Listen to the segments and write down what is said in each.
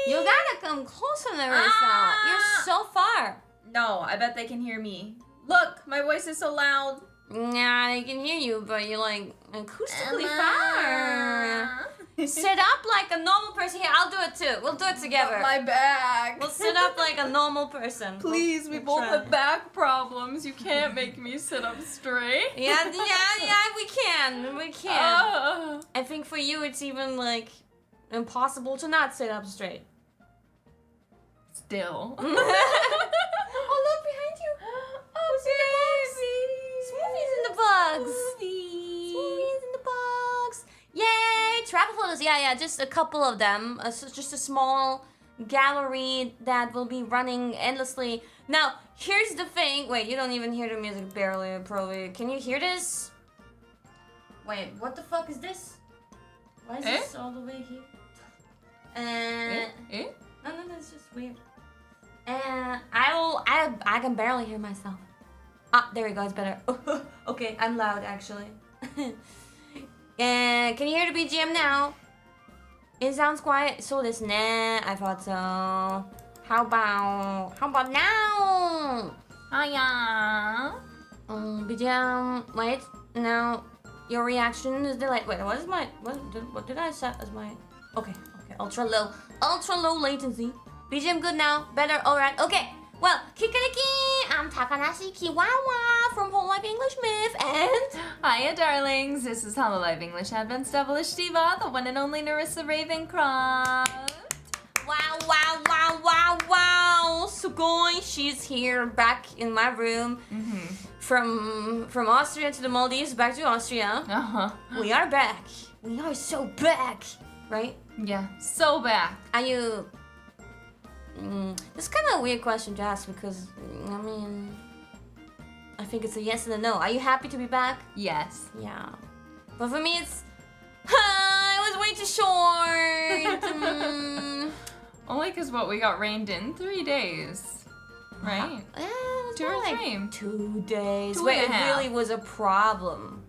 You gotta come closer, Larissa. You're so far. No, I bet they can hear me. Look, my voice is so loud. Yeah, I can hear you, but you're like acoustically far. Sit up like a normal person. Here, I'll do it too. We'll do it together. My back. We'll sit up like a normal person. Please, we both try. have back problems. You can't make me sit up straight. Yeah, we can. We can. I think for you, it's even like impossible to not sit up straight. Still. Oh, look behind you. Oh, Smoothie's in the box. Smoothie's in the box. Yay! Travel photos. Yeah. Just a couple of them. So just a small gallery that will be running endlessly. Now, here's the thing. Wait, you don't even hear the music barely, probably. Can you hear this? Wait, what the fuck is this? Why is this all the way here? No, that's just weird. I can barely hear myself. Ah, there we go, it's better. Okay, I'm loud actually. Can you hear the BGM now? It sounds quiet. So this I thought so. How about now? Hiya. BGM. Wait, now your reaction is delayed. Wait, what did I set as my? Okay, ultra low latency. BGM good now, better, alright, okay. Well, kikariki, I'm Takanashi Kiara from hololive English Myth, and... Hiya, darlings, this is hololive English Advanced Devilish Diva, the one and only Narissa Ravencroft. Wow, Sugoi, she's here, back in my room. From Austria to the Maldives, back to Austria. We are back. We are so back, right? Yeah, so back. Are you... This is kind of a weird question to ask because, I mean, I think it's a yes and a no. Are you happy to be back? Yes. Yeah. But for me, it's, it was way too short. Only because we got rained in 3 days, right? It was 2 or more 3? Like 2 days. 2 Wait, and a it half. really was a problem.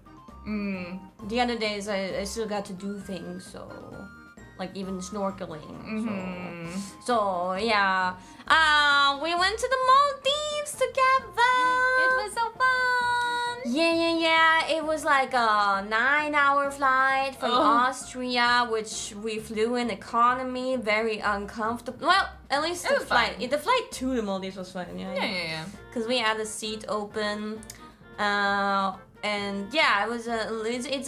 The other days, I still got to do things, so... Like even snorkeling. So yeah. We went to the Maldives together. It was so fun. Yeah. It was like a 9-hour flight from Austria, which we flew in economy, very uncomfortable. Well, at least the flight. The flight to the Maldives was fine. Yeah. Because we had a seat open. And yeah, it's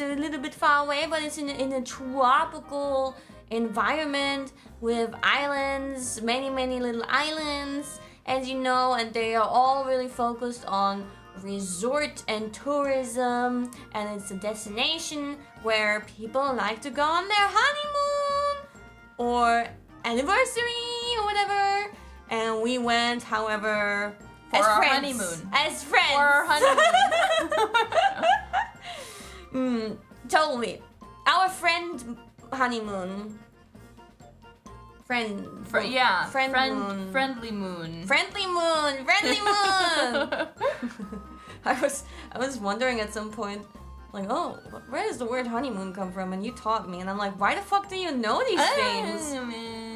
a little bit far away, but it's in a tropical environment with islands, many little islands, as you know, and they are all really focused on resort and tourism, and it's a destination where people like to go on their honeymoon or anniversary or whatever. And we went, however, for as our friends. honeymoon. As friends. For our honeymoon. Totally. Our friend honeymoon. Friendly moon. Friendly moon. I was wondering at some point, like, oh, where does the word honeymoon come from? And you taught me, and I'm like, why the fuck do you know these things?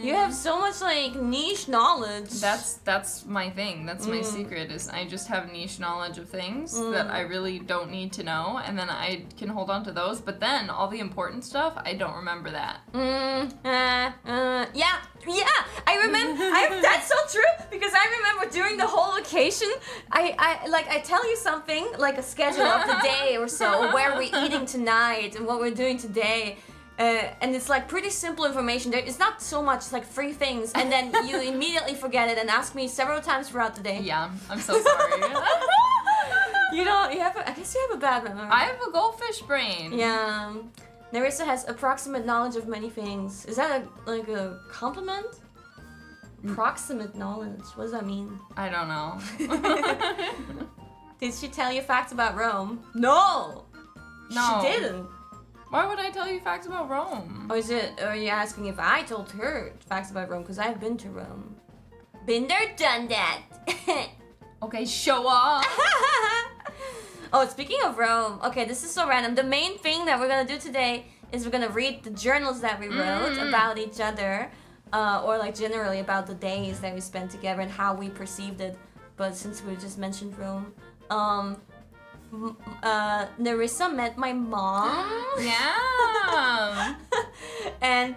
You have so much like niche knowledge. That's my thing. That's my secret. Is I just have niche knowledge of things that I really don't need to know, and then I can hold on to those. But then all the important stuff, I don't remember that. Yeah. I remember. That's so true because I remember during the whole vacation, I tell you something like a schedule of the day or so, or where we're eating tonight and what we're doing today. And it's like pretty simple information. It's not so much like 3 things, and then you immediately forget it and ask me several times throughout the day. Yeah, I'm so sorry. I guess you have a bad memory. I have a goldfish brain. Yeah. Narissa has approximate knowledge of many things. Is that like a compliment? Approximate knowledge. What does that mean? I don't know. Did she tell you facts about Rome? No. No. She didn't. Why would I tell you facts about Rome? Or are you asking if I told her facts about Rome? Because I've been to Rome. Been there, done that. Okay, show off. Oh, speaking of Rome. Okay, this is so random. The main thing that we're going to do today is we're going to read the journals that we wrote about each other. Or like generally about the days that we spent together and how we perceived it. But since we just mentioned Rome. Nerissa met my mom. Yeah. And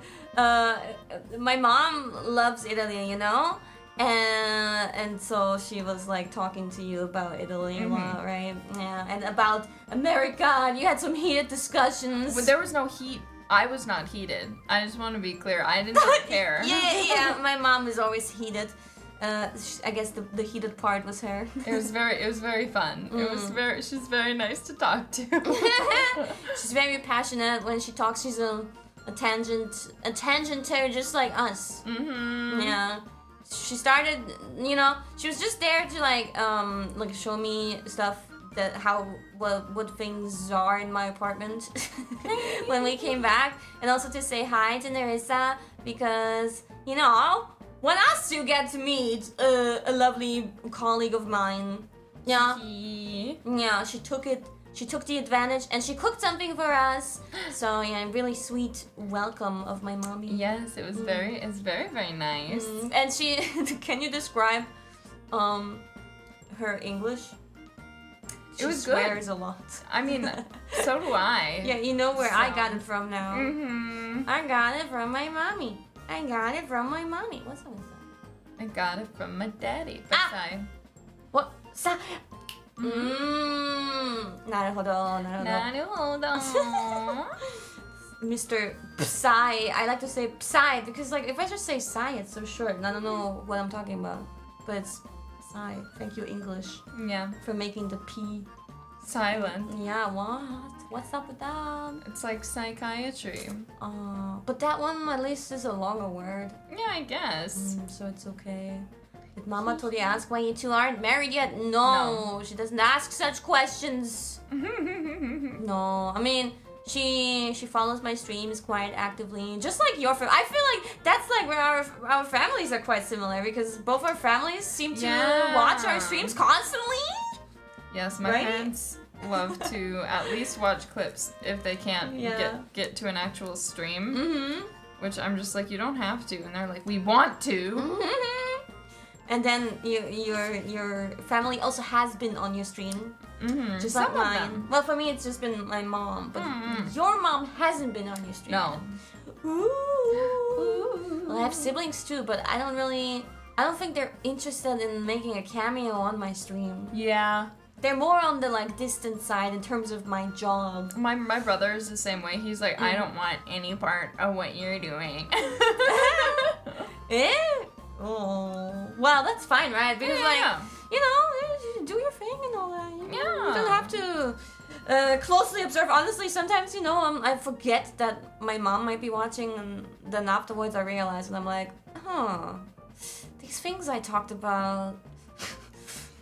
my mom loves Italy, you know? And so she was like talking to you about Italy a lot, right? Yeah, and about America, and you had some heated discussions. But there was no heat. I was not heated. I just want to be clear. I didn't really care. Yeah. My mom is always heated. I guess the heated part was her. It was very fun. She's very nice to talk to. She's very passionate when she talks. She's a tangenter just like us. Yeah. She started, you know, she was just there to like show me stuff that what things are in my apartment when we came back, and also to say hi to Nerissa because, you know, want us to get to meet a lovely colleague of mine. Yeah. Yeah, she took the advantage and she cooked something for us. So yeah, really sweet welcome of my mommy. Yes, it was very nice. And she, can you describe her English? She was swears good. a lot. I mean, so do I. Yeah, you know where I got it from now. I got it from my mommy. What's that? I got it from my daddy. What? 나르호도. Mr. Psy. I like to say Psy because like if I just say Psy, it's so short and I don't know what I'm talking about. But it's Psy. Thank you, English. Yeah. For making the P silent. Yeah, what? What's up with that? It's like psychiatry. But that one at least is a longer word. Yeah, I guess. So it's okay. Did Mama Tori ask why you two aren't married yet? No, she doesn't ask such questions. No, I mean, she follows my streams quite actively, just like your family. I feel like that's like where our families are quite similar because both our families seem to watch our streams constantly. Yes, my parents love to at least watch clips if they can't get to an actual stream. Which I'm just like, you don't have to, and they're like, we want to. And then your family also has been on your stream, just like mine. Well, for me, it's just been my mom, but your mom hasn't been on your stream. No. Well, I have siblings too, but I don't think they're interested in making a cameo on my stream. Yeah. They're more on the like distant side in terms of my job. My brother is the same way. He's like, I don't want any part of what you're doing. Oh, well, that's fine, right? Because you know, do your thing and all that. You don't have to closely observe. Honestly, sometimes, you know, I forget that my mom might be watching, and then afterwards I realize, and I'm like, these things I talked about.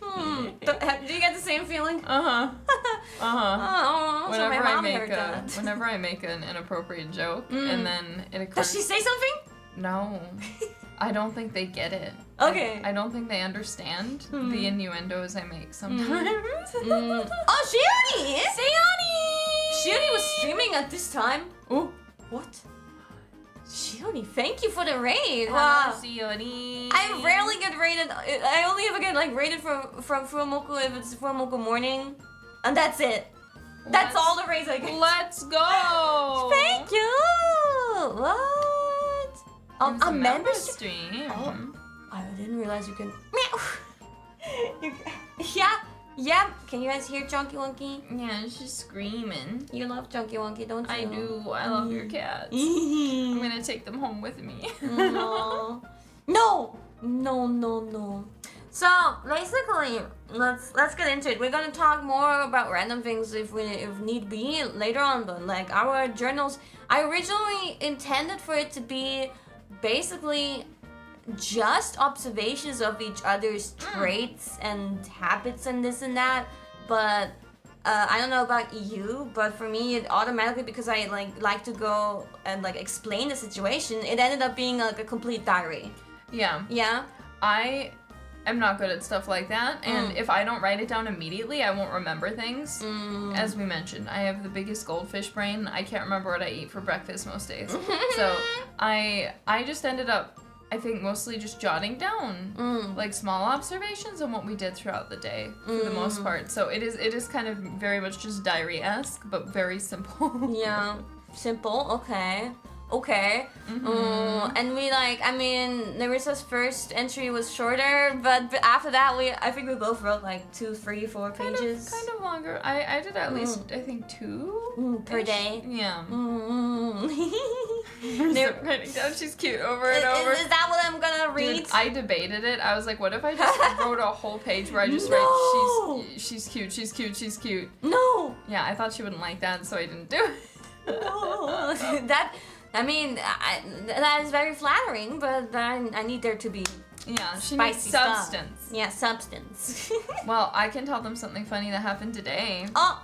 Do you get the same feeling? Oh, Whenever so my mom heard that. Whenever I make an inappropriate joke, and then it occurs. Does she say something? No. I don't think they get it. Okay. I don't think they understand the innuendos I make sometimes. Oh, Shioni! Shioni was streaming at this time. Oh. What? Shioni, thank you for the raid. Wow. Shioni. I rarely get raided. I only ever get like raided from Furomoku if it's Furomoku morning. And that's it. That's all the raids I get. Let's go! Thank you! What? A member stream. Oh, I didn't realize you can. Yeah. Can you guys hear Chunky Wonky? Yeah, she's screaming. You love Chunky Wonky, don't you? I do. I love your cats. I'm gonna take them home with me. No. So basically, let's get into it. We're gonna talk more about random things if need be later on. But like our journals, I originally intended for it to be basically just observations of each other's traits and habits and this and that. But I don't know about you, but for me it automatically, because I like to go and like explain the situation, it ended up being like a complete diary. Yeah. I am not good at stuff like that, and if I don't write it down immediately, I won't remember things. As we mentioned, I have the biggest goldfish brain. I can't remember what I eat for breakfast most days. So I just ended up, I think mostly just jotting down like small observations on what we did throughout the day for the most part. So it is kind of very much just diary-esque, but very simple. Yeah, simple. Okay. And we Nerissa's first entry was shorter, but after that I think we both wrote like 2, 3, 4 pages. Kind of longer. I did at least I think 2 per day. Yeah. Writing down she's cute over and over. Is that what I'm gonna read? Dude, I debated it. I was like, what if I just wrote a whole page where I just write she's cute. No. Yeah, I thought she wouldn't like that, so I didn't do it. No. That is very flattering, but I need there to be she needs substance. Stuff. Yeah, substance. Well, I can tell them something funny that happened today. Oh.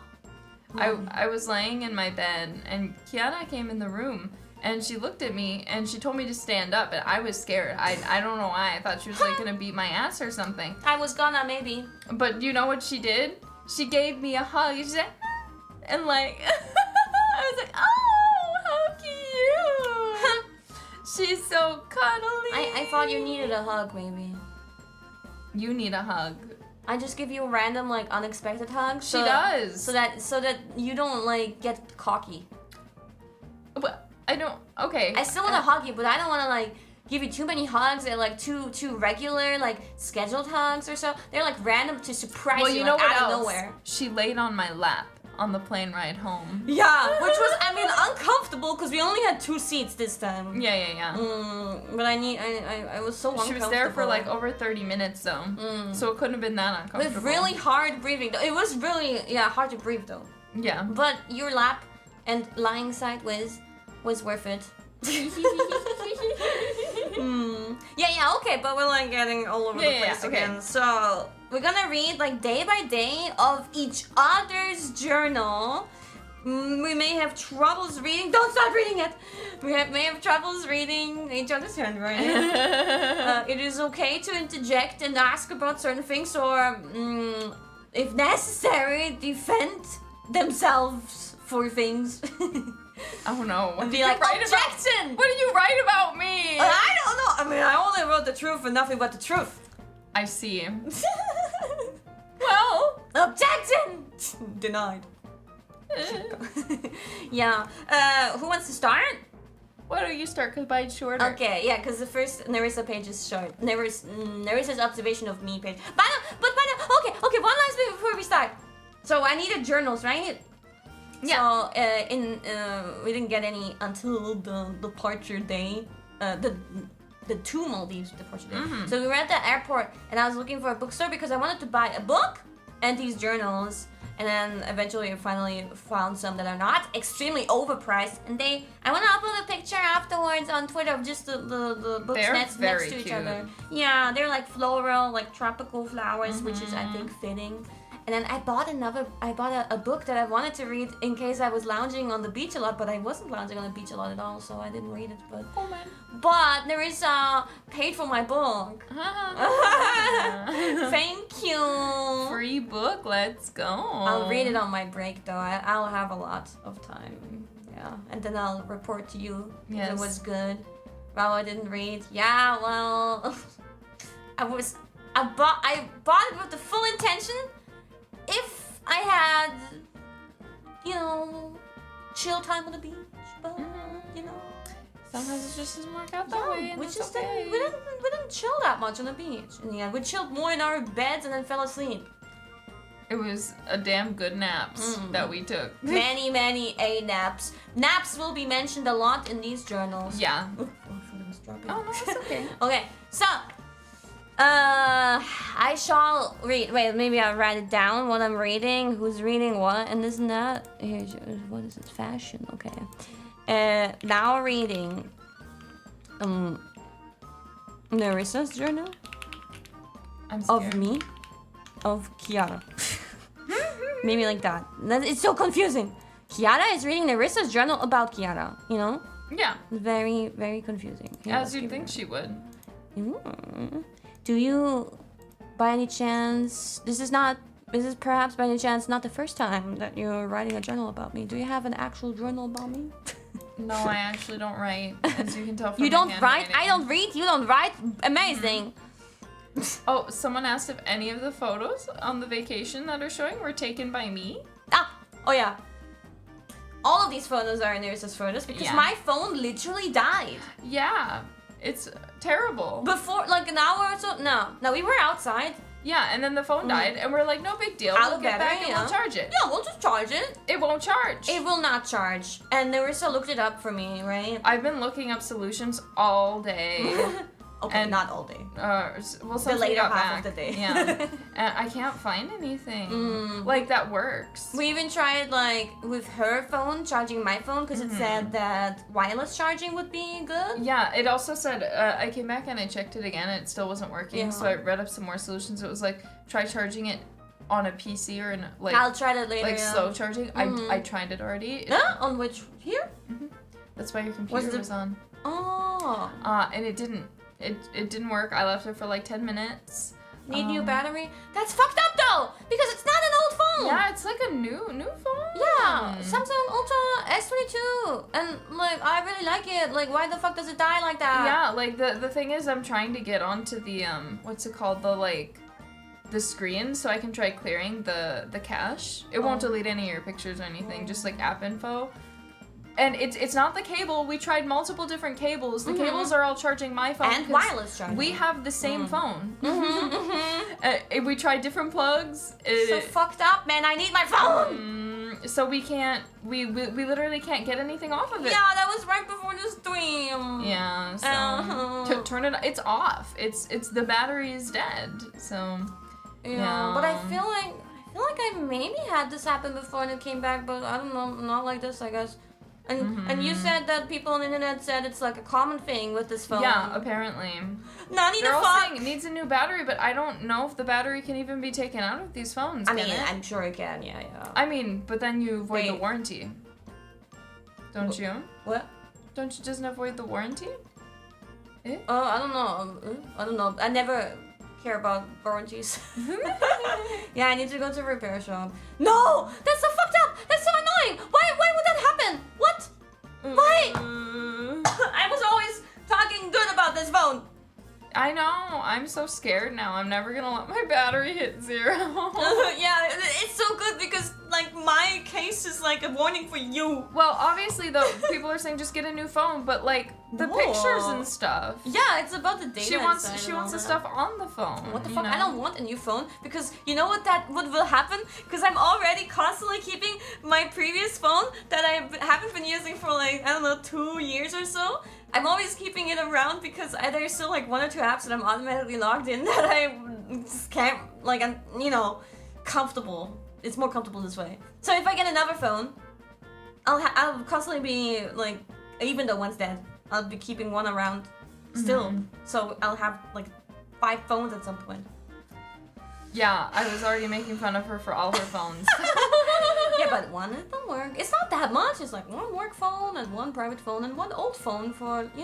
I was laying in my bed, and Kiara came in the room, and she looked at me, and she told me to stand up, and I was scared. I don't know why. I thought she was like gonna beat my ass or something. I was gonna, maybe. But you know what she did? She gave me a hug. She said, and like, I was like, oh, how cute. She's so cuddly. I thought you needed a hug, maybe. You need a hug. I just give you random, like, unexpected hugs. She does. So that you don't, like, get cocky. But I don't. Okay. I still want to hug you, but I don't want to, like, give you too many hugs. They're, like, too regular, like, scheduled hugs or so. They're, like, random to surprise you, know like, what out else? of nowhere. She laid on my lap on the plane ride home. Yeah, which was, uncomfortable because we only had 2 seats this time. Yeah. But I was so uncomfortable. She was there for like over 30 minutes though, so it couldn't have been that uncomfortable. With really hard breathing. It was really, hard to breathe though. Yeah. But your lap and lying sideways was worth it. Yeah, okay, but we're like getting all over the place again. Okay. So we're gonna read like day by day of each other's journal. We may have troubles reading. Don't start reading it. We may have troubles reading each other's handwriting. It is okay to interject and ask about certain things, or if necessary, defend themselves for things. Oh no! What did you write objection! What did you write about me? I don't know. I only wrote the truth and nothing but the truth. I see. Well, objection! Denied. Yeah. Who wants to start? Why don't you start? Cause mine's shorter. Okay. Yeah. Cause the first Nerissa page is short. Nerissa's observation of me page. Okay. One last bit before we start. So I needed journals, right? Yeah. So we didn't get any until the departure day. The 2 Maldives departure day. So we were at the airport, and I was looking for a bookstore because I wanted to buy a book and these journals. And then eventually I finally found some that are not extremely overpriced. And I want to upload a picture afterwards on Twitter of just the books next to each other. Yeah, they're like floral, like tropical flowers, which is, I think, fitting. And then I bought a book that I wanted to read in case I was lounging on the beach a lot, but I wasn't lounging on the beach a lot at all, so I didn't read it. But But Nerissa paid for my book. Thank you. Free book, let's go. I'll read it on my break though. I'll have a lot of time. Yeah, and then I'll report to you if it was good. Well, I didn't read. Yeah, well, I bought it with the full intention. If I had, chill time on the beach, but, sometimes it just doesn't work out that way, and we it's just okay. we didn't chill that much on the beach. In the end, we chilled more in our beds and then fell asleep. It was a damn good naps that we took. Many naps. Naps will be mentioned a lot in these journals. Yeah. Oh, I was dropping. Oh no, it's okay. Okay, so. I shall read. Wait, maybe I'll write it down what I'm reading, who's reading what, and this and that. Here's what is it? Fashion. Okay. Now reading. Nerissa's journal. I'm scared. Of me. Of Kiara. Maybe like that. It's so confusing. Kiara is reading Nerissa's journal about Kiara. Yeah. Very, very confusing. Here, as you'd think she would. Do you, by any chance, this is perhaps by any chance not the first time that you're writing a journal about me. Do you have an actual journal about me? No, I actually don't write, as you can tell from You my don't write? handwriting. I don't read, you don't write? Amazing. Oh, someone asked if any of the photos on the vacation that are showing were taken by me. Oh yeah. All of these photos are Nurse's photos because my phone literally died. Yeah, it's terrible. Before, like an hour or so? No, we were outside. Yeah, and then the phone died, and we're like, no big deal. Out We'll of get battery, back and we'll charge it. Yeah, we'll just charge it. It won't charge. It will not charge. And Narissa looked it up for me, right? I've been looking up solutions all day. Okay, And, not all day. Well, since The we later got half back. of the day. Yeah. And I can't find anything. Like, that works. We even tried, like, with her phone, charging my phone, because it said that wireless charging would be good. Yeah, it also said, I came back and I checked it again, and it still wasn't working, Yeah. so I read up some more solutions. It was like, try charging it on a PC or in, like... I'll try that later, Like, slow charging. I tried it already. On which? Here? That's why your computer was on. Oh. And it didn't. It didn't work. I left it for like 10 minutes. Need new battery? That's fucked up though, because it's not an old phone. Yeah, it's like a new phone. Yeah, Samsung Ultra S22, and like I really like it. Like, why the fuck does it die like that? Yeah, like the thing is, I'm trying to get onto the what's it called, the screen, so I can try clearing the cache. It won't delete any of your pictures or anything, just like app info. And it's not the cable. We tried multiple different cables. The cables are all charging my phone. And wireless charging. We have the same phone. We tried different plugs. So fucked up, man. I need my phone. So we can't. We literally can't get anything off of it. Yeah, that was right before the stream. Yeah. So turn it. It's off. It's the battery is dead. So. Yeah. But I feel like I maybe had this happen before and it came back, but I don't know. Not like this, I guess. And you said that people on the internet said it's like a common thing with this phone. Yeah, apparently. They're all saying it needs a new battery, but I don't know if the battery can even be taken out of these phones. I mean, I'm sure it can, yeah. I mean, but then you avoid the warranty. Don't you? What? Don't you just avoid the warranty? Oh, I don't know. I never care about warranties. Yeah, I need to go to a repair shop. No! That's so fucked up! That's so annoying! Why would that happen? What? Why? I was always talking good about this phone. I know. I'm so scared now. I'm never gonna let my battery hit 0. Yeah, it's so good because like my case is like a warning for you. Well, obviously though, people are saying just get a new phone, but like the pictures and stuff. Yeah, it's about the data. She wants the stuff on the phone. What the fuck? I don't want a new phone because you know what will happen? Because I'm already constantly keeping my previous phone that I haven't been using for like, I don't know, 2 years or so. I'm always keeping it around because there's still like 1 or 2 apps that I'm automatically logged in that I just can't, like, I'm, comfortable. It's more comfortable this way. So if I get another phone, I'll constantly be like, even though one's dead, I'll be keeping one around still. So I'll have like 5 phones at some point. Yeah, I was already making fun of her for all her phones. Yeah, but one it don't work. It's not that much. It's like 1 work phone and 1 private phone and 1 old phone for, 2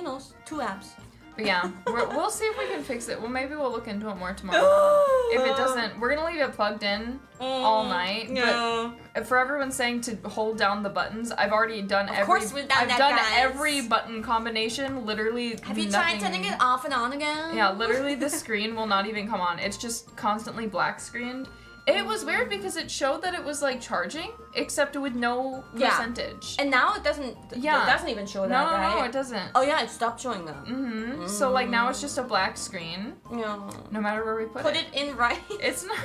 apps. But yeah, we'll see if we can fix it. Well, maybe we'll look into it more tomorrow. If it doesn't, we're gonna leave it plugged in all night. Yeah. But for everyone saying to hold down the buttons, I've already done Of course we've done that, guys. every button combination. Literally. Have you tried turning it off and on again? Yeah, literally the screen will not even come on. It's just constantly black screened. It was weird because it showed that it was like charging, except with no percentage. And now it doesn't. Yeah. It doesn't even show that. No, it doesn't. Oh yeah, it stopped showing that. So like now it's just a black screen. Yeah. No matter where we put it. Put it in right. It's not.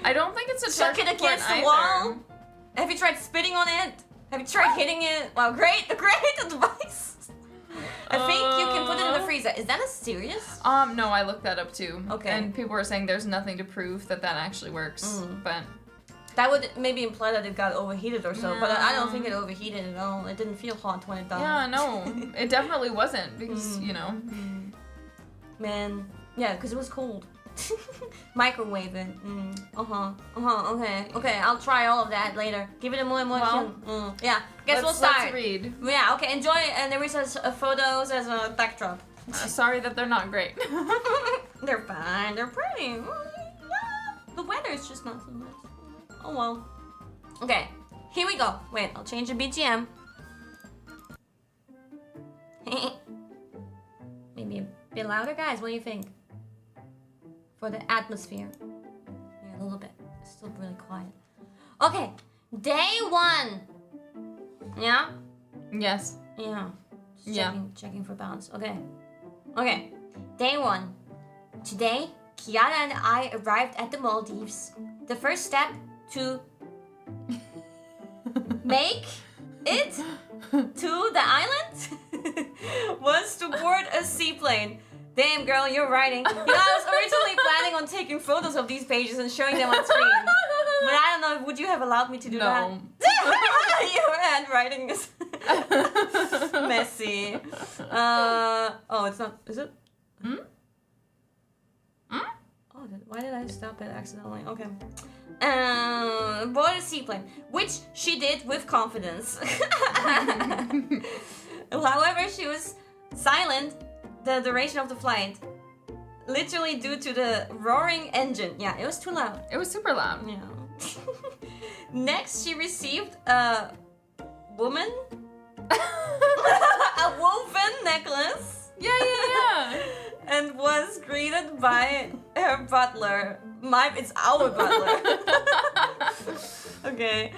I don't think it's a Chuck it against the wall. Have you tried spitting on it? Have you tried hitting it? Wow, great advice. I think you can put it in the freezer. Is that a serious? No, I looked that up too. Okay. And people were saying there's nothing to prove that actually works. But that would maybe imply that it got overheated or so. But I don't think it overheated at all. It didn't feel hot when it died. Yeah, no, it definitely wasn't because Man, yeah, because it was cold. Microwave it. Okay. I'll try all of that later. Give it a more emotion. Yeah. Guess we'll start. Let's read. Yeah. Okay. Enjoy. And there is photos as a backdrop. Sorry that they're not great. They're fine. They're pretty. The weather is just not so nice. Oh well. Okay. Here we go. Wait. I'll change the BGM. Be louder, guys. What do you think? For the atmosphere. Yeah, a little bit. It's still really quiet. Okay. Day 1. Yeah? Yes. Yeah. Just Yeah. Checking for balance. Okay. Okay. Day 1. Today, Kiara and I arrived at the Maldives. The first step to make it to the island was to board a seaplane. Damn, girl, you're writing. You know, I was originally planning on taking photos of these pages and showing them on screen. But I don't know, would you have allowed me to do that? No. Your handwriting is messy. Oh, it's not, is it? Hmm? Hmm? Oh, why did I stop it accidentally? Okay. Board a seaplane, which she did with confidence. However, she was silent the duration of the flight, literally due to the roaring engine. Yeah, it was too loud. It was super loud. Yeah. Next, she received a woman, a woven necklace. Yeah. And was greeted by her butler. It's our butler. Okay.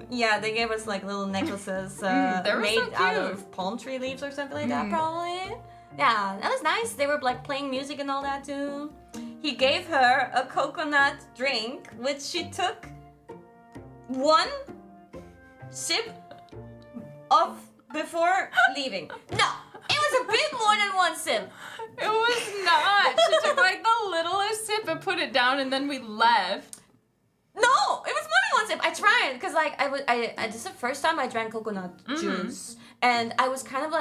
Yeah, they gave us like little necklaces made so out of palm tree leaves or something like that, probably. Yeah, that was nice. They were like playing music and all that too. He gave her a coconut drink, which she took 1 sip of before leaving. No, it was a bit more than 1 sip. It was not. She took like the littlest sip and put it down, and then we left. No, it was more than 1 sip. I tried because like I this is the first time I drank coconut juice, and I was kind of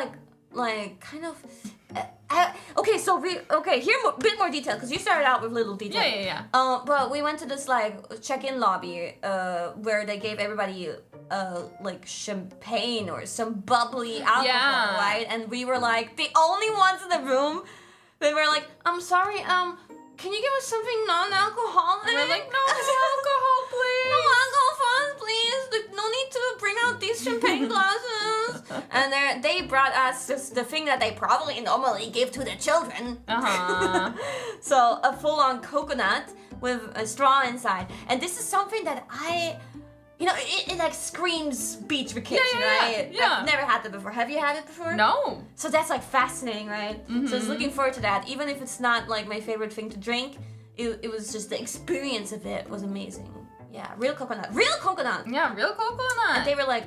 okay, so here a bit more detail because you started out with little detail. Yeah. But we went to this like check-in lobby where they gave everybody like champagne or some bubbly alcohol, right? And we were like the only ones in the room. They were like, I'm sorry, can you give us something non-alcoholic? We're like, no alcohol, please. No alcohol for us, please. No need to bring out these champagne glasses. And they brought us just the thing that they probably normally give to the children. So a full-on coconut with a straw inside. And this is something that it like screams beach vacation, right? Yeah. I've never had that before. Have you had it before? No. So that's like fascinating, right? So I was looking forward to that. Even if it's not like my favorite thing to drink, it was just the experience of it was amazing. Yeah, real coconut. Yeah, real coconut. And they were like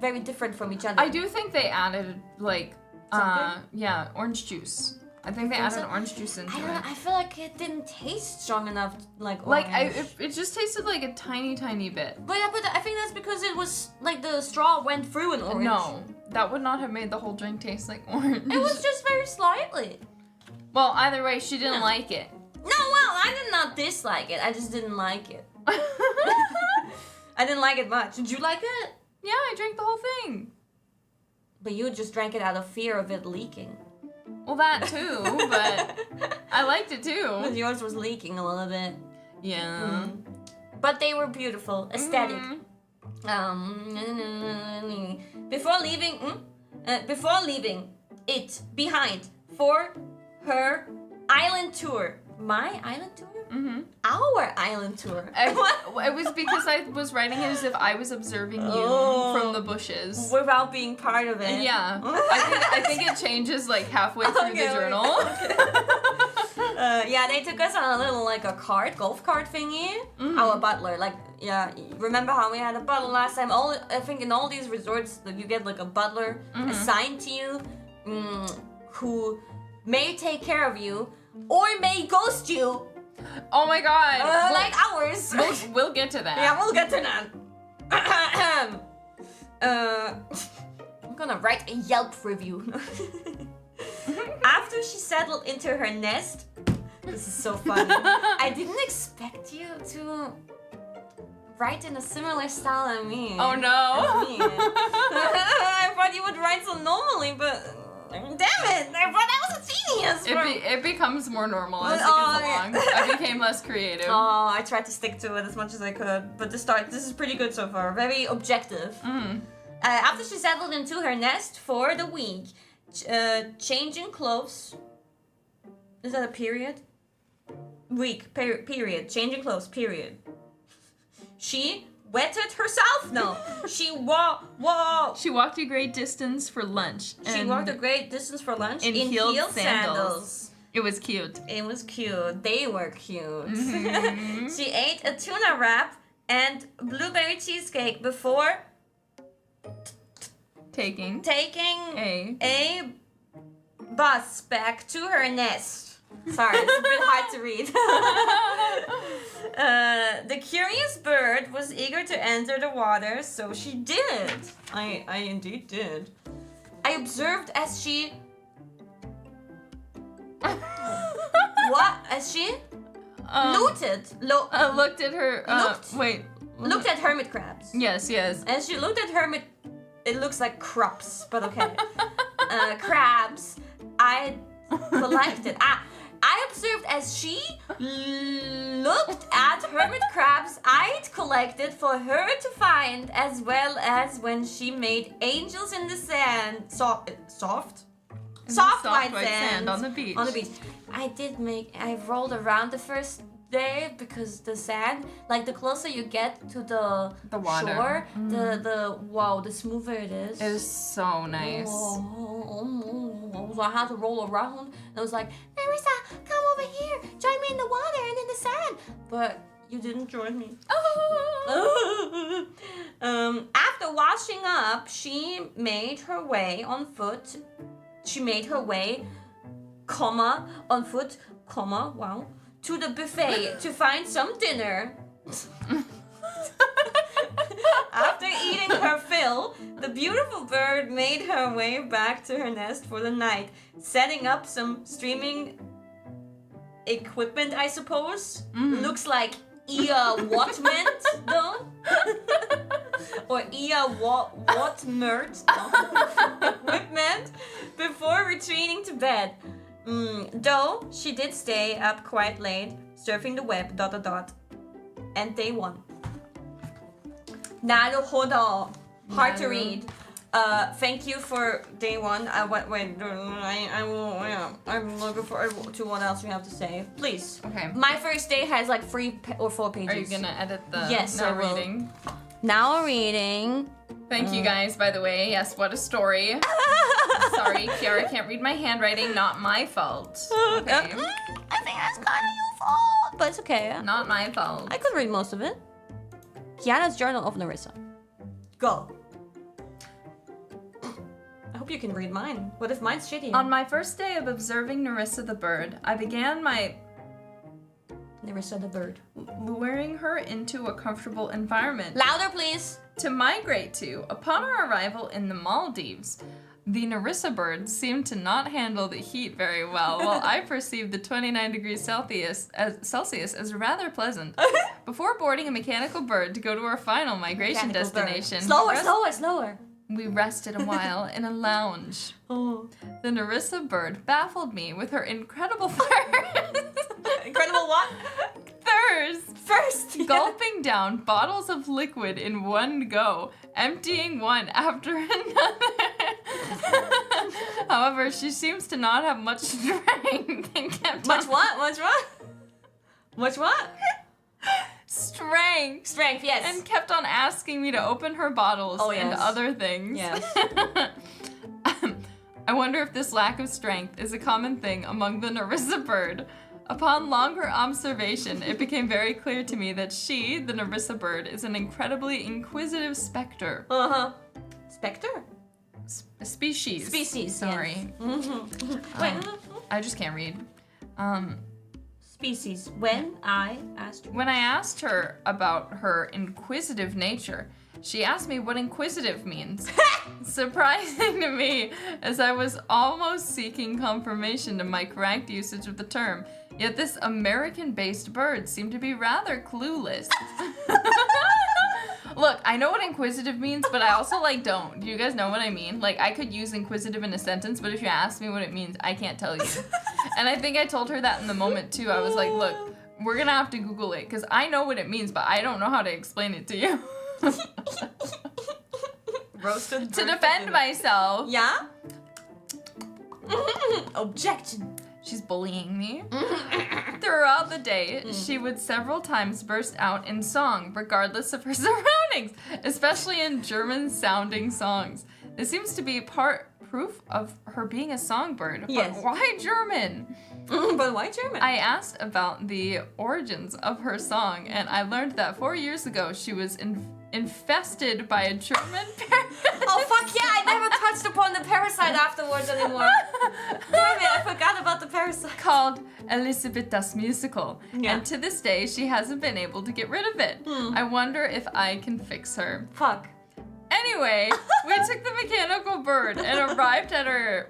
very different from each other. I do think they added like orange juice. I think they added orange juice into it. I feel like it didn't taste strong enough, like orange. It just tasted like a tiny bit. But I think that's because it was like the straw went through an orange. No, that would not have made the whole drink taste like orange. It was just very slightly. Well, either way, she didn't like it. No, well, I did not dislike it. I just didn't like it. I didn't like it much. Did you like it? Yeah, I drank the whole thing. But you just drank it out of fear of it leaking. Well, that too, but I liked it too. Because yours was leaking a little bit. Yeah. But they were beautiful, aesthetic. Before leaving it behind for her island tour. My island tour? Our island tour. It was because I was writing it as if I was observing you from the bushes. Without being part of it. Yeah. I think it changes like halfway through the journal. Yeah, they took us on a little like golf cart thingy. Our butler, remember how we had a butler last time? I think in all these resorts you get like a butler assigned to you who may take care of you or may ghost you. Oh my god. Like ours. We'll get to that. Yeah, we'll get to that. I'm gonna write a Yelp review. After she settled into her nest, this is so funny. I didn't expect you to write in a similar style than me. Oh no. I thought you would write so normally, but damn it! I thought I was a genius. It becomes more normal as it gets along. I became less creative. Oh, I tried to stick to it as much as I could, but this is pretty good so far. Very objective. After she settled into her nest for the week, changing clothes Is that a period? Week, period. Changing clothes, period. She wetted herself? No. She walked a great distance for lunch. She walked a great distance for lunch in heeled sandals. It was cute. It was cute. They were cute. Mm-hmm. She ate a tuna wrap and blueberry cheesecake before taking a bus back to her nest. Sorry, it's a bit hard to read. The curious bird was eager to enter the water, so she did. I indeed did. I observed as she... What? As she looked at her... Looked at hermit crabs. Yes. As she looked at hermit... It looks like crops, but okay. Crabs. I collected... I observed as she looked at hermit crabs I'd collected for her to find, as well as when she made angels in the sand. Soft white sand on the beach. I rolled around the first day because the sand, like the closer you get to the water. Shore, the smoother it is. It was so nice. So I had to roll around and I was like, Nerissa, come over here, join me in the water and in the sand. But you didn't join me. After washing up, she made her way on foot. On foot, wow, to the buffet to find some dinner. After eating her fill, the beautiful bird made her way back to her nest for the night, setting up some streaming equipment, I suppose. Looks like Watment, though. Or Watmert equipment before retreating to bed. Though she did stay up quite late, surfing the web, ... And day one. Naruhodo. Hard to read. Thank you for day one. I'm looking forward to what else you have to say. Please. Okay. My first day has like 3 or 4 pages. Are you gonna edit the Yes, now I will. reading? Now reading. Thank you guys, by the way. Yes, what a story. Sorry, Kiara can't read my handwriting. Not my fault. Okay. I think that's kind of your fault, but it's okay. Not my fault. I could read most of it. Kiana's Journal of Nerissa. Go. I hope you can read mine. What if mine's shitty? On my first day of observing Nerissa the bird, I began my... Nerissa the bird. Luring her into a comfortable environment. Louder, please. To migrate to. Upon our arrival in the Maldives, the Nerissa bird seemed to not handle the heat very well, while I perceived the 29 degrees Celsius as rather pleasant. Before boarding a mechanical bird to go to our final migration destination... Slower. We rested a while in a lounge. Oh. The Nerissa bird baffled me with her incredible thirst. Incredible what? Thirst. Gulping down bottles of liquid in one go, emptying one after another. However, she seems to not have much strength and kept Much what? Strength, yes. And kept on asking me to open her bottles and other things. Yes. I wonder if this lack of strength is a common thing among the Nerissa bird. Upon longer observation, it became very clear to me that she, the Nerissa bird, is an incredibly inquisitive specter. Specter? Species. Sorry. Yes. Wait. I just can't read. Species. When I asked her about her inquisitive nature, she asked me what inquisitive means. Surprising to me, as I was almost seeking confirmation to my correct usage of the term. Yet this American-based bird seemed to be rather clueless. Look, I know what inquisitive means, but I also don't. Do you guys know what I mean? I could use inquisitive in a sentence, but if you ask me what it means, I can't tell you. And I think I told her that in the moment too. I was like, look, we're gonna have to Google it, because I know what it means, but I don't know how to explain it to you. Roasted to defend myself. Yeah? Objection. She's bullying me. Throughout the day, she would several times burst out in song, regardless of her surroundings, especially in German-sounding songs. This seems to be proof of her being a songbird. Yes. But why German? But why German? I asked about the origins of her song, and I learned that 4 years ago she was infested by a German parasite. Oh fuck yeah, I never touched upon the parasite afterwards anymore. Damn it, I forgot about the parasite. Called Elisabeth das Musical. Yeah. And to this day, she hasn't been able to get rid of it. I wonder if I can fix her. Fuck. Anyway, we took the mechanical bird and arrived at our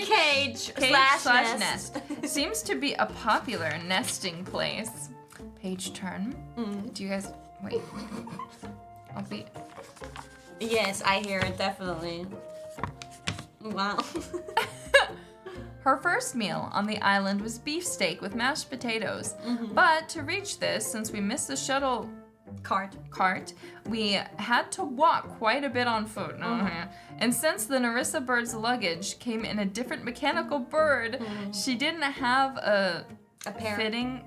cage slash nest. Seems to be a popular nesting place. Page turn. Do you guys wait? I'll be. Yes, I hear it definitely. Wow. Her first meal on the island was beefsteak with mashed potatoes. But to reach this, since we missed the shuttle cart, we had to walk quite a bit on foot. And since the Narissa bird's luggage came in a different mechanical bird, she didn't have a fitting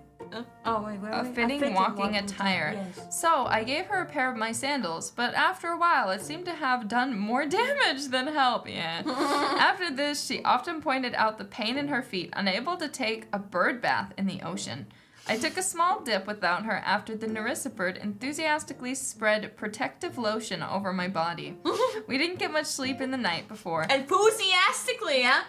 walking attire. Yes. So I gave her a pair of my sandals, but after a while it seemed to have done more damage than help. After this, she often pointed out the pain in her feet, unable to take a bird bath in the ocean. I took a small dip without her after the Narissa bird enthusiastically spread protective lotion over my body. We didn't get much sleep in the night before. Enthusiastically, huh?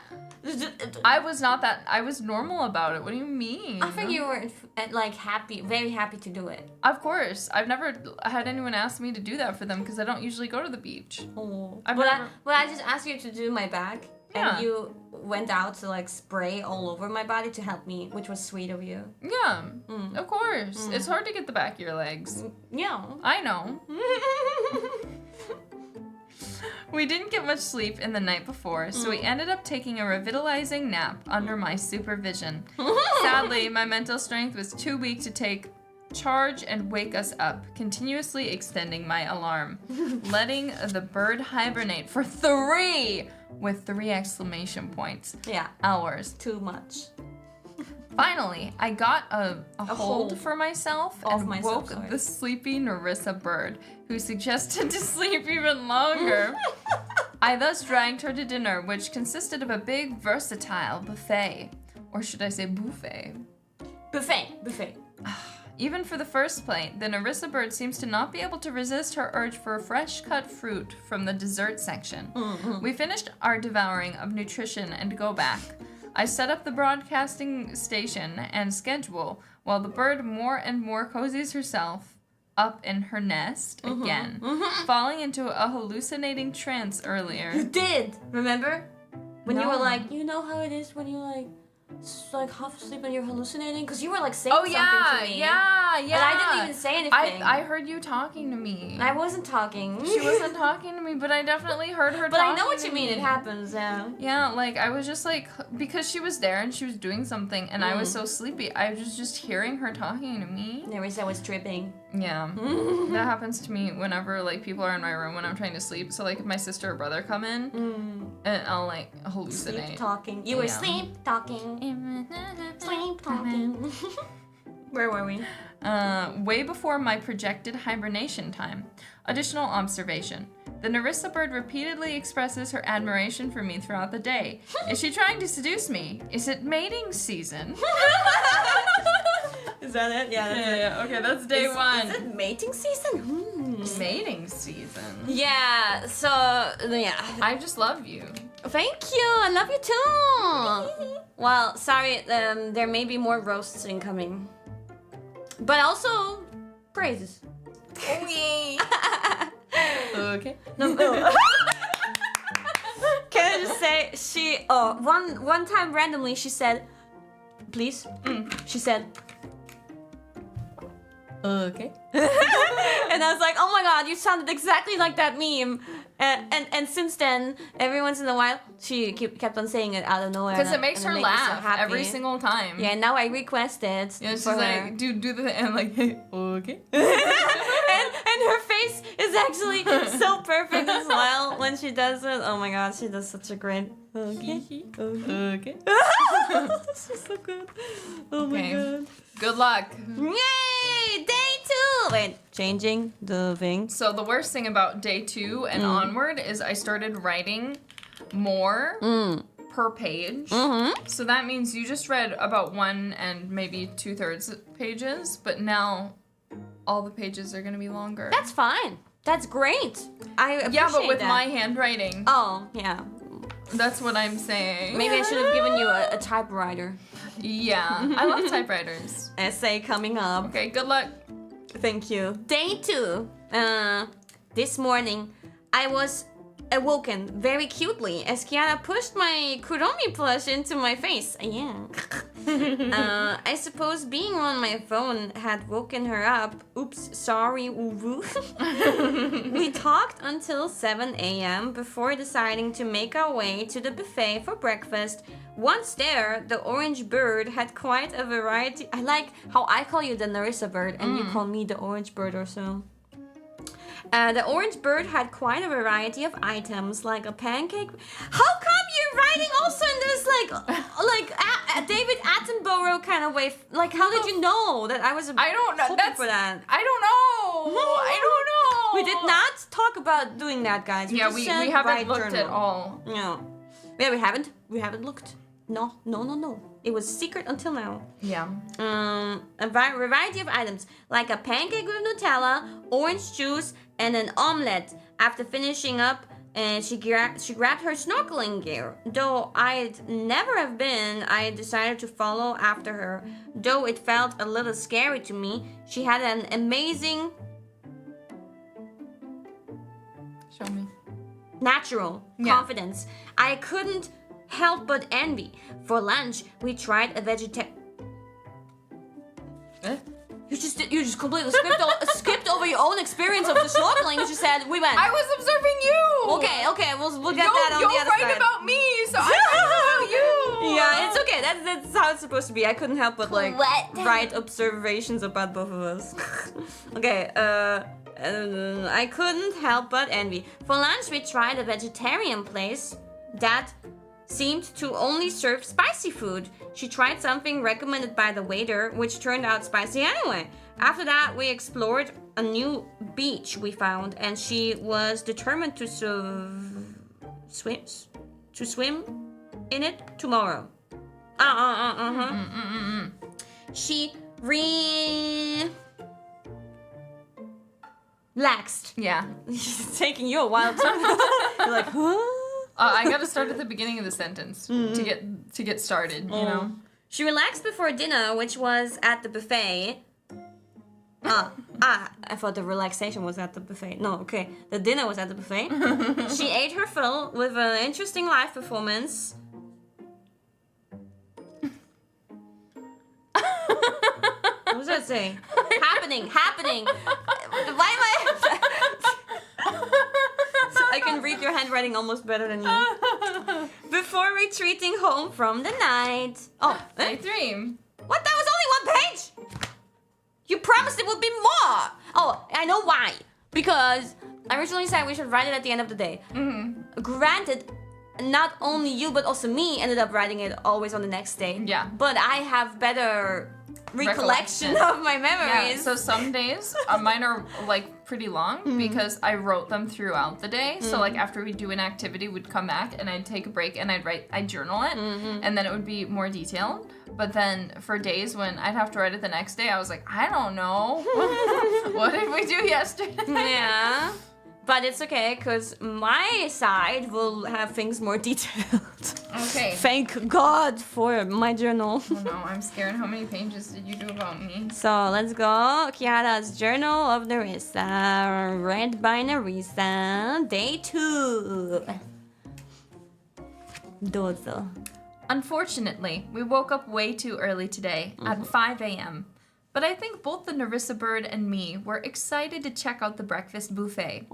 I was normal about it. What do you mean? I think you were like happy, very happy to do it. Of course. I've never had anyone ask me to do that for them because I don't usually go to the beach. Oh. But I just asked you to do my back. Yeah. And you went out to like spray all over my body to help me, which was sweet of you. Yeah, of course. It's hard to get the back of your legs. Yeah. I know. We didn't get much sleep in the night before, so we ended up taking a revitalizing nap under my supervision. Sadly, my mental strength was too weak to take charge and wake us up, continuously extending my alarm, letting the bird hibernate for 3 exclamation points. Yeah. Hours. Too much. Finally, I got a hold for myself and woke sorry. the sleepy Narissa bird, who suggested to sleep even longer. I thus dragged her to dinner, which consisted of a big, versatile buffet. Or should I say buffet? Buffet. Even for the first plate, the Narissa bird seems to not be able to resist her urge for a fresh-cut fruit from the dessert section. We finished our devouring of nutrition and go back. I set up the broadcasting station and schedule while the bird more and more cozies herself up in her nest again, falling into a hallucinating trance earlier. You did, remember? When you No. were like, you know how it is when you like half asleep and you're hallucinating? Because you were like saying something to me. Yeah. And I didn't even say anything. I heard you talking to me. I wasn't talking. She wasn't talking to me, but I definitely heard her But talking I know what to you mean. me. It happens, yeah. Yeah, like I was just like, because she was there and she was doing something and I was so sleepy, I was just hearing her talking to me. Nerissa was tripping. Yeah. That happens to me whenever like people are in my room when I'm trying to sleep. So like if my sister or brother come in and I'll like hallucinate. Sleep talking. You were sleep talking. Sleep talking. Where were we? Way before my projected hibernation time. Additional observation. The Narissa bird repeatedly expresses her admiration for me throughout the day. Is she trying to seduce me? Is it mating season? Is that it? Yeah, that's it. Yeah. Okay, that's day one. Is it mating season? Mating season. Yeah, so, yeah. I just love you. Thank you. I love you too. Well, sorry, there may be more roasts incoming. But also, praises. Okay. Okay. No. Can I just say, one time randomly she said, please? She said, okay. And I was like, oh my god, you sounded exactly like that meme. And since then, every once in a while, she kept on saying it out of nowhere. Because it makes her made me so laugh happy. every single time. Yeah, now I request it. Yeah, she's for her. like, do the and like, okay. and her face is actually so perfect as well when she does it. Oh my god, she does such a great. Okay. She's so good. Oh my god. Good luck. Yay! Day 2! Wait, changing the thing. So the worst thing about day 2 and onward is I started writing more per page. So that means you just read about 1 and maybe 2/3 pages, but now all the pages are gonna be longer. That's fine. That's great. I appreciate Yeah, but with that. my handwriting. Oh, yeah. That's what I'm saying. Maybe I should have given you a typewriter. Yeah, I love typewriters. Essay coming up. Okay, good luck. Thank you. Day 2. This morning, I was awoken very cutely as Kiara pushed my Kuromi plush into my face. Yeah. I suppose being on my phone had woken her up. Oops, sorry, Uwu. We talked until 7 a.m. before deciding to make our way to the buffet for breakfast. Once there, the orange bird had quite a variety. I like how I call you the Narissa bird and you call me the orange bird or so. The orange bird had quite a variety of items, like a pancake. How come you're writing also in this David Attenborough kind of way? Like, how did you know that I was? I don't know. Hoping for that. I don't know. I don't know. We did not talk about doing that, guys. We haven't looked at all. No. Yeah, we haven't. We haven't looked. No. It was secret until now. Yeah. A variety of items, like a pancake with Nutella, orange juice, and an omelette. After finishing up, she grabbed her snorkeling gear. Though I'd never have been, I decided to follow after her. Though it felt a little scary to me, she had an amazing... Show me. Natural confidence. I couldn't help but envy. For lunch, we tried a vegetarian... You just completely skipped over your own experience of the snorkeling. You just said we went. I was observing you. Okay, we'll get that on the other side. You'll write about me, so I write about you. Yeah, it's okay. That's how it's supposed to be. I couldn't help but write observations about both of us. Okay, I couldn't help but envy. For lunch, we tried a vegetarian place that seemed to only serve spicy food. She tried something recommended by the waiter, which turned out spicy anyway. After that, we explored a new beach we found, and she was determined to swim in it tomorrow. She relaxed. Yeah. It's taking you a while to... You're like, huh? I gotta start at the beginning of the sentence to get started, you know? She relaxed before dinner, which was at the buffet. I thought the relaxation was at the buffet. No, okay. The dinner was at the buffet. She ate her fill with an interesting live performance. What does that say? Happening. Why am I... I can read your handwriting almost better than you. Before retreating home from the night. Oh, Day 3. What? That was only 1 page? You promised it would be more. Oh, I know why. Because I originally said we should write it at the end of the day. Granted, not only you but also me ended up writing it always on the next day. Yeah. But I have better recollection of my memories. Yeah, so some days, mine are like pretty long because I wrote them throughout the day. So like after we do an activity, we'd come back and I'd take a break and I'd journal it and then it would be more detailed. But then for days when I'd have to write it the next day, I was like, I don't know. What did we do yesterday? Yeah. But it's okay, because my side will have things more detailed. Okay. Thank God for my journal. Oh no, I'm scared. How many pages did you do about me? So let's go. Kiara's Journal of Narissa, read by Narissa, day 2. Dozo. Unfortunately, we woke up way too early today, at 5 a.m. But I think both the Narissa bird and me were excited to check out the breakfast buffet.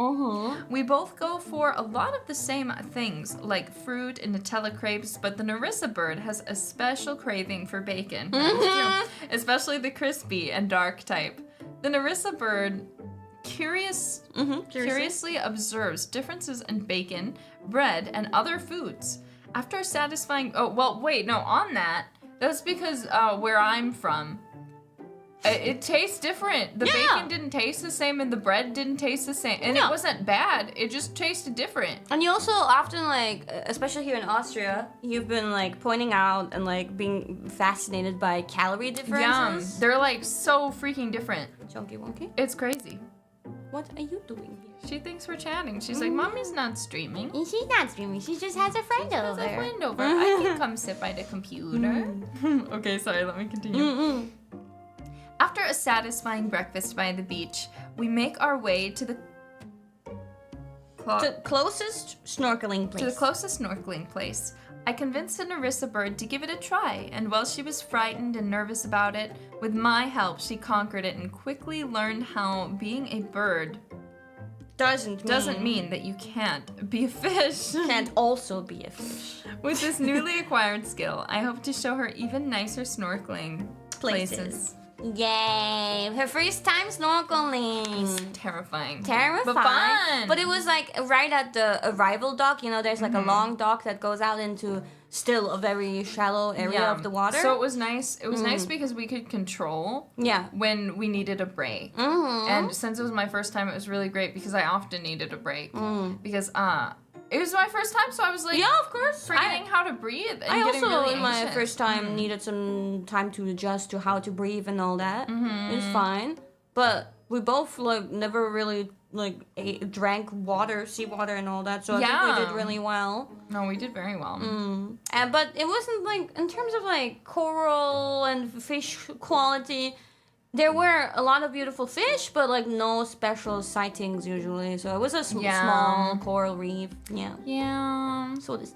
We both go for a lot of the same things, like fruit and Nutella crepes, but the Narissa bird has a special craving for bacon. That's true. Especially the crispy and dark type. The Narissa bird curiously observes differences in bacon, bread, and other foods. After satisfying... Oh, well, wait, no, on that, that's because where I'm from, it tastes different. The bacon didn't taste the same and the bread didn't taste the same. And it wasn't bad. It just tasted different. And you also often, like, especially here in Austria, you've been, like, pointing out and, like, being fascinated by calorie differences. Yeah, they're, like, so freaking different. Chunky wonky. It's crazy. What are you doing here? She thinks we're chatting. She's like, Mommy's not streaming. She's not streaming. She just has a friend over. Has a friend over. I can come sit by the computer. Okay, sorry. Let me continue. After a satisfying breakfast by the beach, we make our way to the closest snorkeling place. I convinced the Nerissa bird to give it a try, and while she was frightened and nervous about it, with my help, she conquered it and quickly learned how being a bird doesn't mean that you can't be a fish. Can't also be a fish. With this newly acquired skill, I hope to show her even nicer snorkeling places. Yay! Her first time snorkeling. Terrifying. But fun. But it was like right at the arrival dock. You know, there's like a long dock that goes out into still a very shallow area of the water. So it was nice. It was nice because we could control when we needed a break. And since it was my first time, it was really great because I often needed a break. Because it was my first time, so I was like, yeah, of course, forgetting how to breathe. And I getting also, really in my anxious. first time, needed some time to adjust to how to breathe and all that. It was fine, but we both like never really like drank seawater and all that. So I think we did really well. No, we did very well. But it wasn't like in terms of like coral and fish quality. There were a lot of beautiful fish, but like no special sightings usually. So it was a small coral reef. Yeah. So this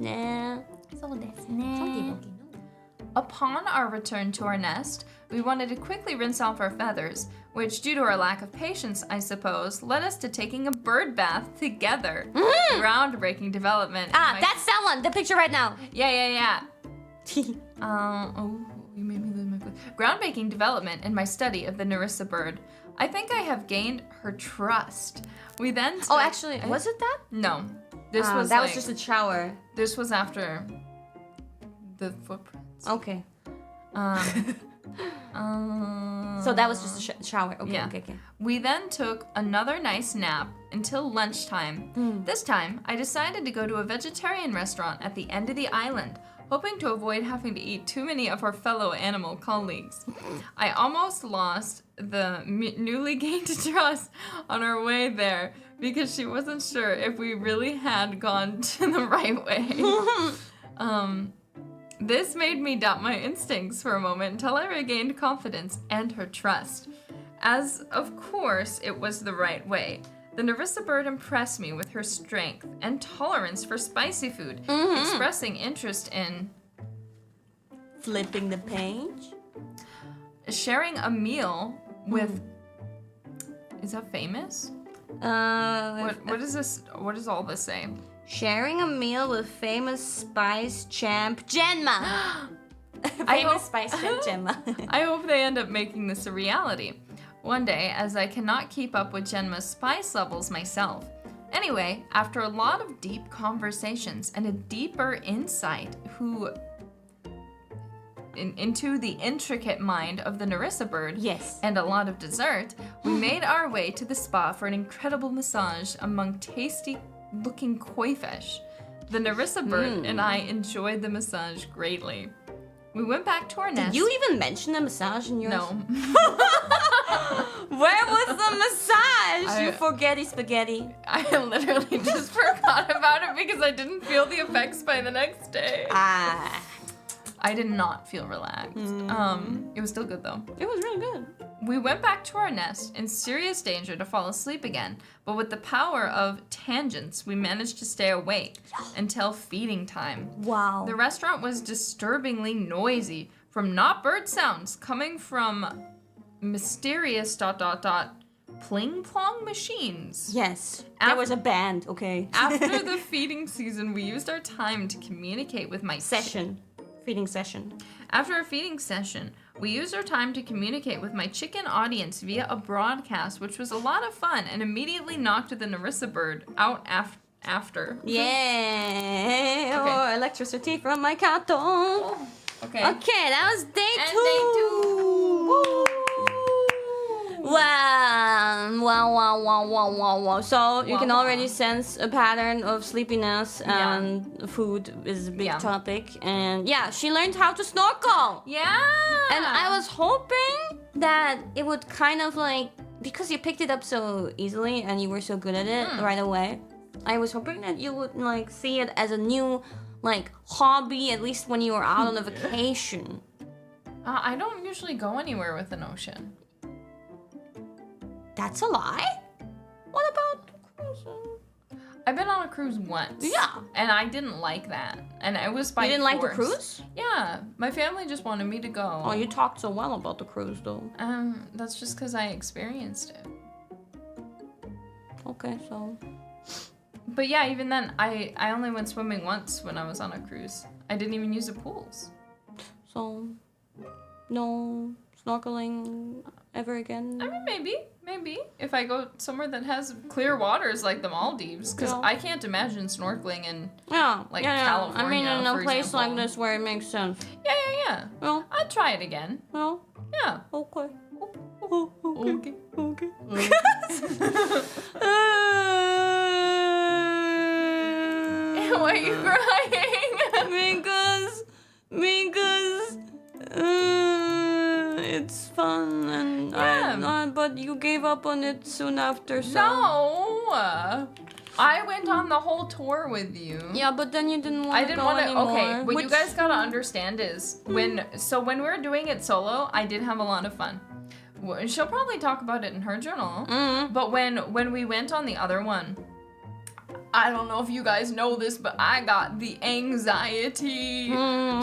Upon our return to our nest, we wanted to quickly rinse off our feathers, which, due to our lack of patience, I suppose, led us to taking a bird bath together. Groundbreaking development. That's that one. The picture right now. Yeah. You made me lose my place. Groundbreaking development in my study of the Nerissa bird. I think I have gained her trust. We then Oh, actually, was it that? No. This was that was just a shower. This was after the footprints. Okay. So that was just a shower. Okay. We then took another nice nap until lunchtime. This time, I decided to go to a vegetarian restaurant at the end of the island, hoping to avoid having to eat too many of our fellow animal colleagues. I almost lost the newly gained trust on our way there because she wasn't sure if we really had gone to the right way. This made me doubt my instincts for a moment until I regained confidence and her trust. As, of course, it was the right way. The Nerissa bird impressed me with her strength and tolerance for spicy food, expressing interest in flipping the page, sharing a meal with. Is that famous? What is this? What does all this say? Sharing a meal with famous spice champ Genma. Spice champ Genma. I hope they end up making this a reality one day, as I cannot keep up with Genma's spice levels myself. Anyway, after a lot of deep conversations and a deeper insight into the intricate mind of the Nerissa bird, and a lot of dessert, we made our way to the spa for an incredible massage among tasty-looking koi fish. The Nerissa bird and I enjoyed the massage greatly. We went back to our nest. Did you even mention the massage in yours? No. Where was the massage? You forgetty spaghetti. I literally just forgot about it because I didn't feel the effects by the next day. I did not feel relaxed. It was still good though. It was really good. We went back to our nest in serious danger to fall asleep again, but with the power of tangents, we managed to stay awake until feeding time. Wow. The restaurant was disturbingly noisy from not bird sounds coming from mysterious ... pling plong machines. Yes. There was a band, okay. After the feeding season, we used our time to communicate with my feeding session. After a feeding session, We used our time to communicate with my chicken audience via a broadcast, which was a lot of fun, and immediately knocked the Narissa bird out after. Yeah. Oh, electricity from my cattle. Okay. Okay, that was day And 2. day 2. Woo! Wow. So you can Wow. already sense a pattern of sleepiness, and food is a big Yeah. topic. And yeah, she learned how to snorkel. Yeah. And I was hoping that it would kind of like, because you picked it up so easily and you were so good at it right away, I was hoping that you would like see it as a new like hobby, at least when you were out on a vacation. I don't usually go anywhere with an ocean. That's a lie? What about cruising? I've been on a cruise once. Yeah. And I didn't like that. And it was by You didn't like the force. cruise? Yeah. My family just wanted me to go. Oh, you talked so well about the cruise though. That's just because I experienced it. Okay, so... But yeah, even then, I only went swimming once when I was on a cruise. I didn't even use the pools. So... No snorkeling ever again? I mean, maybe. If I go somewhere that has clear waters like the Maldives. Because I can't imagine snorkeling in, like, California, I mean, in a for place example. like this where it makes sense. Yeah. Well, I'd try it again. well, Yeah. okay. Okay. Okay. Why are you crying? because it's fun and but you gave up on it soon after, so... No! I went on the whole tour with you. Yeah, but then you didn't want to go wanna, anymore. Okay, what you guys gotta understand is when we were doing it solo, I did have a lot of fun. She'll probably talk about it in her journal. But when we went on the other one, I don't know if you guys know this, but I got the anxiety.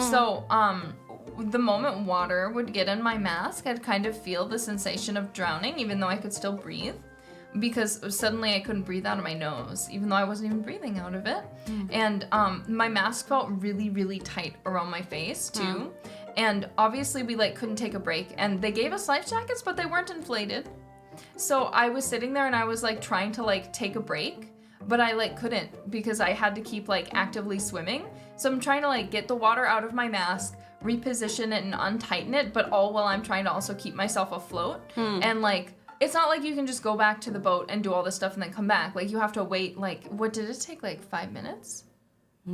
So, the moment water would get in my mask, I'd kind of feel the sensation of drowning, even though I could still breathe. Because suddenly I couldn't breathe out of my nose, even though I wasn't even breathing out of it. And my mask felt really, really tight around my face, too. And obviously we like couldn't take a break. And they gave us life jackets, but they weren't inflated. So I was sitting there and I was like trying to like take a break, but I like couldn't because I had to keep like actively swimming. So I'm trying to like get the water out of my mask, reposition it and untighten it, but all while I'm trying to also keep myself afloat. And like, it's not like you can just go back to the boat and do all this stuff and then come back. Like you have to wait, like, what did it take, like 5 minutes?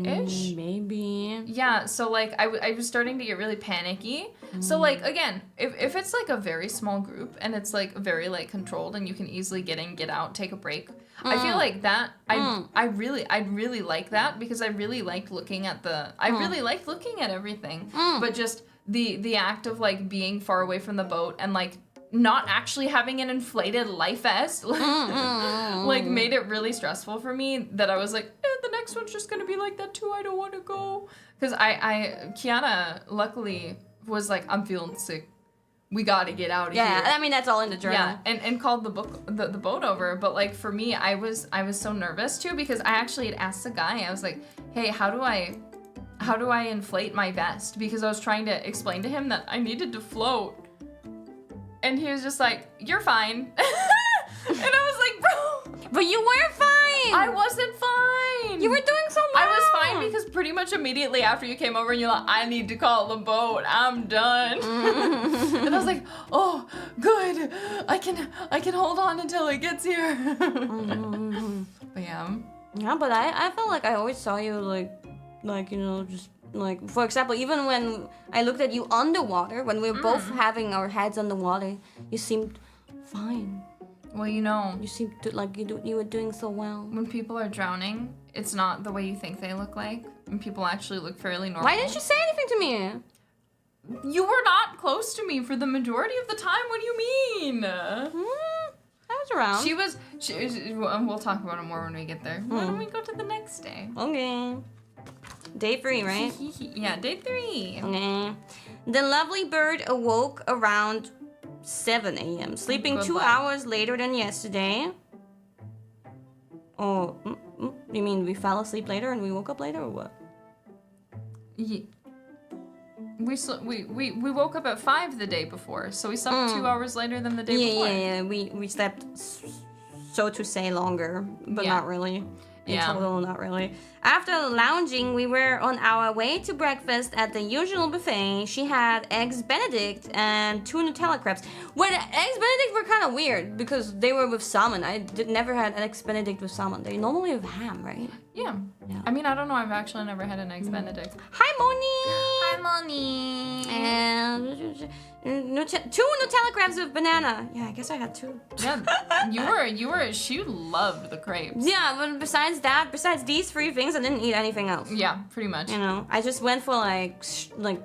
Ish? Maybe. Yeah, so like I was starting to get really panicky. So like again, if it's like a very small group and it's like very like controlled and you can easily get in, get out, take a break, I feel like that I'd really like that because I really liked looking at really liked looking at everything. But just the act of like being far away from the boat and like not actually having an inflated life vest like made it really stressful for me that I was like, the next one's just gonna be like that too, I don't want to go. Because Kiana luckily was like, I'm feeling sick, we gotta get out of here. Yeah, I mean that's all in the journal. Yeah, and called the boat over. But like for me, I was so nervous too because I actually had asked the guy, I was like, hey, how do I inflate my vest? Because I was trying to explain to him that I needed to float. And he was just like, you're fine. And I was like, bro. But you were fine. I wasn't fine. You were doing so well. I was fine because pretty much immediately after you came over and you're like, I need to call the boat. I'm done. And I was like, oh, good. I can hold on until it gets here. But yeah. Yeah, but I felt like I always saw you like you know, just like, for example, even when I looked at you underwater, when we were both having our heads underwater, you seemed fine. Well, you know, you seemed like you were doing so well. When people are drowning, it's not the way you think they look like. And people actually look fairly normal. Why didn't you say anything to me? You were not close to me for the majority of the time. What do you mean? I was around. She was. We'll talk about it more when we get there. Why don't we go to the next day? Okay. Day 3, right? Yeah, day 3. Okay. The lovely bird awoke around 7 a.m., sleeping 2 hours later than yesterday. Oh, you mean we fell asleep later and we woke up later, or what? we woke up at 5 the day before, so we slept 2 hours later than the day before. Yeah. We slept, so to say, longer, but not really. In total, not really. After lounging, we were on our way to breakfast at the usual buffet. She had eggs Benedict and 2 Nutella crepes. Well, the eggs Benedict were kind of weird because they were with salmon. I never had an eggs Benedict with salmon. They normally have ham, right? Yeah. I mean, I don't know. I've actually never had an eggs Benedict. Hi, Moni! Hi, Moni! And 2 Nutella crepes with banana. Yeah, I guess I had 2. Yeah, she loved the crepes. Yeah, but besides these 3 things, I didn't eat anything else. Yeah, pretty much. You know, I just went for like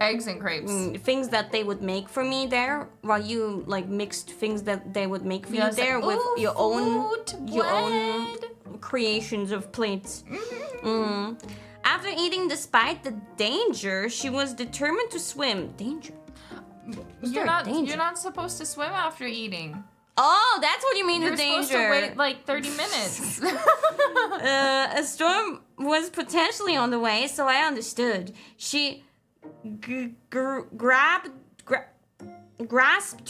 eggs and crepes. Things that they would make for me there, while you like mixed things that they would make for you there with your own creations of plates. After eating despite the danger, she was determined to swim. Danger? You're not supposed to swim after eating. Oh, that's what you mean with danger. You're supposed to wait like 30 minutes. A storm was potentially on the way, so I understood. She grasped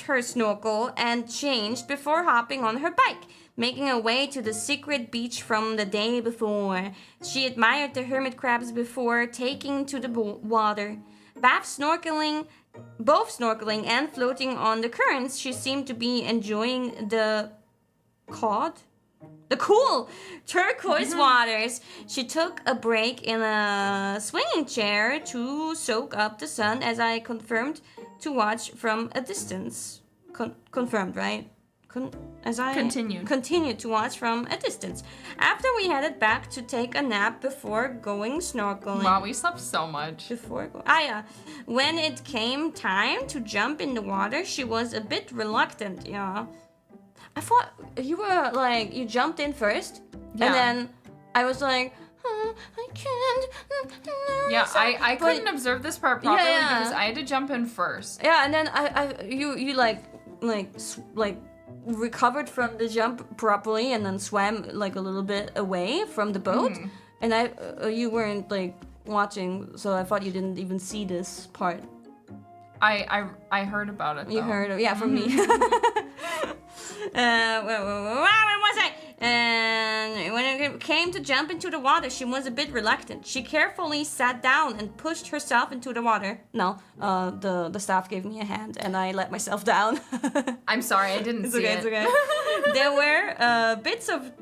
her snorkel and changed before hopping on her bike, making her way to the secret beach from the day before. She admired the hermit crabs before taking to the water. Both snorkeling and floating on the currents, she seemed to be enjoying the cool turquoise waters. She took a break in a swinging chair to soak up the sun, as I confirmed to watch from a distance. Confirmed, right? Continued to watch from a distance. After we headed back to take a nap before going snorkeling. Wow, we slept so much. When it came time to jump in the water, she was a bit reluctant. Yeah. I thought you were like, you jumped in first, and then I was like, I can't. Yeah, I couldn't observe this part properly because I had to jump in first. Yeah, and then you recovered from the jump properly and then swam like a little bit away from the boat, and you weren't like watching, so I thought you didn't even see this part. I heard about it though. You heard it, from me. Where was I? And when it came to jump into the water, she was a bit reluctant. She carefully sat down and pushed herself into the water. No, the staff gave me a hand and I let myself down. I'm sorry, I didn't see it. It's okay. There were lots of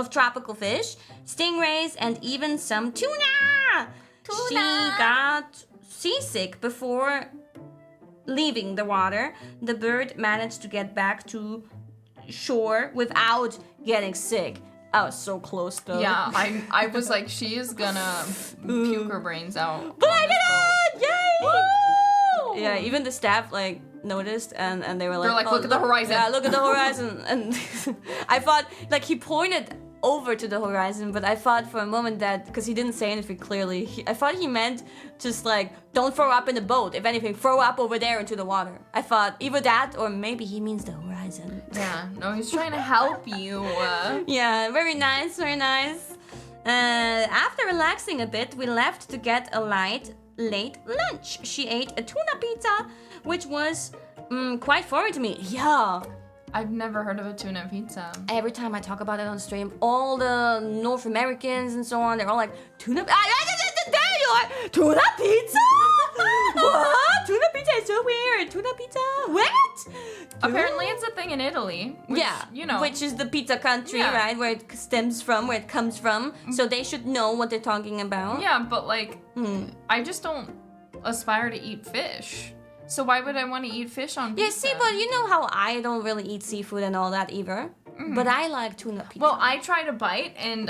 tropical fish, stingrays, and even some tuna. She got seasick before leaving the water. The bird managed to get back to shore without getting sick. I was so close though. Yeah, I was like, she is gonna puke her brains out. But I did it! Yay! Woo! Yeah, even the staff like noticed and they were like, they're like, look at the horizon. Yeah, look at the horizon. And I thought like he pointed over to the horizon, but I thought for a moment that, because he didn't say anything clearly, I thought he meant just like, don't throw up in the boat. If anything, throw up over there into the water. I thought either that or maybe he means the horizon. Yeah, no, he's trying to help you. Yeah, very nice, very nice. After relaxing a bit, we left to get a late lunch. She ate a tuna pizza, which was quite foreign to me. Yeah. I've never heard of a tuna pizza. Every time I talk about it on stream, all the North Americans and so on, they're all like, tuna... There you are! Tuna pizza? What? Tuna pizza is so weird. Tuna pizza? What? Apparently it's a thing in Italy. Which, you know. Which is the pizza country, right? Where it stems from, where it comes from. So they should know what they're talking about. Yeah, but like, I just don't aspire to eat fish. So why would I want to eat fish on pizza? Yeah, see, but you know how I don't really eat seafood and all that either. But I like tuna pizza. Well, I tried a bite and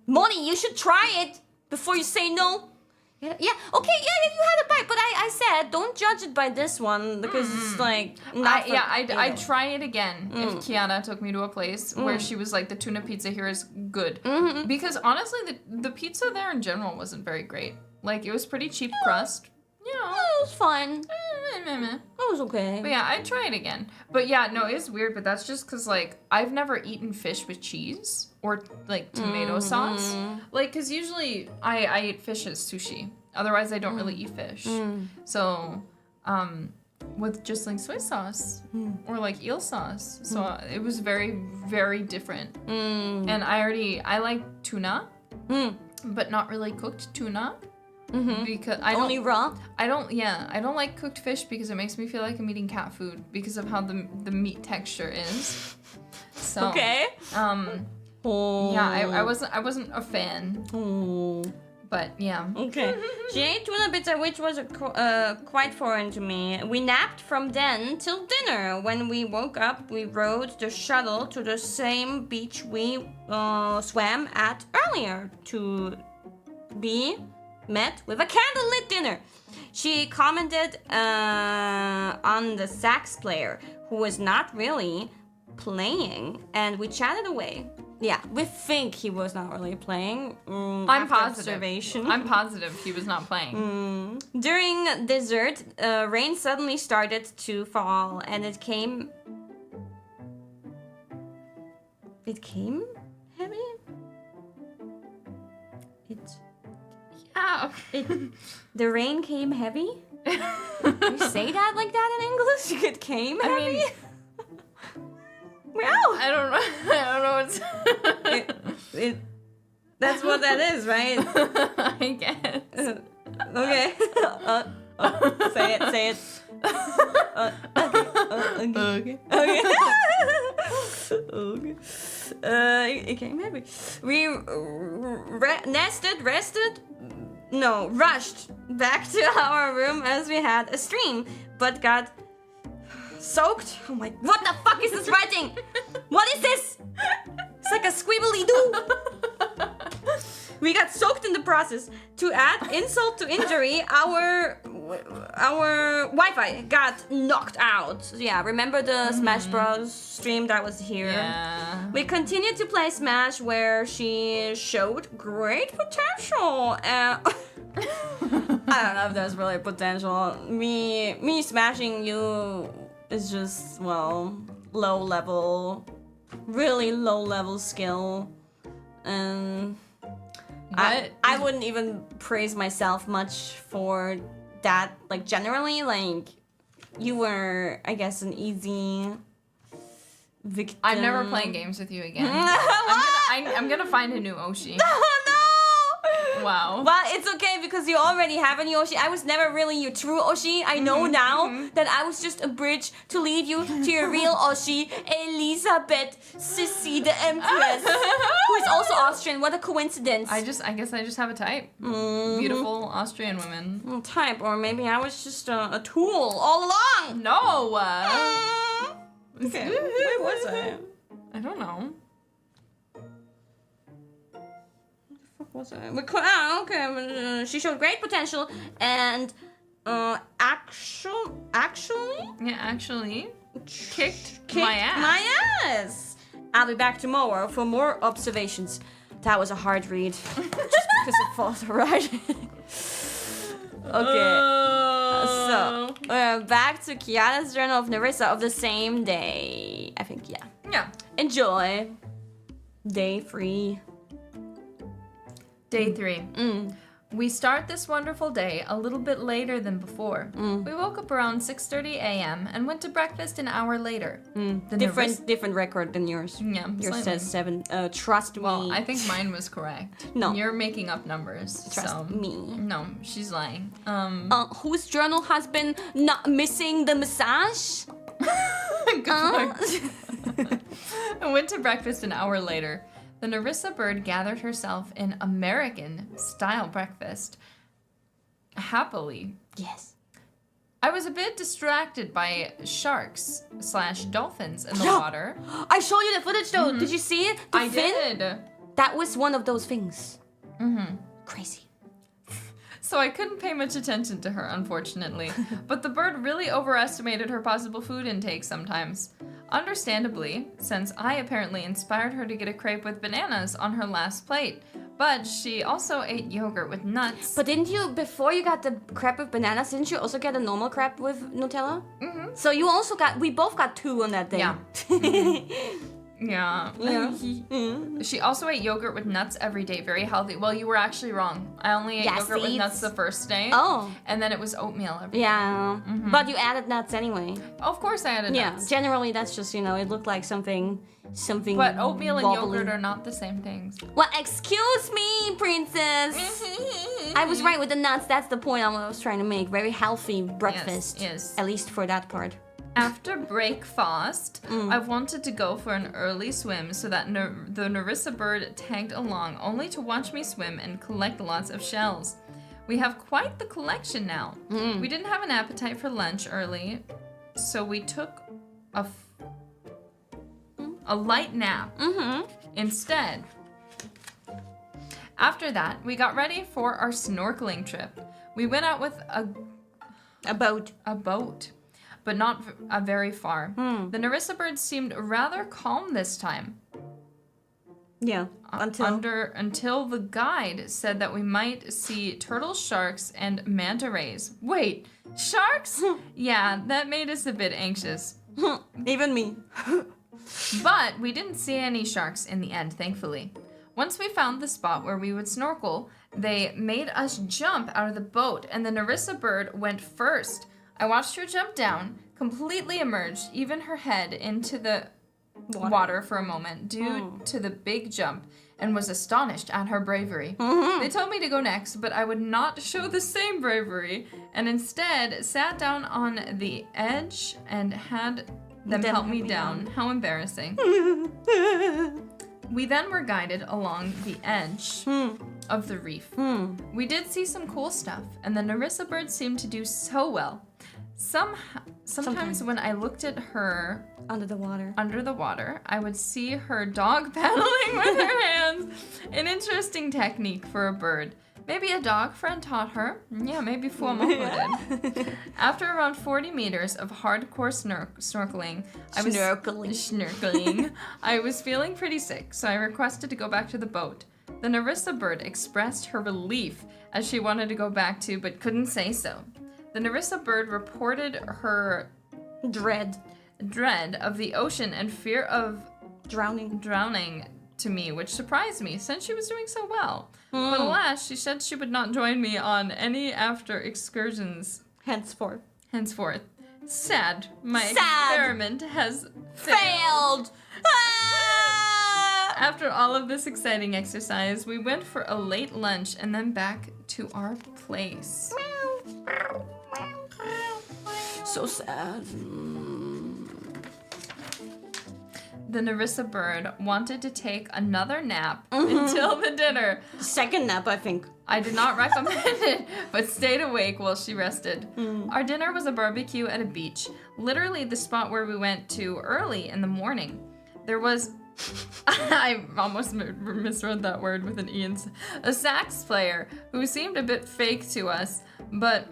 Moni, you should try it before you say no. Yeah, okay, yeah, you had a bite, but I said don't judge it by this one because it's like not I'd try it again if Kiara took me to a place where she was like, the tuna pizza here is good. Because honestly, the pizza there in general wasn't very great. Like, it was pretty cheap crust. Yeah, it was fine. meh. It was okay. But yeah, I'd try it again. But yeah, no, it's weird, but that's just because, like, I've never eaten fish with cheese or, like, tomato sauce. Like, because usually I eat fish as sushi. Otherwise, I don't really eat fish. So, with just, like, soy sauce or, like, eel sauce. So it was very, very different. And I like tuna, but not really cooked tuna. Because I don't only raw. I don't like cooked fish because it makes me feel like I'm eating cat food because of how the meat texture is. So Okay. yeah, I wasn't a fan. But yeah. Okay. She ate tuna pizza, which was quite foreign to me. We napped from then till dinner. When we woke up, we rode the shuttle to the same beach we swam at earlier to be met with a candlelit dinner. She commented on the sax player, who was not really playing, and we chatted away. Yeah, we think he was not really playing. I'm positive. Observation. I'm positive he was not playing. During dessert, rain suddenly started to fall, and it came heavy. The rain came heavy. You say that like that in English? It came heavy. I mean, well, I don't know what's. That's what that is, right? I guess. Okay. Say it. Okay. Okay. It came heavy. We rushed back to our room as we had a stream, but got soaked. Oh my! What the fuck is this writing? What is this? It's like a squibbly doo. We got soaked in the process. To add insult to injury, our Wi-Fi got knocked out. So yeah, remember the Smash Bros stream that was here? Yeah. We continued to play Smash, where she showed great potential. I don't know if there's really potential. Me smashing you is just, well, really low level skill. And I wouldn't even praise myself much for that. Like, generally, like, you were, I guess, an easy victim. I'm never playing games with you again. I'm gonna find a new Oshi. Wow. Well, it's okay because you already have a new Oshi. I was never really your true Oshi. I know now that I was just a bridge to lead you to your real Oshi, Elisabeth Sissi, the Empress, who is also Austrian. What a coincidence. I guess I just have a type. Beautiful Austrian women. Type, or maybe I was just a tool all along. No. Okay. Where was I? I don't know. Was it? Okay. She showed great potential, and actually kicked my ass. My ass. I'll be back tomorrow for more observations. That was a hard read, just because it falls right. Okay. So back to Kiara's journal of Nerissa of the same day. I think Yeah. Enjoy. Day 3. Day 3. We start this wonderful day a little bit later than before. We woke up around 6:30 a.m. and went to breakfast an hour later. Different record than yours. Yeah, yours says 7. Trust me. Well, I think mine was correct. No, you're making up numbers. Trust me. No, she's lying. Whose journal has been not missing the massage? I went to breakfast an hour later. The Nerissa bird gathered herself in American-style breakfast. Happily. Yes. I was a bit distracted by sharks/dolphins in the water. I showed you the footage though. Did you see it? I did. That was one of those things. Crazy. So I couldn't pay much attention to her, unfortunately. But the bird really overestimated her possible food intake sometimes. Understandably, since I apparently inspired her to get a crepe with bananas on her last plate. But she also ate yogurt with nuts. But didn't you, before you got the crepe with bananas, didn't you also get a normal crepe with Nutella? Mm-hmm. So you also we both got 2 on that day. Yeah. Yeah. She also ate yogurt with nuts every day. Very healthy. Well, you were actually wrong. I only ate yogurt with nuts the first day. Oh. And then it was oatmeal every day. Yeah. But you added nuts anyway. Of course I added nuts. Yeah. Generally, that's just, it looked like something But oatmeal and wobbly. yogurt are not the same things. Well, excuse me, princess. I was right with the nuts. That's the point I was trying to make. Very healthy breakfast. Yes. At least for that part. After breakfast, I wanted to go for an early swim so that the Narissa bird tagged along only to watch me swim and collect lots of shells. We have quite the collection now. We didn't have an appetite for lunch early, so we took a light nap instead. After that, we got ready for our snorkeling trip. We went out with A boat. But not very far. The Narissa bird seemed rather calm this time. Yeah, until the guide said that we might see turtle sharks and manta rays. Wait, sharks? Yeah, that made us a bit anxious. Even me. But we didn't see any sharks in the end, thankfully. Once we found the spot where we would snorkel, they made us jump out of the boat, and the Narissa bird went first. I watched her jump down, completely immersed, even her head into the water for a moment due to the big jump, and was astonished at her bravery. They told me to go next, but I would not show the same bravery, and instead sat down on the edge and had them help me down. How embarrassing. We then were guided along the edge of the reef. We did see some cool stuff, and the Narissa bird seemed to do so well. Sometimes when I looked at her under the water, I would see her dog paddling with her hands. An interesting technique for a bird. Maybe a dog friend taught her. Yeah, maybe Fuomo did. After around 40 meters of hardcore snorkeling, I was feeling pretty sick, so I requested to go back to the boat. The Narissa bird expressed her relief as she wanted to go back to, but couldn't say so. The Narissa bird reported her dread of the ocean and fear of drowning to me, which surprised me since she was doing so well. But alas, she said she would not join me on any after excursions henceforth. Sad. My experiment has failed. After all of this exciting exercise, we went for a late lunch and then back to our place. So sad. The Narissa bird wanted to take another nap until the dinner. Second nap, I think. I did not recommend it, but stayed awake while she rested. Our dinner was a barbecue at a beach, literally the spot where we went to early in the morning. There was... I almost misread that word with an E. A sax player who seemed a bit fake to us, but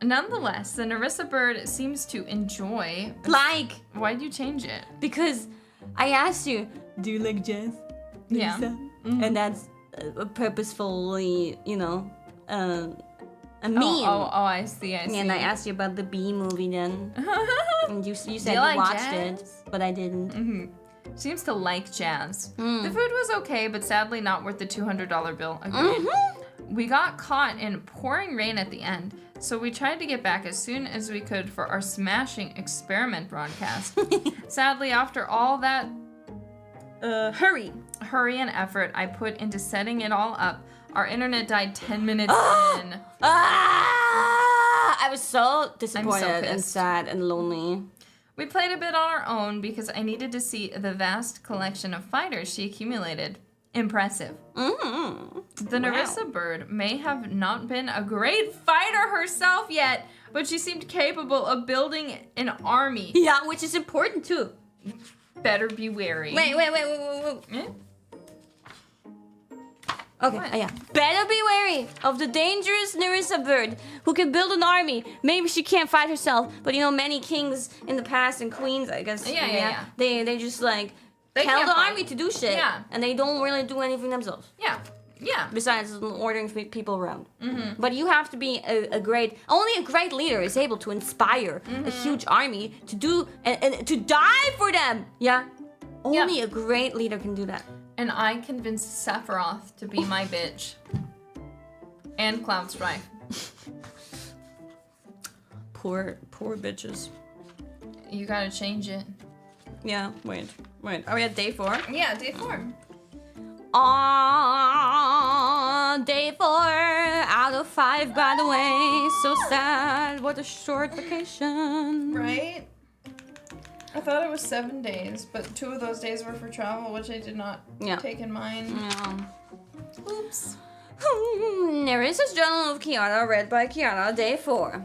nonetheless, the Narissa bird seems to enjoy... Why'd you change it? Because I asked you, do you like jazz? Yeah. And that's purposefully, a meme. Oh, I see. And I asked you about the Bee movie then. And you said you like watched jazz? it, but I didn't. Seems to like jazz. The food was okay, but sadly not worth the $200 bill. Agreed. We got caught in pouring rain at the end, so we tried to get back as soon as we could for our smashing experiment broadcast. Sadly, after all that hurry and effort I put into setting it all up, our internet died 10 minutes in. I was so disappointed and sad and lonely. We played a bit on our own because I needed to see the vast collection of fighters she accumulated. Impressive. The Narissa bird may have not been a great fighter herself yet, but she seemed capable of building an army. Yeah, which is important too. Better be wary. Wait. Eh? Okay, yeah. Better be wary of the dangerous Narissa bird who can build an army. Maybe she can't fight herself, but many kings in the past and queens, I guess. Yeah. They just They tell can't the fight. army to do shit. Yeah. And they don't really do anything themselves. Yeah. Yeah. Besides ordering people around. But you have to be only a great leader is able to inspire a huge army to do and to die for them. Yeah. Only a great leader can do that. And I convinced Sephiroth to be my bitch. And Cloud Strife. Poor bitches. You gotta change it. Yeah, wait. Are we at day 4? Yeah, day 4. On day 4 out of 5, by the way. So sad. What a short vacation. Right? I thought it was 7 days, but 2 of those days were for travel, which I did not take in mind. Yeah. Oops. Neresa's Journal of Kiara, read by Kiara, day 4.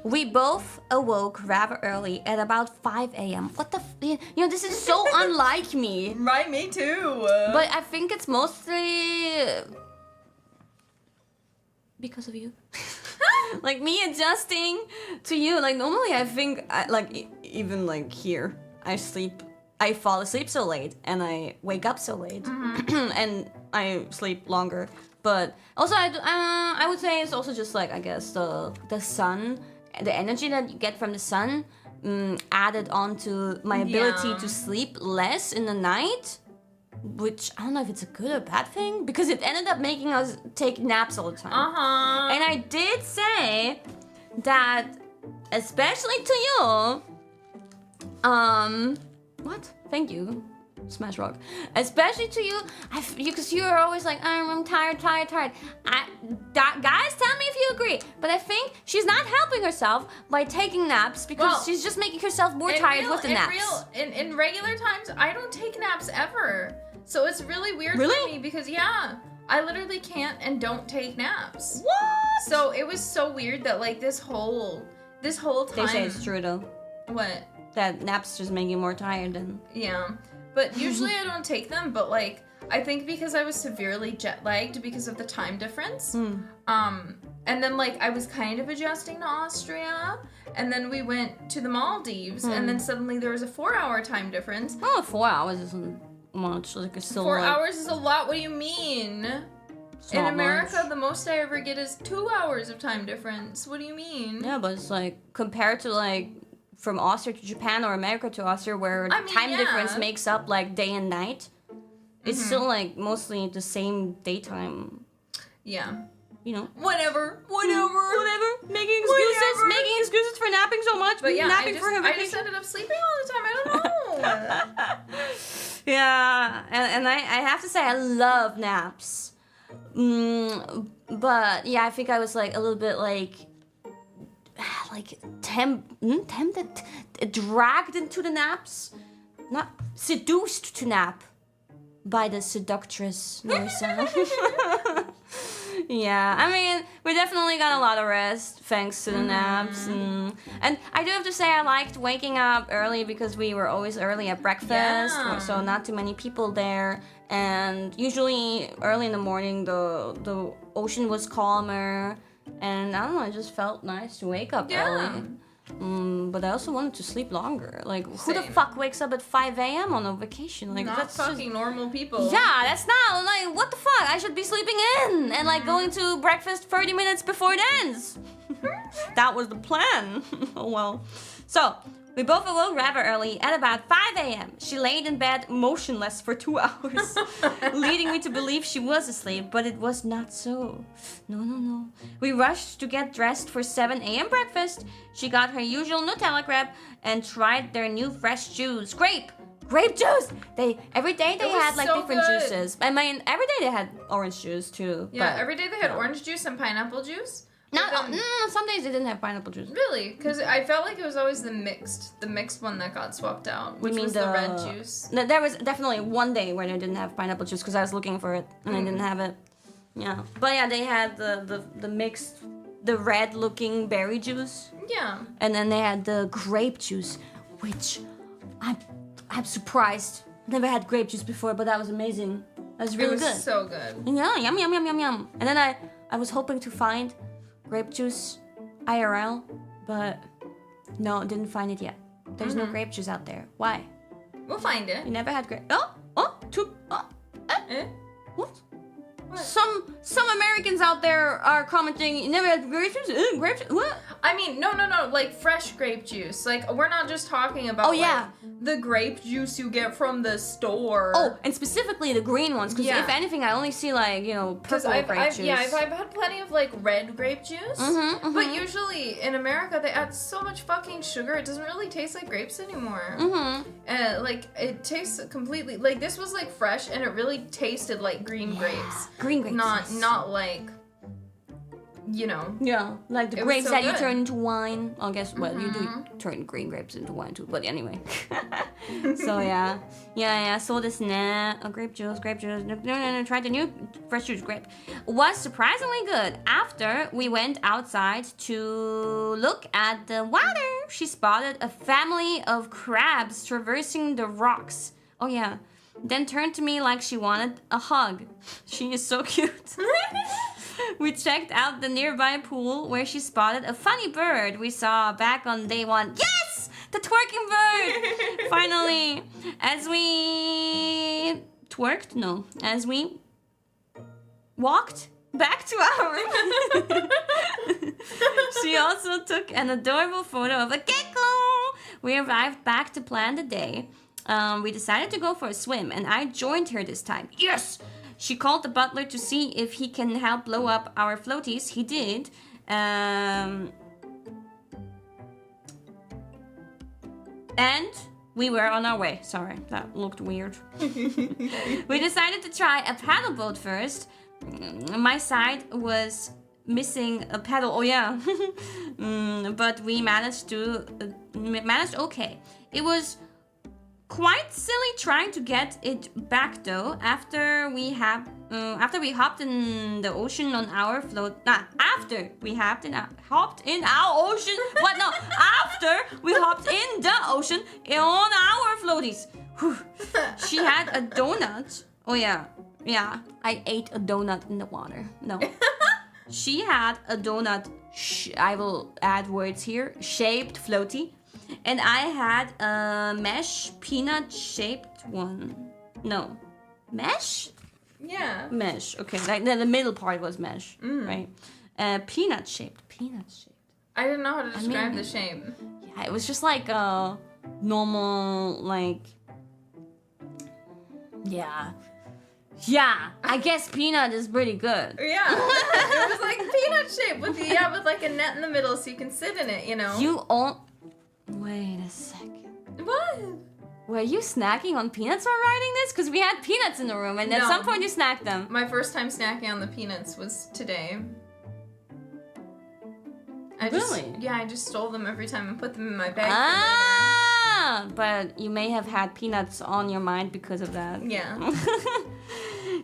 We both awoke rather early at about 5 a.m. What the this is so unlike me. Right, me too. But I think it's mostly because of you. Like me adjusting to you. Like normally I think, even like here, I fall asleep so late and I wake up so late. And I sleep longer. But also I would say it's also just like, I guess, the sun, the energy that you get from the sun added on to my ability to sleep less in the night, which I don't know if it's a good or bad thing, because it ended up making us take naps all the time. And I did say that, especially to you, what? Thank you. Smash Rock. Especially to you, because you are always like, I'm tired. Guys, tell me if you agree. But I think she's not helping herself by taking naps because she's just making herself more tired with the naps. In regular times, I don't take naps ever. So it's really weird for me because, I literally can't and don't take naps. What? So it was so weird that, like, this whole time... They say it's true, though. What? That naps just make you more tired and... Yeah. But usually I don't take them, but, like, I think because I was severely jet-lagged because of the time difference. And then, like, I was kind of adjusting to Austria, and then we went to the Maldives, and then suddenly there was a 4-hour time difference. Oh, 4 hours isn't much. Like, it's still 4 hours is a lot. What do you mean? In America, the most I ever get is 2 hours of time difference. What do you mean? Yeah, but it's, like, compared to, like... from Austria to Japan or America to Austria, where time difference makes up like day and night, it's still like mostly the same daytime. Yeah. You know. Whatever. Making excuses for napping so much. But napping for her vacation. I just ended up sleeping all the time. I don't know. Yeah, and I have to say I love naps. But yeah, I think I was like a little bit like tempted, dragged into the naps, not seduced to nap by the seductress Marissa. Yeah, I mean, we definitely got a lot of rest thanks to the naps, and I do have to say I liked waking up early because we were always early at breakfast, so not too many people there, and usually early in the morning the ocean was calmer. And I don't know, it just felt nice to wake up early. But I also wanted to sleep longer. Like, who the fuck wakes up at 5 a.m. on a vacation? Like, that's fucking normal people. Yeah, that's not, like, what the fuck? I should be sleeping in and, like, going to breakfast 30 minutes before it ends. That was the plan. Oh, well. So, we both awoke rather early at about 5 a.m. She laid in bed motionless for 2 hours, leading me to believe she was asleep, but it was not so. No. We rushed to get dressed for 7 a.m. breakfast. She got her usual Nutella crepe and tried their new fresh juice. Grape juice! Every day they had like different juices. I mean, every day they had orange juice too. Yeah, every day they had orange juice and pineapple juice. Some days they didn't have pineapple juice. Really? Because I felt like it was always the mixed one that got swapped out, which was the red juice. No, there was definitely one day where they didn't have pineapple juice because I was looking for it and I didn't have it. Yeah, but yeah, they had the mixed, the red-looking berry juice. Yeah. And then they had the grape juice, which I'm surprised. Never had grape juice before, but that was amazing. That was really good. It was so good. Yeah, yum. And then I was hoping to find grape juice IRL, but no, didn't find it yet. There's no grape juice out there. Why? We'll find it. You never had grape. What? Some Americans out there are commenting, you never had grape juice? Grape juice? What? I mean, no, like fresh grape juice. Like, we're not just talking about like, the grape juice you get from the store. Oh, and specifically the green ones, because if anything, I only see like, you know, purple grape juice. Yeah, I've had plenty of like red grape juice, but usually in America they add so much fucking sugar, it doesn't really taste like grapes anymore. And like, it tastes completely, like this was like fresh and it really tasted like green grapes. Green grapes. Not like, you know. Yeah, like the grapes so that you good. turn into wine. I guess, well, you do turn green grapes into wine too, but anyway. So yeah. So this grape juice. No, tried the new fresh juice grape. Was surprisingly good. After we went outside to look at the water, she spotted a family of crabs traversing the rocks. Oh yeah. Then turned to me like she wanted a hug. She is so cute. We checked out the nearby pool where she spotted a funny bird we saw back on day 1. Yes! The twerking bird! Finally, as we walked back to our room, she also took an adorable photo of a gecko. We arrived back to plan the day. We decided to go for a swim, and I joined her this time. Yes! She called the butler to see if he can help blow up our floaties. He did. And we were on our way. Sorry, that looked weird. We decided to try a paddle boat first. My side was missing a pedal. Oh yeah. But we managed okay. It was quite silly trying to get it back though. After we hopped in the ocean on our float. After we hopped in our ocean. What? No, after we hopped in the ocean on our floaties. Whew. She had a donut. Oh yeah. I ate a donut in the water. No. She had a donut. I will add words here. Shaped floaty. And I had a mesh peanut shaped one. No. Mesh? Yeah. Mesh. Okay. Like the middle part was mesh. Right? Peanut shaped. I didn't know how to describe the shape. Yeah, it was just like a normal, like... Yeah, I guess peanut is pretty good. Yeah, it was like peanut shaped with like a net in the middle so you can sit in it, you know. Wait a second. What? Were you snacking on peanuts while writing this? Because we had peanuts in the room, and at some point you snacked them. My first time snacking on the peanuts was today. I just stole them every time and put them in my bag for later. But you may have had peanuts on your mind because of that. Yeah.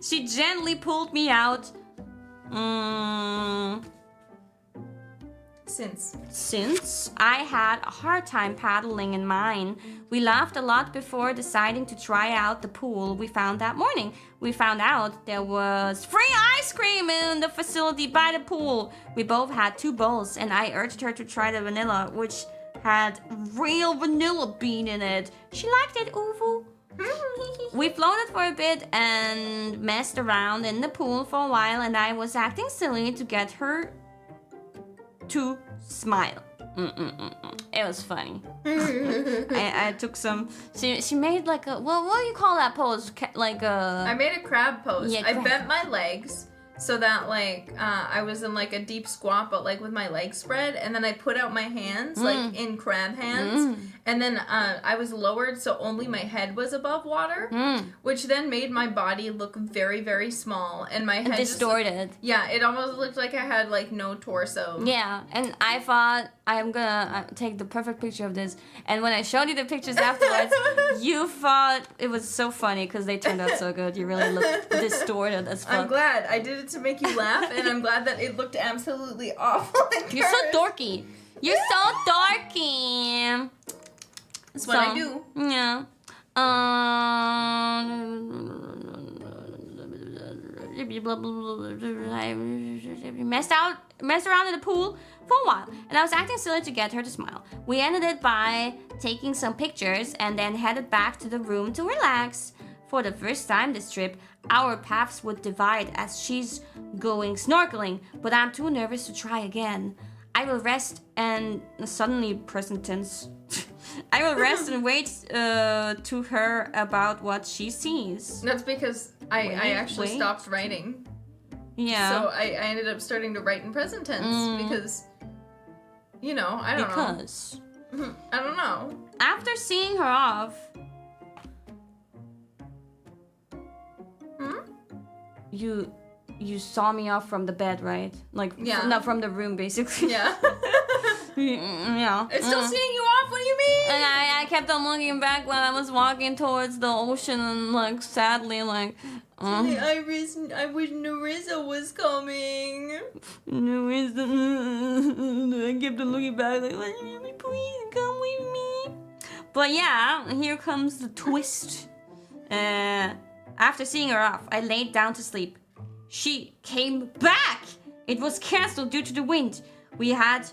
She gently pulled me out. Since I had a hard time paddling in mine, we laughed a lot before deciding to try out the pool we found that morning. We found out there was free ice cream in the facility by the pool. We both had 2 bowls, and I urged her to try the vanilla, which had real vanilla bean in it. She liked it, Uvu. We floated for a bit and messed around in the pool for a while, and I was acting silly to get her to smile. It was funny. I took some. She made like a, well, what do you call that pose? Like a. I made a crab pose. Yeah, I bent my legs so that like I was in like a deep squat, but like with my legs spread, and then I put out my hands like in crab hands, and then I was lowered so only my head was above water, which then made my body look very, very small, and my head distorted. Yeah, it almost looked like I had like no torso. Yeah, and I thought I'm gonna take the perfect picture of this, and when I showed you the pictures afterwards, you thought it was so funny because they turned out so good. You really looked distorted as fuck. I'm glad I did it to make you laugh, and I'm glad that it looked absolutely awful. You're so dorky. You're so dorky. That's what I do. Yeah. Messed around in the pool for a while, and I was acting silly to get her to smile. We ended it by taking some pictures and then headed back to the room to relax. For the first time this trip, our paths would divide as she's going snorkeling, but I'm too nervous to try again. I will rest and suddenly present tense. I will rest and wait to her about what she sees. That's because I actually stopped writing. Yeah. So I ended up starting to write in present tense because, you know, I don't know. I don't know. After seeing her off, you saw me off from the bed, right? Like, not from the room, basically. Yeah. Yeah. It's still seeing you off? What do you mean? And I kept on looking back when I was walking towards the ocean and, like, sadly, like... I wish Nerissa was coming. Nerissa... I kept on looking back, like, please come with me. But yeah, here comes the twist. After seeing her off, I laid down to sleep. She came back! It was cancelled due to the wind. We had...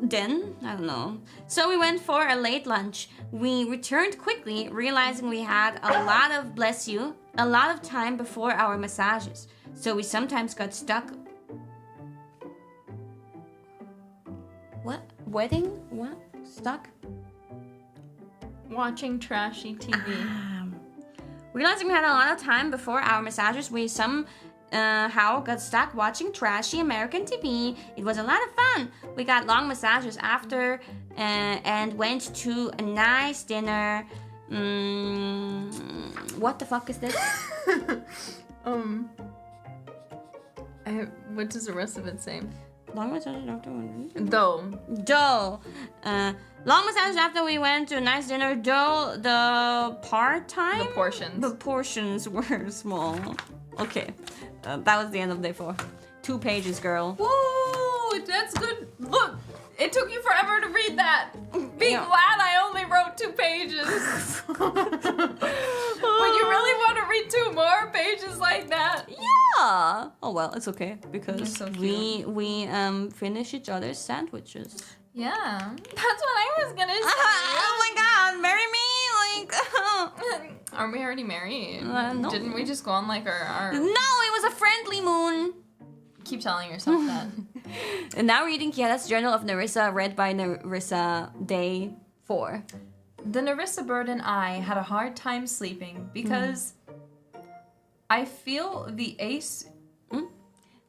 Then, I don't know. So we went for a late lunch. We returned quickly, realizing we had a lot of time before our massages. So we sometimes got stuck. What? Wedding? What? Stuck? Watching trashy TV. Realizing we had a lot of time before our massages, we somehow got stuck watching trashy American TV. It was a lot of fun. We got long massages after and went to a nice dinner. What the fuck is this? What does the rest of it say? Long massages after Though. Long massages after we went to a nice dinner. Though the The portions were small. Okay, that was the end of day 4. 2 pages, girl. Woo! That's good. Look, it took you forever to read that. Be glad I only wrote 2 pages. But you really want to read 2 more pages like that? Yeah. Oh well, it's okay because so we finish each other's sandwiches. Yeah, that's what I was gonna say. Oh my god, marry me! Like, Are we already married? No. Didn't we just go on like our... No, it was a friendly moon. Keep telling yourself that. And now reading Kiara's Journal of Nerissa, read by Nerissa, day 4. The Nerissa bird and I had a hard time sleeping because I feel the AC...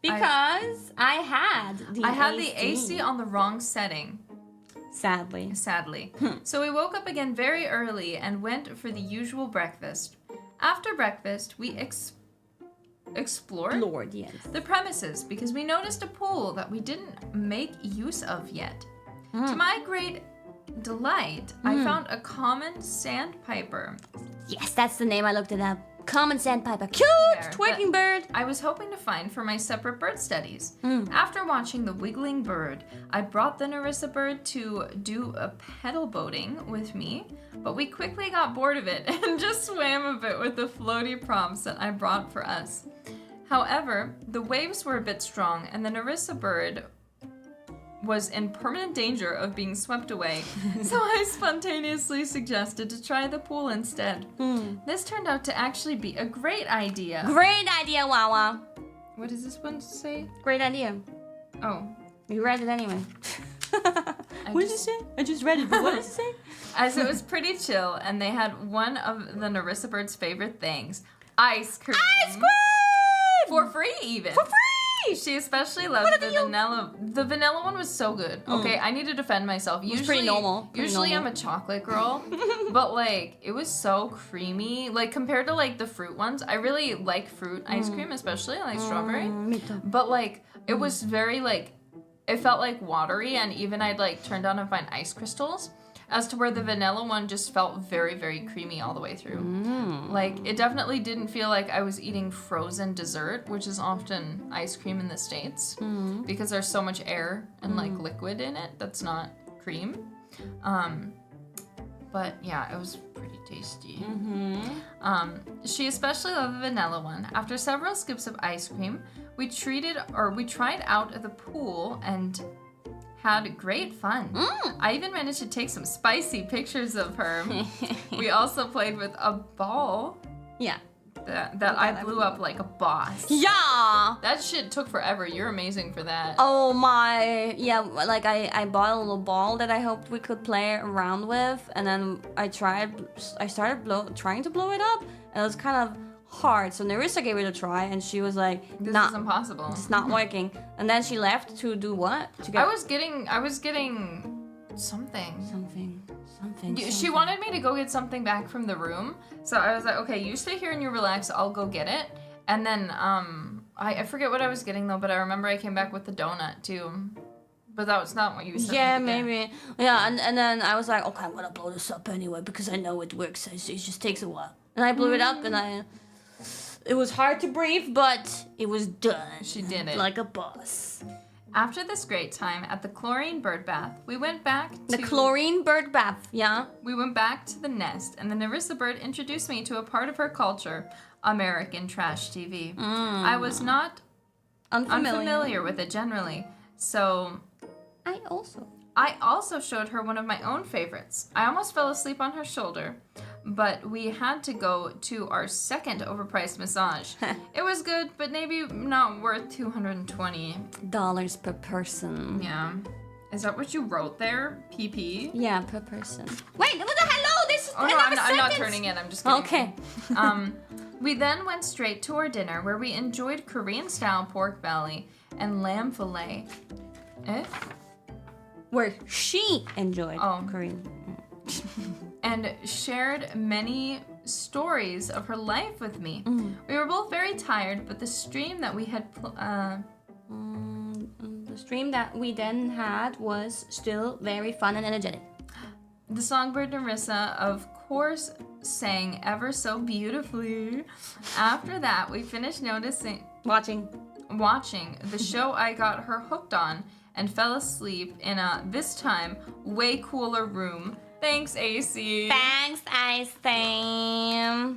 Because I had the AC on the wrong setting. Sadly. So we woke up again very early and went for the usual breakfast. After breakfast, we explored the premises because we noticed a pool that we didn't make use of yet. To my great delight, I found a common sandpiper. Yes, that's the name. I looked it up. Common sandpiper. Cute! Twerking bird. I was hoping to find for my separate bird studies. After watching the wiggling bird, I brought the Nerissa bird to do a pedal boating with me, but we quickly got bored of it and just swam a bit with the floaty prompts that I brought for us. However, the waves were a bit strong and the Nerissa bird was in permanent danger of being swept away, so I spontaneously suggested to try the pool instead. This turned out to actually be a great idea. Great idea, Wawa. What does this one say? Great idea. Oh. You read it anyway. What did it say? I just read it, but what did it say? As it was pretty chill, and they had one of the Nerissa bird's favorite things, ice cream. Ice cream! For free, even. For free! She especially loved the vanilla. The vanilla one was so good. Okay, I need to defend myself. Usually, pretty normal. Usually I'm a chocolate girl, but like it was so creamy. Like compared to like the fruit ones, I really like fruit ice cream, especially like strawberry. Me too. But like it was very like, it felt like watery, and even I'd like turn down and find ice crystals. As to where the vanilla one just felt very, very creamy all the way through. Like, it definitely didn't feel like I was eating frozen dessert, which is often ice cream in the States, because there's so much air and, like, liquid in it that's not cream. But, yeah, it was pretty tasty. She especially loved the vanilla one. After several scoops of ice cream, we tried out at the pool and had great fun. I even managed to take some spicy pictures of her. We also played with a ball. Yeah. That I blew up like a boss. Yeah! That shit took forever. You're amazing for that. Oh my, yeah, like I bought a little ball that I hoped we could play around with, and then I started trying to blow it up, and it was kind of hard. So Nerissa gave it a try, and she was like, This "Nah, is impossible. it's not working." And then she left to do what? To get I was getting something. something. She wanted me to go get something back from the room, so I was like, okay, you stay here and you relax, I'll go get it. And then I forget what I was getting though, but I remember I came back with the donut too. But that was not what you said. Yeah, maybe. Yeah, and then I was like, okay, I'm gonna blow this up anyway because I know it works. It just takes a while. And I blew it up, and it was hard to breathe, but it was done. She did it. Like a boss. After this great time at the chlorine bird bath, we went back to... The chlorine bird bath, yeah? We went back to the nest, and the Nerissa bird introduced me to a part of her culture, American trash TV. I was not unfamiliar with it generally, so... I also showed her one of my own favorites. I almost fell asleep on her shoulder, but we had to go to our second overpriced massage. It was good, but maybe not worth $220 per person. Yeah. Is that what you wrote there? PP? Yeah, per person. Wait, what the hello? This is Oh no, I'm not turning it. I'm just kidding. Okay. We then went straight to our dinner where we enjoyed Korean-style pork belly and lamb fillet. Where she enjoyed Korean. And shared many stories of her life with me. We were both very tired, but the stream that we had the stream that we then had was still very fun and energetic. The songbird Nerissa, of course, sang ever so beautifully. After that, we finished watching the show I got her hooked on and fell asleep in a, this time, way cooler room. Thanks, AC. Thanks, AC.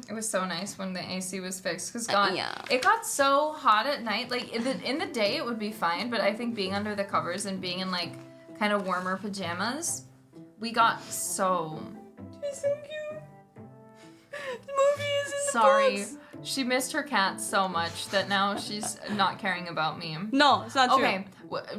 It was so nice when the AC was fixed, because it got so hot at night. Like, in the day, it would be fine, but I think being under the covers and being in, like, kind of warmer pajamas, we got so... She's so cute. The movie is in the Sorry. books. She missed her cat so much that now she's not caring about me. No, it's not true. Okay,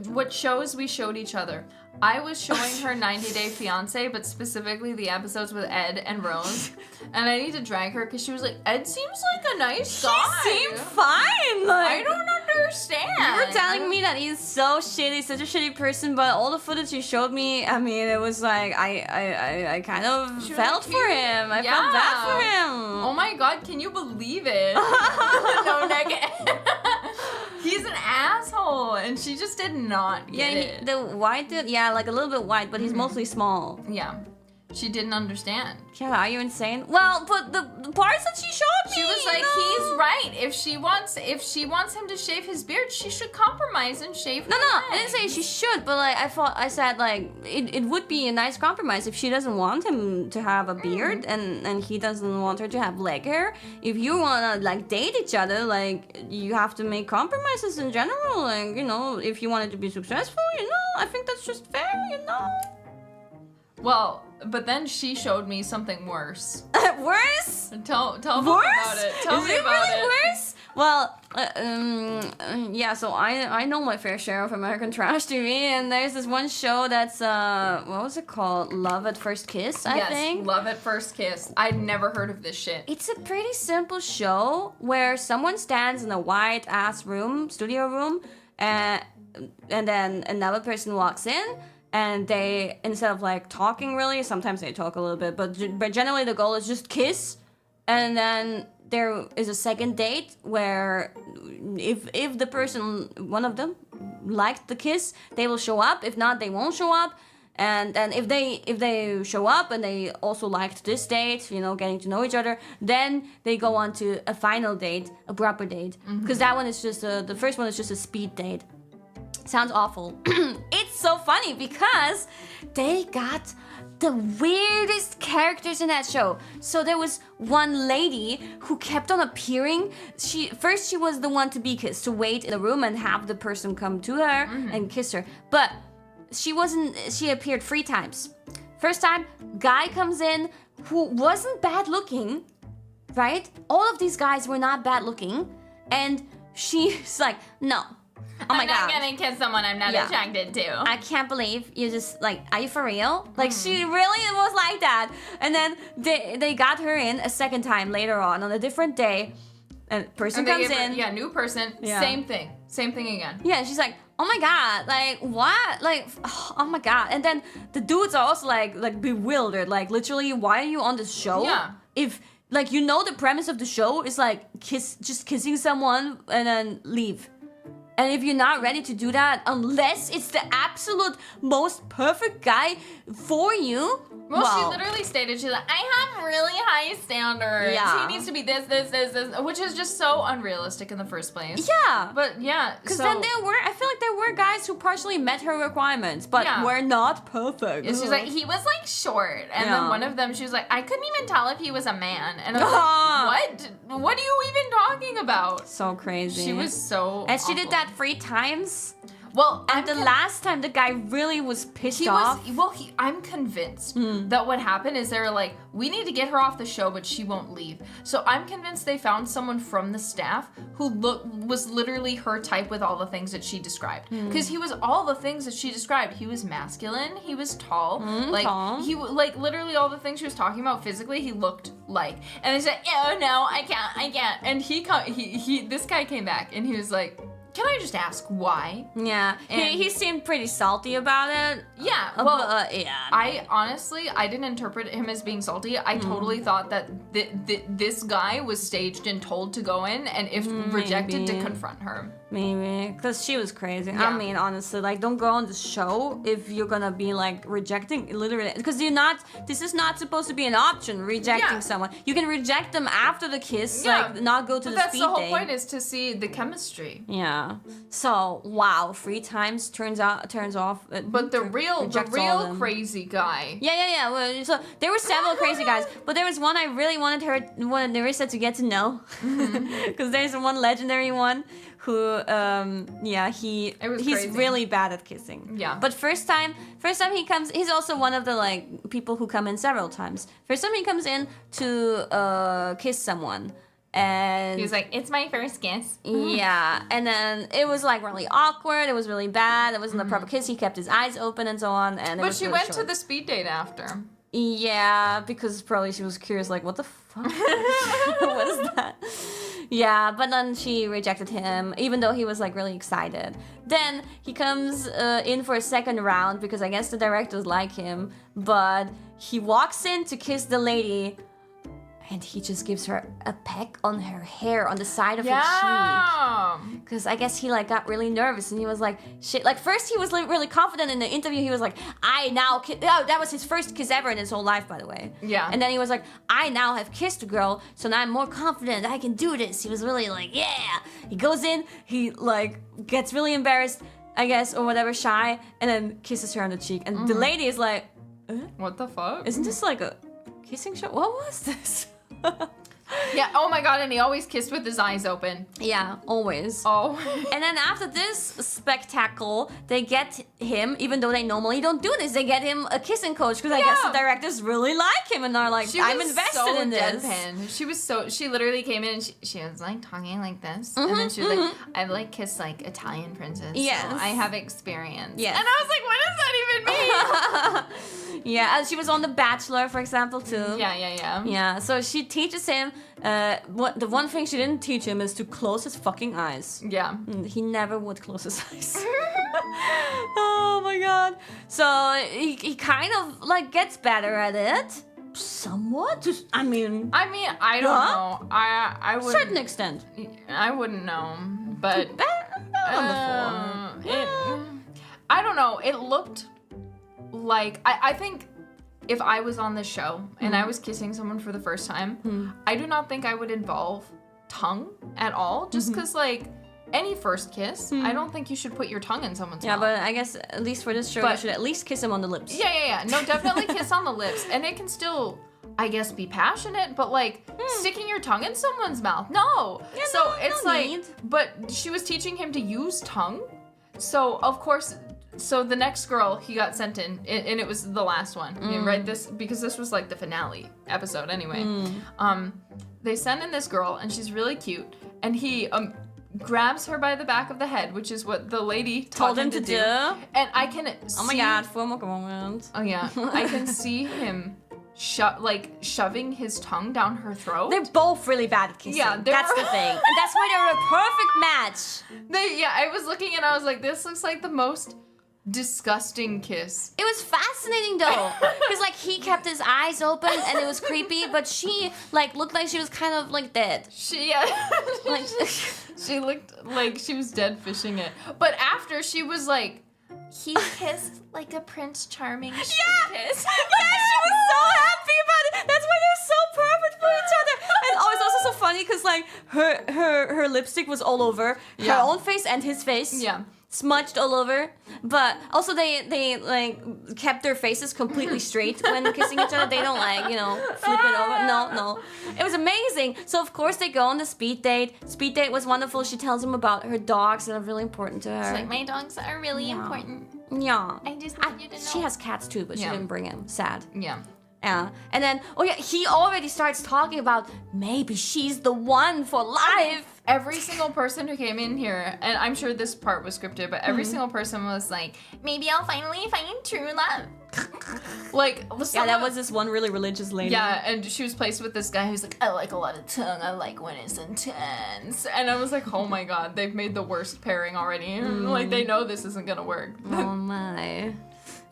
what shows we showed each other? I was showing her 90 Day Fiancé, but specifically the episodes with Ed and Rose. And I need to drag her because she was like, Ed seems like a nice guy. He seemed fine. Like, I don't understand. You were telling me that he's so shitty, such a shitty person, but all the footage you showed me, I mean, it was like, I kind of felt for him. I felt bad for him. Oh my god, can you believe it? No, negative. He's an asshole, and she just did not get it. The white dude, like a little bit white, but he's mostly small. Yeah. She didn't understand. Yeah, are you insane? Well, but the parts that she showed me, she was like, he's right. If she wants him to shave his beard, she should compromise and shave. No, I didn't say she should, but like I said like it would be a nice compromise if she doesn't want him to have a beard and he doesn't want her to have leg hair. If you wanna like date each other, like you have to make compromises in general. Like, you know, if you want it to be successful, you know, I think that's just fair, you know. Well, but then she showed me something worse. Worse? Tell me about it. Tell me about really worse? Well, yeah, so I know my fair share of American trash TV, and there's this one show that's, what was it called? Love at First Kiss, I think? Yes, Love at First Kiss. I'd never heard of this shit. It's a pretty simple show where someone stands in a white-ass studio room, and then another person walks in, and they, instead of like talking really, sometimes they talk a little bit, but generally the goal is just kiss. And then there is a second date where if the person, one of them, liked the kiss, they will show up. If not, they won't show up. And then if they show up and they also liked this date, you know, getting to know each other, then they go on to a final date, a proper date. Because that one is just the first one is just a speed date. Sounds awful. It's so funny because they got the weirdest characters in that show. So there was one lady who kept on appearing. First she was the one to be kissed, to wait in the room and have the person come to her and kiss her. But she appeared 3 times. First time, guy comes in who wasn't bad looking, right? All of these guys were not bad looking, and she's like, no. Oh my God. I'm not gonna kiss someone I'm not attracted to. I can't believe you just, like, are you for real? Like, she really was like that. And then they got her in a second time later on a different day. And person comes in. Yeah, new person. Yeah. Same thing. Same thing again. Yeah, she's like, oh my God, like, what? Like, oh my God. And then the dudes are also, like bewildered. Like, literally, why are you on the show? Yeah. If, like, you know the premise of the show is, like, just kissing someone and then leave. And if you're not ready to do that, unless it's the absolute most perfect guy for you... Well, she literally stated, she's like, I have really high standards. Yeah. He needs to be this, which is just so unrealistic in the first place. Yeah. But yeah, because then I feel like there were guys who partially met her requirements, but were not perfect. Yeah, she's like, he was like short. And then one of them, she was like, I couldn't even tell if he was a man. And I was like, what? What are you even talking about? So crazy. She was so And she did that 3 times. Well, and the last time the guy really was pissed off. I'm convinced that what happened is they were like, we need to get her off the show, but she won't leave. So I'm convinced they found someone from the staff who was literally her type with all the things that she described. Because he was all the things that she described. He was masculine. He was tall. Tall. He literally all the things she was talking about physically. He looked like. And they said, oh no, I can't. And this guy came back and he was like, can I just ask why? Yeah, he seemed pretty salty about it. Yeah, well, I honestly, I didn't interpret him as being salty. I totally thought that this guy was staged and told to go in, and if rejected, to confront her. Maybe, because she was crazy. Yeah. I mean, honestly, like, don't go on the show if you're gonna be, like, rejecting, literally, because this is not supposed to be an option, rejecting someone. You can reject them after the kiss, like, not go to the speed That's the whole date. point, is to see the chemistry. Yeah. So, wow, 3 times turns off. But the real crazy guy. Yeah. Well, so there were several crazy guys, but there was one I really wanted Nerissa to get to know, because there's one legendary one who, he's really bad at kissing. Yeah. But first time he comes, he's also one of the, like, people who come in several times. First time he comes in to kiss someone. And he was like, it's my first kiss. Yeah, and then it was, like, really awkward. It was really bad. It wasn't a proper kiss. He kept his eyes open and so on. But she went to the speed date after. Yeah, because probably she was curious, like, what the fuck? What is that? Yeah, but then she rejected him, even though he was, like, really excited. Then he comes in for a second round, because I guess the directors like him, but he walks in to kiss the lady, and he just gives her a peck on her hair, on the side of her cheek. Because I guess he, like, got really nervous, and he was like, shit. Like, first he was, like, really confident in the interview. He was like, that was his first kiss ever in his whole life, by the way. Yeah. And then he was like, I now have kissed a girl, so now I'm more confident. I can do this. He was really like, yeah. He goes in, he, like, gets really embarrassed, I guess, or whatever, shy, and then kisses her on the cheek. And the lady is like, what the fuck? Isn't this like a kissing show? What was this? Yeah, oh my god, and he always kissed with his eyes open. Yeah, always. Oh. And then after this spectacle, they get him, even though they normally don't do this, they get him a kissing coach, because I guess the directors really like him and are like, I'm invested in this. Deadpan. She literally came in and she was like talking like this, and then she was like, I've like kissed like Italian princes, so I have experience. Yes. And I was like, what does that even mean? Yeah, and she was on The Bachelor, for example, too. Yeah, so she teaches him, the one thing she didn't teach him is to close his fucking eyes. Yeah. He never would close his eyes. Oh my god. So he kind of, like, gets better at it. Somewhat. Just, I mean, I don't know. I would. Certain extent. I wouldn't know, but on the floor. I don't know. It looked like I think if I was on this show and I was kissing someone for the first time, I do not think I would involve tongue at all. Just because, like, any first kiss, I don't think you should put your tongue in someone's mouth. Yeah, but I guess at least for this show, you should at least kiss him on the lips. Yeah. No, definitely kiss on the lips. And it can still, I guess, be passionate, but, like, sticking your tongue in someone's mouth, no. Yeah, so no, it's no like, need. but she was teaching him to use tongue. So, of course, So the next girl he got sent in, and it was the last one. I mean, right? Because this was like the finale episode anyway. They send in this girl, and she's really cute, and he grabs her by the back of the head, which is what the lady told him to do. And I can see... Oh my god, FOMO moment. Oh yeah. I can see him shoving his tongue down her throat. They're both really bad at kissing. Yeah, that's the thing. And that's why they're a perfect match. I was looking and I was like, this looks like the most disgusting kiss. It was fascinating though, because like he kept his eyes open and it was creepy, but she like looked like she was kind of like dead. She looked like she was dead fishing it. But after she was like, he kissed like a Prince Charming kiss. Yeah, she was so happy about it. That's why they're so perfect for each other. And it's also so funny because like her lipstick was all over her own face and his face. Yeah. Smudged all over, but also they like kept their faces completely straight when kissing each other. They don't like, you know, flip it over. No. It was amazing. So of course they go on the speed date. Speed date was wonderful. She tells him about her dogs that are really important to her. She's like, my dogs are really important. Yeah. I just want you to know. She has cats too, but she didn't bring him. Sad. Yeah. Yeah. And then, he already starts talking about maybe she's the one for life. Every single person who came in here, and I'm sure this part was scripted, but every single person was like, maybe I'll finally find true love. Like, that was this one really religious lady. Yeah, and she was placed with this guy who's like, I like a lot of tongue, I like when it's intense. And I was like, oh my god, they've made the worst pairing already. Like, they know this isn't gonna work. Oh my.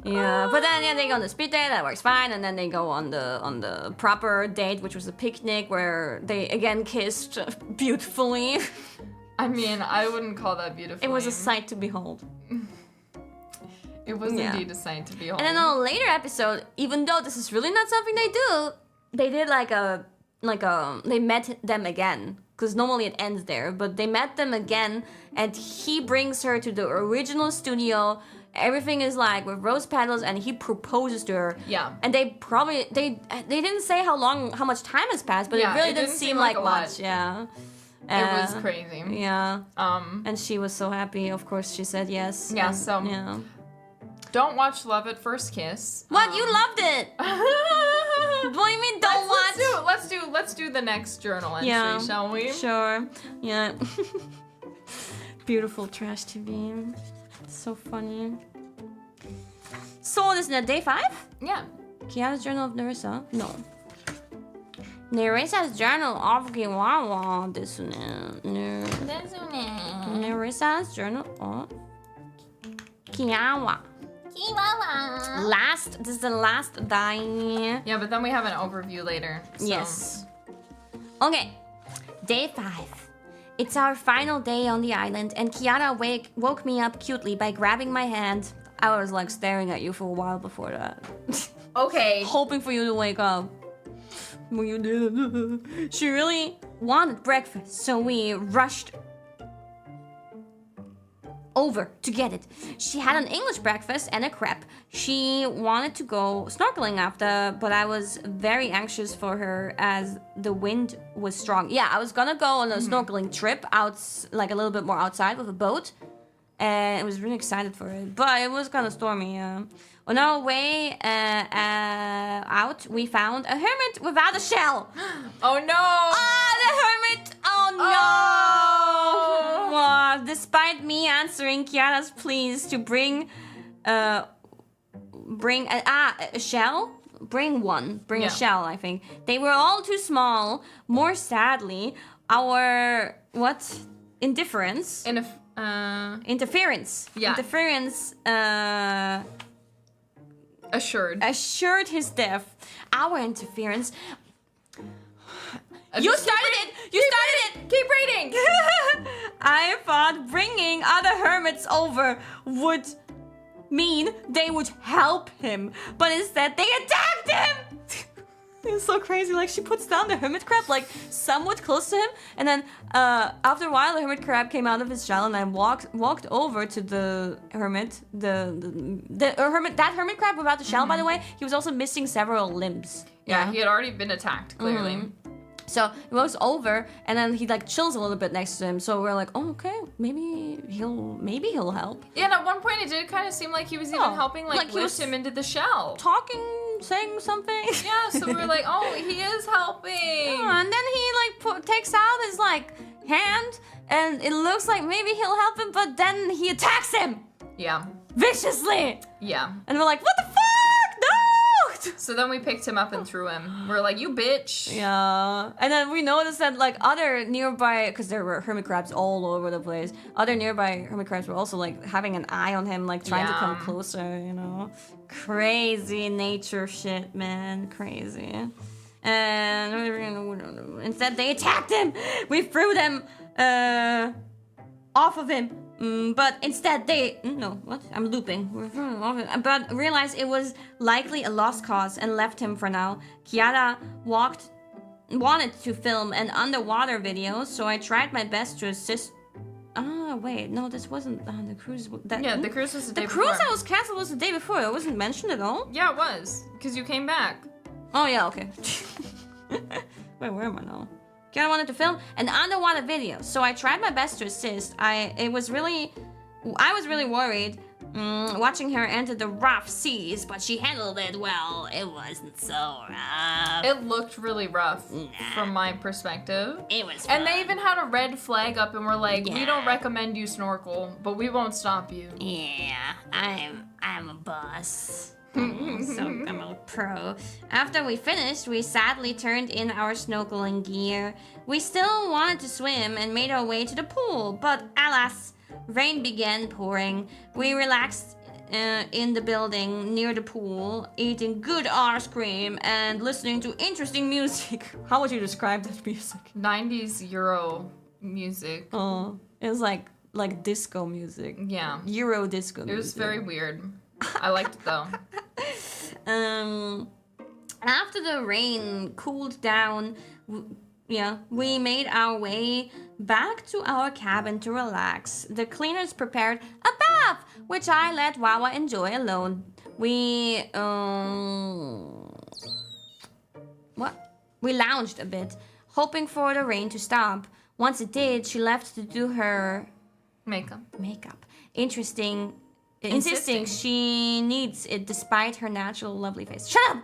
Yeah, but then they go on the speed date, that works fine, and then they go on the proper date, which was a picnic where they again kissed beautifully. I mean, I wouldn't call that beautiful. It was a sight to behold. It was indeed a sight to behold. And then on a later episode, even though this is really not something they do, they did they met them again. Because normally it ends there, but they met them again, and he brings her to the original studio. Everything is like with rose petals, and he proposes to her. Yeah. And they didn't say how much time has passed, but it really didn't seem like much. Yeah. It was crazy. Yeah. And she was so happy. Of course, she said yes. Yeah. Don't watch Love at First Kiss. What? You loved it. What do you mean don't watch? Let's do the next journal entry, shall we? Sure. Yeah. Beautiful trash TV. So funny. So this is day 5? Yeah. Kiara's journal of Nerissa? No. Nerissa's journal of Kiwawa desu ne. Nerissa's journal of Kiawa. This is the last day. Yeah, but then we have an overview later. So. Yes. Okay. Day 5. It's our final day on the island, and Kiara woke me up cutely by grabbing my hand. I was like staring at you for a while before that. Okay. Hoping for you to wake up. Well, you did. She really wanted breakfast, so we rushed over to get it. She had an English breakfast and a crepe. She wanted to go snorkeling after, but I was very anxious for her as the wind was strong. Yeah, I was gonna go on a snorkeling trip out, like a little bit more outside with a boat, and I was really excited for it, but it was kind of stormy. On our way out, we found a hermit without a shell. Oh no! The hermit! Oh no! Well, despite me answering Kiara's pleas to bring a shell, bring a shell. I think they were all too small. More sadly, our interference. Yeah. Interference. Assured his death. Our interference. You started it! Keep reading! I thought bringing other hermits over would mean they would help him, but instead they attacked him! It's so crazy. Like, she puts down the hermit crab, like, somewhat close to him, and then after a while, the hermit crab came out of his shell, and I walked over to the hermit. That hermit crab without the shell, by the way, he was also missing several limbs. Yeah, he had already been attacked, clearly. So it was over, and then he like chills a little bit next to him. So we're like, oh, okay, maybe he'll help. Yeah, and at one point it did kind of seem like he was even helping, like he was lift him into the shell. Talking, saying something. Yeah, so we were like, oh, he is helping. Yeah, and then he like takes out his like hand, and it looks like maybe he'll help him, but then he attacks him. Yeah. Viciously. Yeah. And we're like, what the fuck? No! So then we picked him up and threw him. We're like, you bitch. Yeah. And then we noticed that like other nearby, because there were hermit crabs all over the place, other nearby hermit crabs were also like having an eye on him, like trying to come closer, you know? Crazy nature shit, man. Crazy. And instead they attacked him. We threw them off of him. But instead they... No, what? I'm looping. But realized it was likely a lost cause and left him for now. Kiara wanted to film an underwater video, so I tried my best to assist... Ah, wait. No, this wasn't... the cruise... The cruise was the day before. The cruise that was cancelled was the day before. It wasn't mentioned at all? Yeah, it was. Because you came back. Oh, yeah, okay. Wait, where am I now? Kiara wanted to film an underwater video, so I tried my best to assist. I was really worried watching her enter the rough seas, but she handled it well. It wasn't so rough. It looked really rough from my perspective. It was fun. And they even had a red flag up and were like, we don't recommend you snorkel, but we won't stop you. Yeah, I'm a boss. So I'm a pro. After we finished, we sadly turned in our snorkeling gear. We still wanted to swim and made our way to the pool, but alas, rain began pouring. We relaxed in the building near the pool, eating good ice cream and listening to interesting music. How would you describe that music? 90s Euro music. Oh, it was like disco music. Yeah. Euro disco music. It was very weird. I liked it though. After the rain cooled down, we made our way back to our cabin to relax. The cleaners prepared a bath, which I let Wawa enjoy alone. We lounged a bit, hoping for the rain to stop. Once it did, she left to do her makeup. Insisting she needs it despite her natural lovely face. Shut up!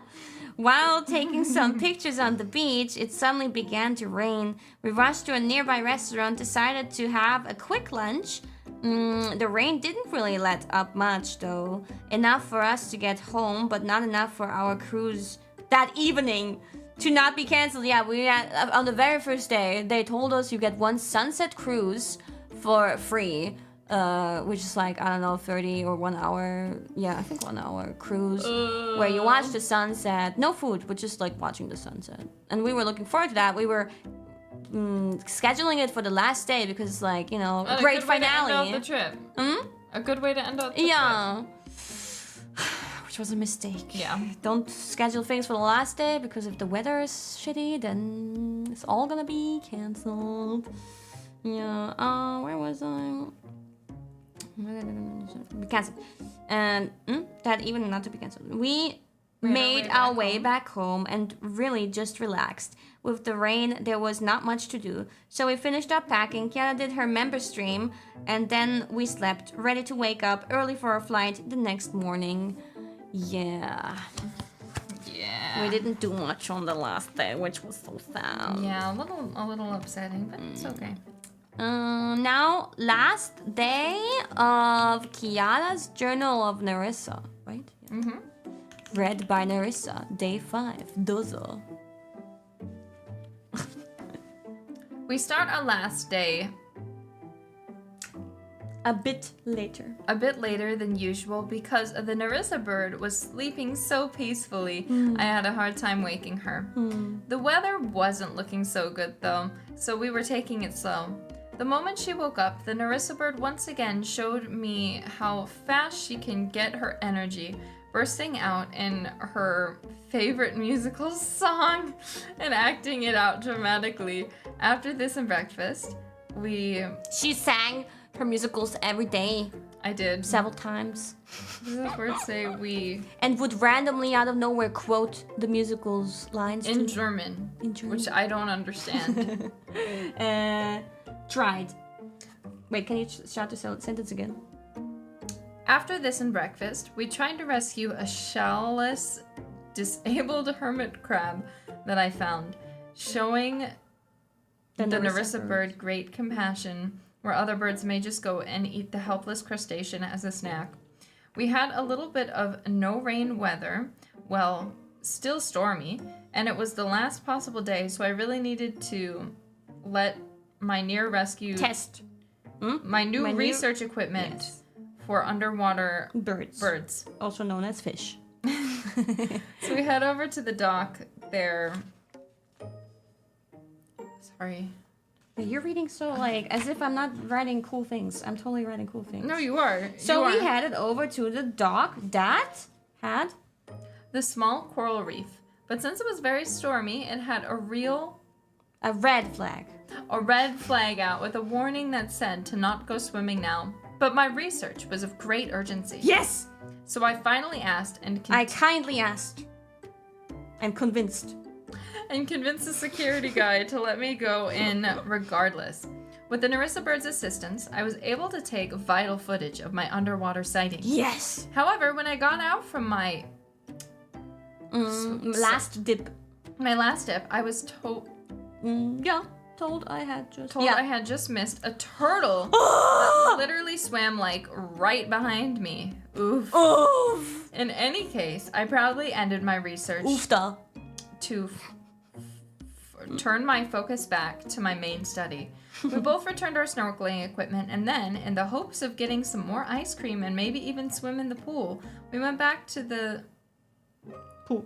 While taking some pictures on the beach, it suddenly began to rain. We rushed to a nearby restaurant, decided to have a quick lunch. The rain didn't really let up much though. Enough for us to get home, but not enough for our cruise that evening to not be cancelled. Yeah, we had, on the very first day, they told us you get one sunset cruise for free. Which is like, I don't know, 30 or 1 hour, I think 1 hour cruise, where you watch the sunset, no food, but just like watching the sunset. And we were looking forward to that. We were scheduling it for the last day because it's like, a great finale. A good way to end out the trip. A good way to end out the trip. Which was a mistake. Yeah. Don't schedule things for the last day because if the weather is shitty, then it's all gonna be cancelled. Yeah, where was I? Be cancelled. And that even not to be cancelled. We made our way back home and really just relaxed. With the rain, there was not much to do. So we finished up packing. Kiara did her member stream, and then we slept, ready to wake up early for our flight the next morning. Yeah. We didn't do much on the last day, which was so sad. Yeah, a little upsetting, but it's okay. Now, last day of Kiara's Journal of Nerissa, right? Yeah. Mm-hmm. Read by Nerissa, day 5. Dozo. We start our last day a bit later than usual because the Nerissa bird was sleeping so peacefully. I had a hard time waking her. The weather wasn't looking so good though, so we were taking it slow. The moment she woke up, the Nerissa bird once again showed me how fast she can get her energy, bursting out in her favorite musical song and acting it out dramatically. After this and breakfast, she sang her musicals every day. I did. several times. Does this word say we? And would randomly out of nowhere quote the musical's lines In too. German. In German. Which I don't understand. Tried. Wait, can you shout the sentence again? After this and breakfast, we tried to rescue a shellless, disabled hermit crab that I found, showing the Nerissa bird great compassion, where other birds may just go and eat the helpless crustacean as a snack. We had a little bit of no rain weather, well, still stormy, and it was the last possible day, so I really needed to let my near rescue test my new research equipment for underwater birds, also known as fish. So we head over to the dock there. Sorry. You're reading so like as if I'm not writing cool things. I'm totally writing cool things. No, you are. So we headed over to the dock that had the small coral reef. But since it was very stormy, it had a red flag. A red flag out with a warning that said to not go swimming now. But my research was of great urgency. Yes! So I finally asked and I kindly asked. I'm convinced. And convinced the security guy to let me go in regardless. With the Nerissa bird's assistance, I was able to take vital footage of my underwater sighting. Yes! However, when I got out from my last dip, I was told I had just I had just missed a turtle that literally swam like right behind me. Oof. Oof. In any case, I proudly ended my research Oofta. to turn my focus back to my main study. We both returned our snorkeling equipment, and then, in the hopes of getting some more ice cream and maybe even swim in the pool, we went back to the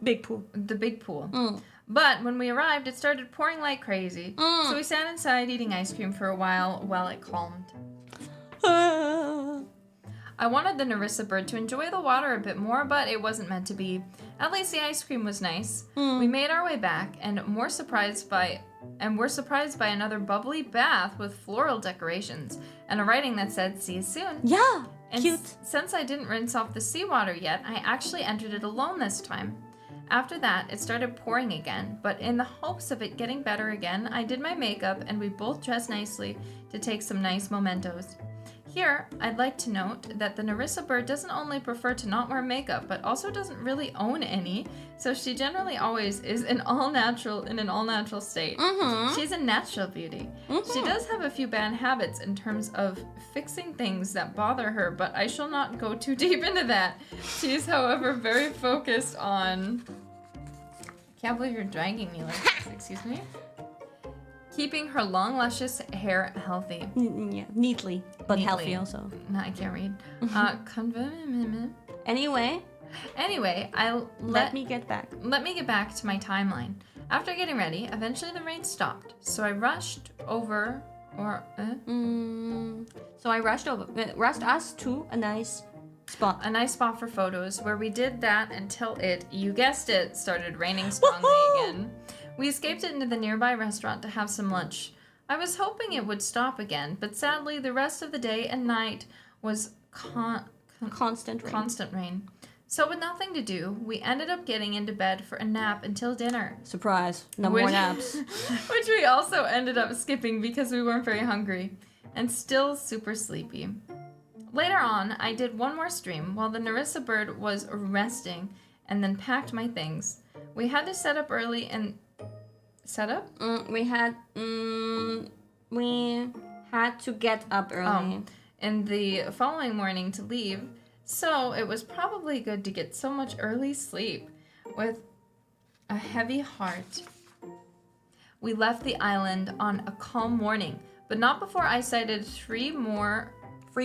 big pool. The big pool. But when we arrived, it started pouring like crazy. So we sat inside eating ice cream for a while it calmed. I wanted the Nerissa bird to enjoy the water a bit more, but it wasn't meant to be. At least the ice cream was nice. We made our way back, and we're surprised by another bubbly bath with floral decorations and a writing that said, "See you soon." Yeah, and cute. Since I didn't rinse off the seawater yet, I actually entered it alone this time. After that, it started pouring again, but in the hopes of it getting better again, I did my makeup and we both dressed nicely to take some nice mementos. Here, I'd like to note that the Nerissa bird doesn't only prefer to not wear makeup, but also doesn't really own any, so she generally always is in an all-natural state. She's a natural beauty. She does have a few bad habits in terms of fixing things that bother her, but I shall not go too deep into that. She is, however, very focused on... Can't believe you're dragging me like this, excuse me? Keeping her long, luscious hair healthy. Yeah, neatly, but healthy also. No, I can't read. Anyway, let me get back. Let me get back to my timeline. After getting ready, eventually the rain stopped, so I rushed us to a nice spot. A nice spot for photos, where we did that until it, you guessed it, started raining strongly again. We escaped it into the nearby restaurant to have some lunch. I was hoping it would stop again, but sadly the rest of the day and night was constant rain. So with nothing to do, we ended up getting into bed for a nap until dinner. Surprise, no more naps. Which we also ended up skipping because we weren't very hungry and still super sleepy. Later on, I did one more stream while the Nerissa bird was resting and then packed my things. We had to set up early and... Set up? We had to get up early. And the following morning to leave, so it was probably good to get so much early sleep. With a heavy heart, we left the island on a calm morning, but not before I sighted three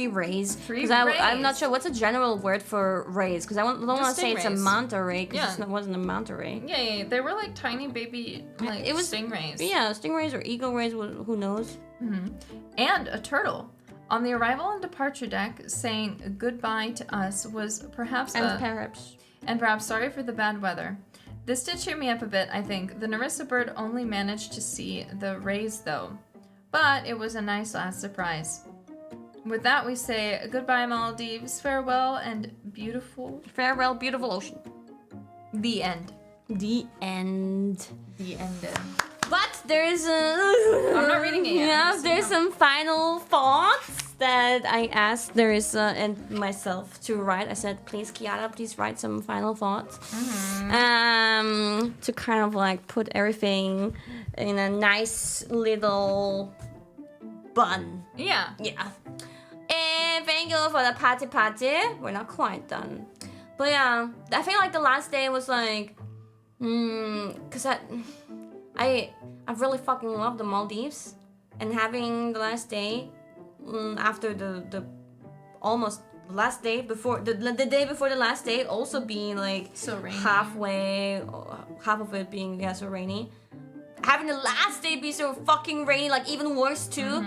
rays. I'm not sure what's a general word for rays, because I don't want to say it's a manta ray, because it wasn't a manta ray. Yeah, they were like tiny baby stingrays. Yeah, stingrays or eagle rays, who knows? And a turtle. On the arrival and departure deck, saying goodbye to us was perhaps sorry for the bad weather. This did cheer me up a bit, I think. The Nerissa bird only managed to see the rays, though. But it was a nice last surprise. With that, we say goodbye, Maldives. Farewell and beautiful. Farewell, beautiful ocean. The end. The end. The ended. But there's I'm not reading it yet. Yeah, there's some final thoughts that I asked and myself to write. I said, please, Kiara, please write some final thoughts. To kind of like put everything in a nice little bun. Yeah. Yeah. And thank you for the party. We're not quite done. But yeah, I feel like the last day was like, cause I really fucking love the Maldives, and having the last day after the almost last day before the day before the last day also being like so rainy. half of it being so rainy. Having the last day be so fucking rainy, like even worse too,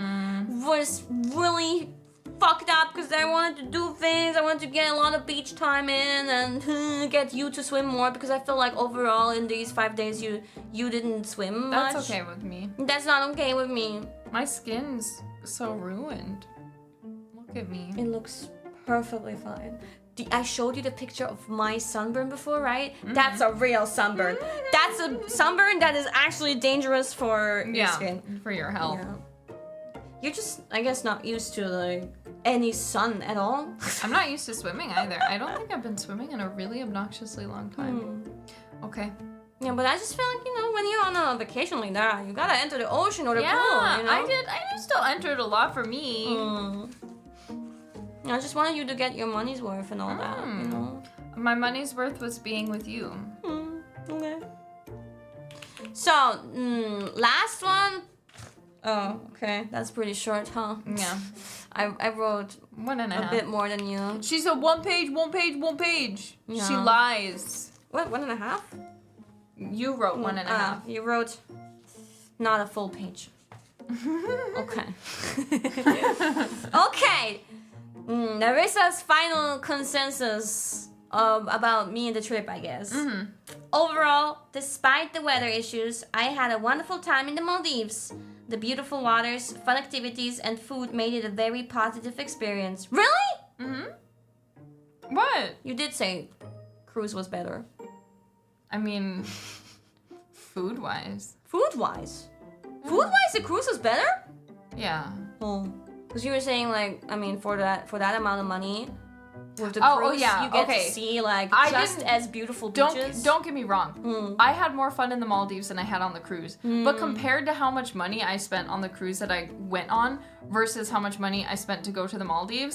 was really fucked up because I wanted to do things. I wanted to get a lot of beach time in and get you to swim more because I feel like overall in these 5 days you didn't swim much. That's okay with me. That's not okay with me. My skin's so ruined. Look at me. It looks perfectly fine. I showed you the picture of my sunburn before, right? That's a real sunburn. That's a sunburn that is actually dangerous for your skin. For your health. Yeah. You're just, I guess, not used to like any sun at all. I'm not used to swimming either. I don't think I've been swimming in a really obnoxiously long time. Okay. Yeah, but I just feel like, when you're on a vacation like that, you gotta enter the ocean or the pool, I still entered a lot for me. I just wanted you to get your money's worth and all that, My money's worth was being with you. Okay. So, last one. Oh, okay. That's pretty short, huh? Yeah. I wrote 1.5. a bit more than you. She said 1 page. Yeah. She lies. What, 1.5? You wrote 1.5. You wrote not a full page. Okay. Okay. Narissa's final consensus about me and the trip, I guess. Overall, despite the weather issues, I had a wonderful time in the Maldives. The beautiful waters, fun activities, and food made it a very positive experience. Really? What? You did say cruise was better. I mean, food-wise. Food-wise? Food-wise, the cruise was better? Yeah. Oh. Because you were saying, like, I mean, for that amount of money, with the cruise, yeah, you get okay. to see, like, just as beautiful beaches. Don't get me wrong. I had more fun in the Maldives than I had on the cruise. But compared to how much money I spent on the cruise that I went on versus how much money I spent to go to the Maldives,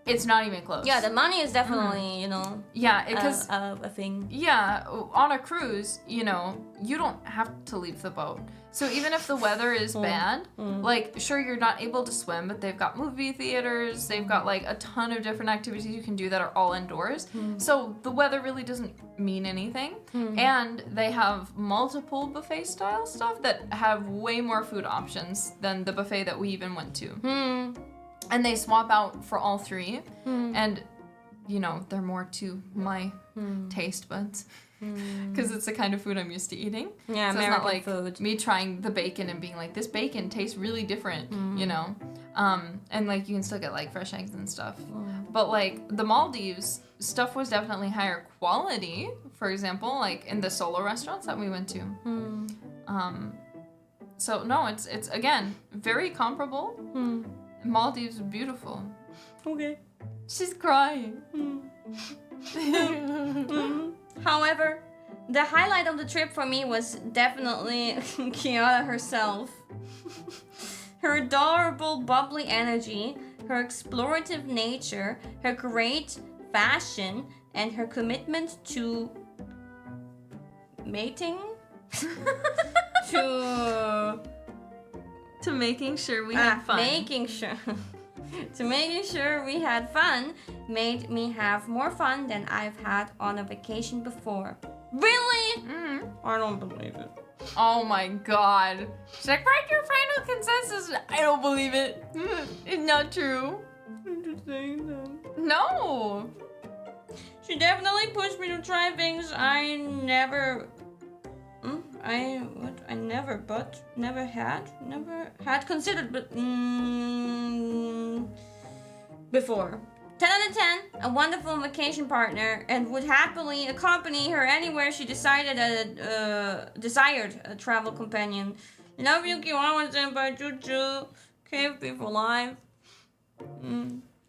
it's not even close. Yeah, the money is definitely, yeah, because a thing. Yeah, on a cruise, you don't have to leave the boat. So even if the weather is bad, like, sure, you're not able to swim, but they've got movie theaters, they've got, like, a ton of different activities you can do that are all indoors. So the weather really doesn't mean anything. And they have multiple buffet-style stuff that have way more food options than the buffet that we even went to. And they swap out for all three. And, they're more to my taste buds. Because it's the kind of food I'm used to eating. Yeah, so American it's not like food. Me trying the bacon and being like, this bacon tastes really different, and like you can still get like fresh eggs and stuff. But like the Maldives, stuff was definitely higher quality. For example, like in the solo restaurants that we went to. So no, it's again very comparable. Maldives are beautiful. Okay. She's crying. However, the highlight of the trip for me was definitely Kiara herself. Her adorable, bubbly energy, her explorative nature, her great fashion, and her commitment to mating. To making sure we had fun. To making sure we had fun made me have more fun than I've had on a vacation before. Really? I don't believe it. Oh my god. She's like, write your final consensus. I don't believe it. It's not true. I'm just saying that. No. She definitely pushed me to try things I never had considered, but before. 10 out of 10, a wonderful vacation partner, and would happily accompany her anywhere she desired a travel companion. Love you, Kiara, senpai, choo-choo. KFP for life.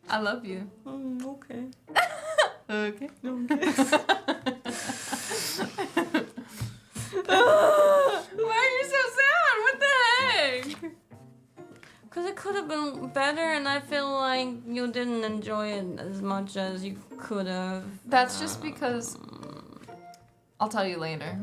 I love you. Okay. Okay. Why are you so sad? What the heck? Because it could have been better, and I feel like you didn't enjoy it as much as you could have. That's just because... I'll tell you later.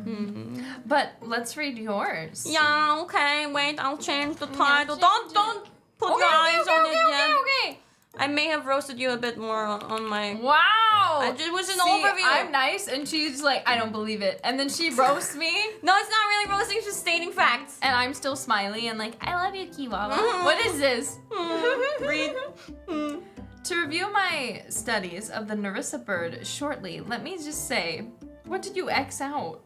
But let's read yours. Yeah, okay, wait, I'll change the title. Don't put your eyes on it yet. Okay. I may have roasted you a bit more on my... Wow! It was an overview. I'm nice, and she's like, I don't believe it. And then she roasts me. No, it's not really roasting, it's just stating facts. And I'm still smiley and like, I love you, Kiwawa. What is this? Read. To review my studies of the Nerissa bird shortly, let me just say, what did you X out?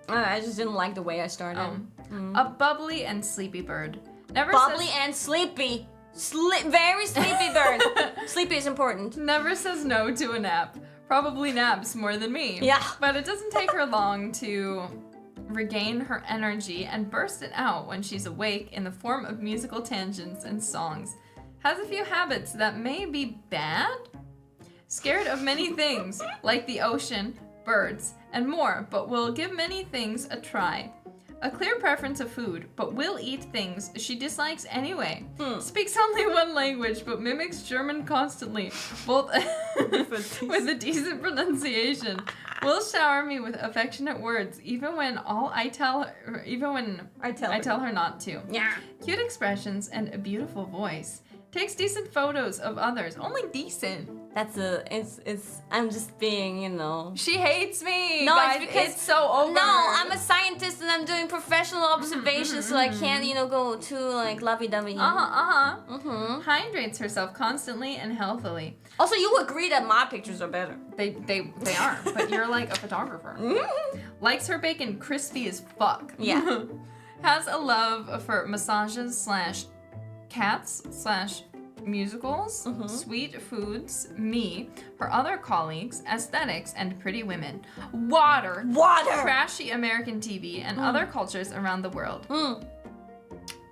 I just didn't like the way I started. A bubbly and sleepy bird. Bubbly and sleepy. Very sleepy bird. Sleepy is important. Never says no to a nap. Probably naps more than me. Yeah. But it doesn't take her long to regain her energy and burst it out when she's awake in the form of musical tangents and songs. Has a few habits that may be bad. Scared of many things, like the ocean, birds, and more, but will give many things a try. A clear preference of food, but will eat things she dislikes anyway. Speaks only one language, but mimics German constantly, both with a decent pronunciation. Will shower me with affectionate words, even when I tell her not to. Yeah. Cute expressions and a beautiful voice. Takes decent photos of others. Only decent. I'm just being, you know. She hates me. No, guys, it's because it's so over. No, I'm a scientist and I'm doing professional observations, so I can't, you know, go too like lovey-dovey. Hydrates herself constantly and healthily. Also, you agree that my pictures are better. They are, but you're like a photographer. Likes her bacon crispy as fuck. Yeah. Has a love for massages / cats / musicals, sweet foods, me, her other colleagues, aesthetics, and pretty women. Water! Trashy American TV and other cultures around the world.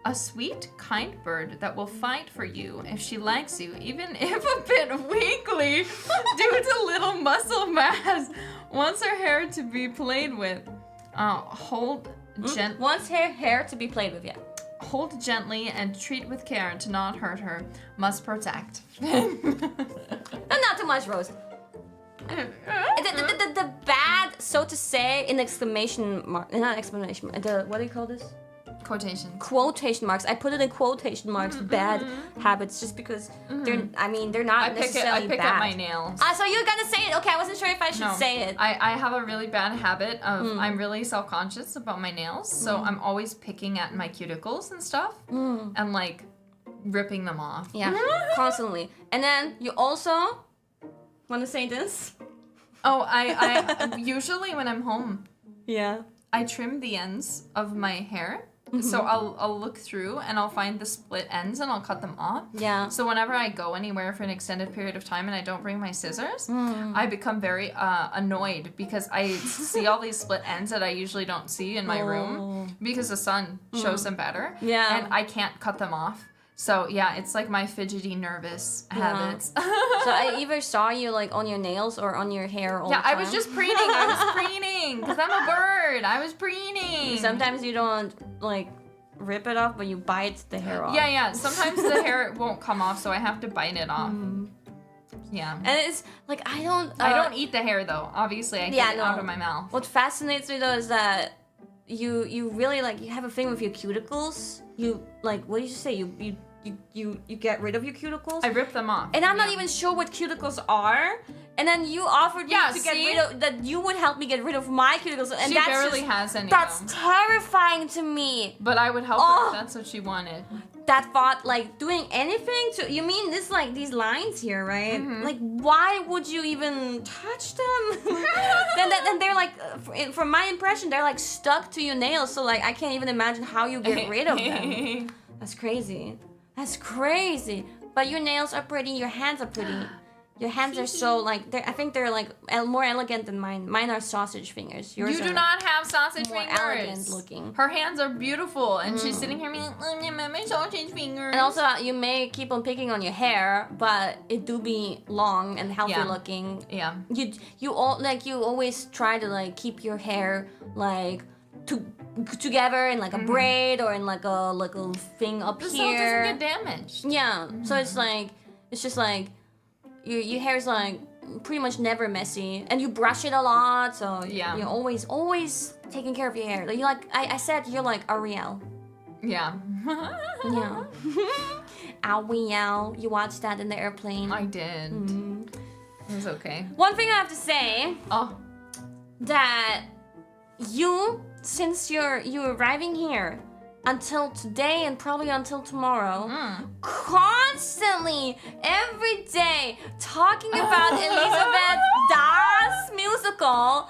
A sweet, kind bird that will fight for you if she likes you, even if a bit weakly due to little muscle mass. Wants her hair to be played with. Hold gently. Wants her hair to be played with, yeah. Hold gently and treat with care to not hurt her. Must protect. Not too much, Rose. The bad, so to say, in exclamation mark, not exclamation mark, what do you call this? Quotations. Quotation marks. I put it in quotation marks. Bad habits, just because they're not necessarily bad. I pick up my nails. So you're gonna say it? Okay, I wasn't sure if I should say it. I have a really bad habit of I'm really self-conscious about my nails, so I'm always picking at my cuticles and stuff, and like ripping them off. Yeah, constantly. And then you also want to say this? Oh, I usually when I'm home, yeah, I trim the ends of my hair. So I'll look through and I'll find the split ends and I'll cut them off. Yeah. So whenever I go anywhere for an extended period of time and I don't bring my scissors, I become very annoyed because I see all these split ends that I usually don't see in my room because the sun shows them better. Yeah. And I can't cut them off. So yeah, it's like my fidgety, nervous habits. So I either saw you like on your nails or on your hair all the time. I was just preening. I was preening because I'm a bird. I was preening. Sometimes you don't like rip it off, but you bite the hair off. Yeah. Sometimes the hair won't come off, so I have to bite it off. Yeah. And it's like I don't eat the hair though. Obviously, I get it out of my mouth. What fascinates me though is that you really like you have a thing with your cuticles. You like what did you say? You get rid of your cuticles? I rip them off. And I'm not even sure what cuticles are. And then you offered me to get rid of that. You would help me get rid of my cuticles. And she that's barely has any. That's terrifying to me. But I would help her if that's what she wanted. That thought, like doing anything to you mean this like these lines here, right? Like why would you even touch them? then they're like, from my impression, they're like stuck to your nails. So like I can't even imagine how you get rid of them. That's crazy. That's crazy. But your nails are pretty. Your hands are pretty. Your hands are so like I think they're like more elegant than mine. Mine are sausage fingers. Yours you do not have sausage more fingers. elegant looking. Her hands are beautiful, and she's sitting here being like, "Oh, my sausage fingers." And also, you may keep on picking on your hair, but it do be long and healthy looking. Yeah. You always try to like keep your hair like together in like a braid or in like a thing up The here. silk doesn't get damaged. Yeah. So it's just like your hair's like pretty much never messy, and you brush it a lot. So you're always taking care of your hair. Like you I said you're like Ariel. Yeah. Yeah. Ariel. You watched that in the airplane. I did. It was okay. One thing I have to say. Oh. That since you're arriving here until today and probably until tomorrow, constantly every day talking about Elizabeth Das musical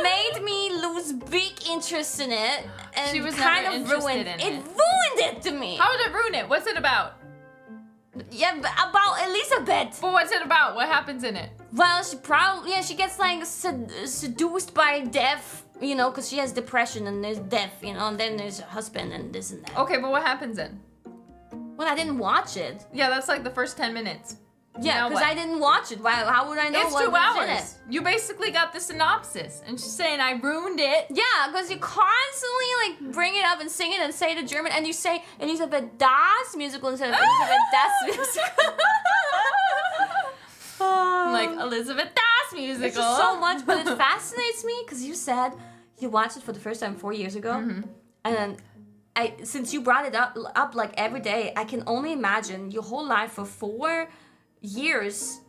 made me lose big interest in it and She was kind never of interested ruined in it. it. Ruined it to me. How did it ruin it? What's it about? Yeah, about Elizabeth. But what's it about? What happens in it? Well, she gets like seduced by death, you know, because she has depression and there's death, you know, and then there's her husband and this and that. Okay, but what happens then? Well, I didn't watch it. Yeah, that's like the first 10 minutes. Yeah, because I didn't watch it. How would I know it's what 2 was in it? hours. You basically got the synopsis, and she's saying I ruined it. Yeah, because you constantly like bring it up and sing it and say the German, and you say Elizabeth Das musical instead of Elizabeth Das musical. Like Elizabeth Das musical. It's just so much, but it fascinates me because you said you watched it for the first time 4 years ago, and since you brought it up like every day, I can only imagine your whole life for 4 years.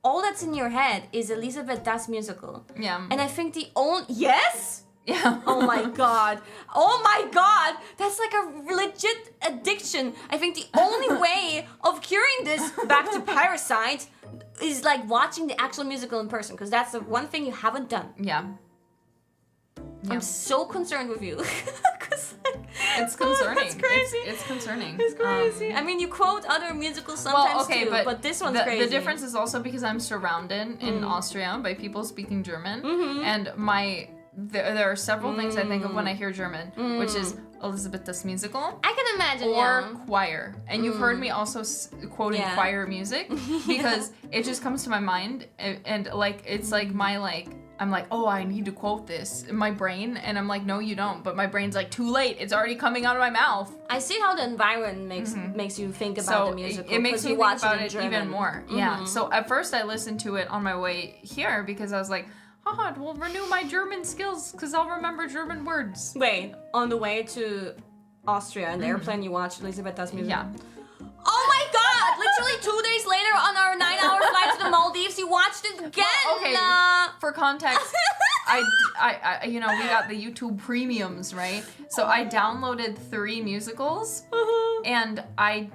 All that's in your head is Elizabeth Das musical. Yeah. And I think the only yes. Yeah. Oh my god. Oh my god. That's like a legit addiction. I think the only way of curing this back to Parasite is like watching the actual musical in person, because that's the one thing you haven't done. Yeah. I'm so concerned with you. It's concerning. That's crazy. It's concerning. It's crazy. I mean, you quote other musicals sometimes too, but this one's crazy. The difference is also because I'm surrounded in Austria by people speaking German, and there are several things I think of when I hear German, which is Elizabeth Das musical. I can imagine, or choir. And you've heard me also quoting choir music because it just comes to my mind, and like it's like I'm like, oh, I need to quote this in my brain, and I'm like, no, you don't. But my brain's like, too late. It's already coming out of my mouth. I see how the environment makes you think about the musical. It makes me think about it even more. Yeah. Mm-hmm. So at first I listened to it on my way here because I was like, haha, we'll renew my German skills because I'll remember German words. Wait, on the way to Austria in the airplane, you watched Elizabeth Das musical? Yeah. Oh my god! Literally 2 days later on our 9-hour flight to the Maldives, you watched it again! Well, okay, for context, I, we got the YouTube premiums, right? So I downloaded 3 musicals, and I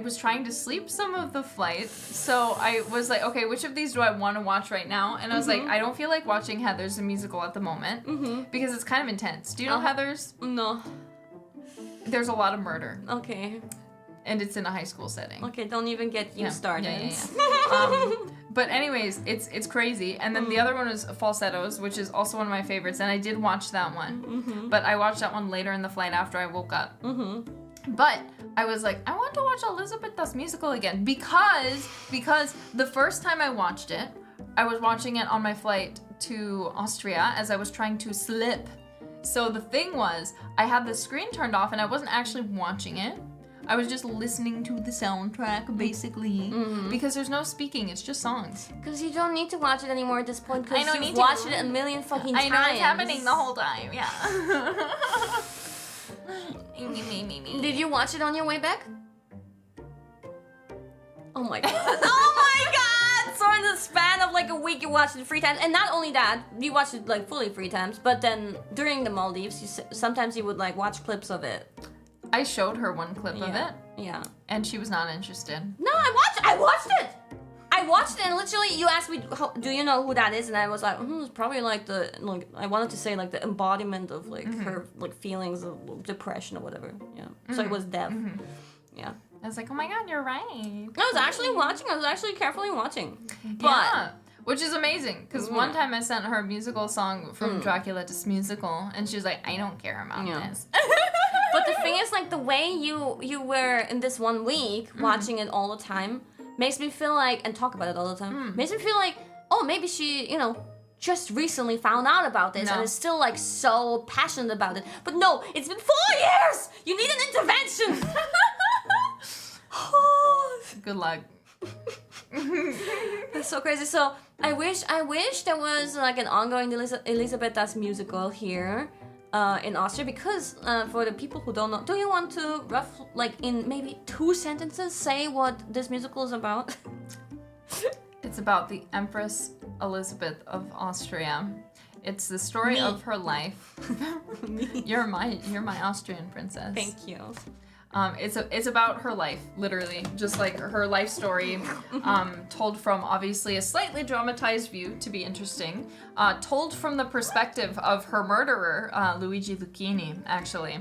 was trying to sleep some of the flight, so I was like, okay, which of these do I want to watch right now? And I was like, I don't feel like watching Heathers, the musical, at the moment, because it's kind of intense. Do you know Heathers? No. There's a lot of murder. Okay. And it's in a high school setting. Okay, don't even get you started. Yeah. But anyways, it's crazy. And then the other one is Falsettos, which is also one of my favorites. And I did watch that one. But I watched that one later in the flight after I woke up. But I was like, I want to watch Elizabeth Das musical again. Because the first time I watched it, I was watching it on my flight to Austria as I was trying to slip. So the thing was, I had the screen turned off and I wasn't actually watching it. I was just listening to the soundtrack, basically, because there's no speaking, it's just songs. Because you don't need to watch it anymore at this point, because you've you've watched it a million fucking times. I know it's happening the whole time, yeah. Did you watch it on your way back? Oh my god. Oh my god! So in the span of like a week, you watched it 3 times. And not only that, you watched it like fully 3 times, but then during the Maldives, sometimes you would like watch clips of it. I showed her one clip of it. Yeah. And she was not interested. No, I watched it! I watched it and literally you asked me, do you know who that is? And I was like, it's probably like I wanted to say like the embodiment of like her like feelings of depression or whatever. Yeah. So it was death. Yeah. I was like, oh my god, you're right. I was actually watching. I was actually carefully watching. But Yeah. Which is amazing, because one time I sent her a musical song from Dracula to Musical, and she was like, I don't care about this. But the thing is, like, the way you were in this 1 week watching it all the time makes me feel like, and talk about it all the time, makes me feel like, oh, maybe she, you know, just recently found out about this and is still, like, so passionate about it. But no, it's been 4 years! You need an intervention! Good luck. That's so crazy. So I wish there was like an ongoing Elizabeth Das musical here in Austria, because for the people who don't know, do you want to like in maybe 2 sentences say what this musical is about? It's about the Empress Elizabeth of Austria. It's the story of her life. You're my Austrian princess. Thank you. It's about her life, literally, just like her life story, told from obviously a slightly dramatized view to be interesting, told from the perspective of her murderer, Luigi Lucchini, actually,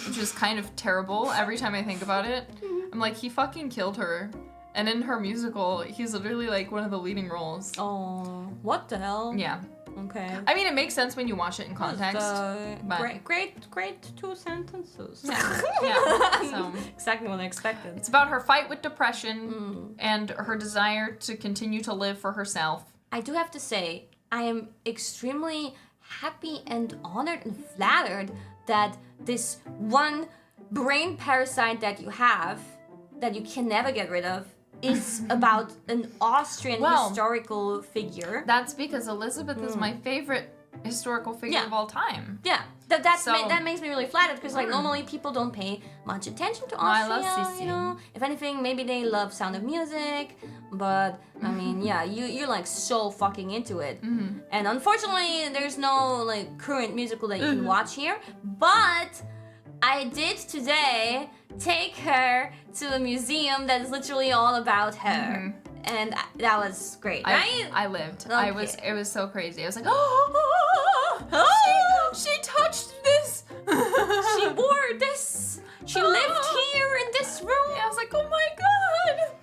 which is kind of terrible. Every time I think about it, I'm like, he fucking killed her, and in her musical, he's literally like one of the leading roles. Oh, what the hell? Yeah. Okay. I mean, it makes sense when you watch it in context. But great 2 sentences. Yeah. So exactly what I expected. it's about her fight with depression and her desire to continue to live for herself. I do have to say, I am extremely happy and honored and flattered that this one brain parasite that you have, that you can never get rid of, is about an Austrian historical figure. That's because Elizabeth is my favorite historical figure of all time. Yeah, that makes me really flattered, because like normally people don't pay much attention to Austria. I love Sissi. You know, if anything, maybe they love Sound of Music, but I mean, yeah, you're like so fucking into it. And unfortunately, there's no like current musical that you can watch here. But I did today take her to a museum that is literally all about her. And that was great, right? I lived. Okay. It was so crazy. I was like, oh, she touched this. She wore this. She lived here in this room. Yeah, I was like, oh my god.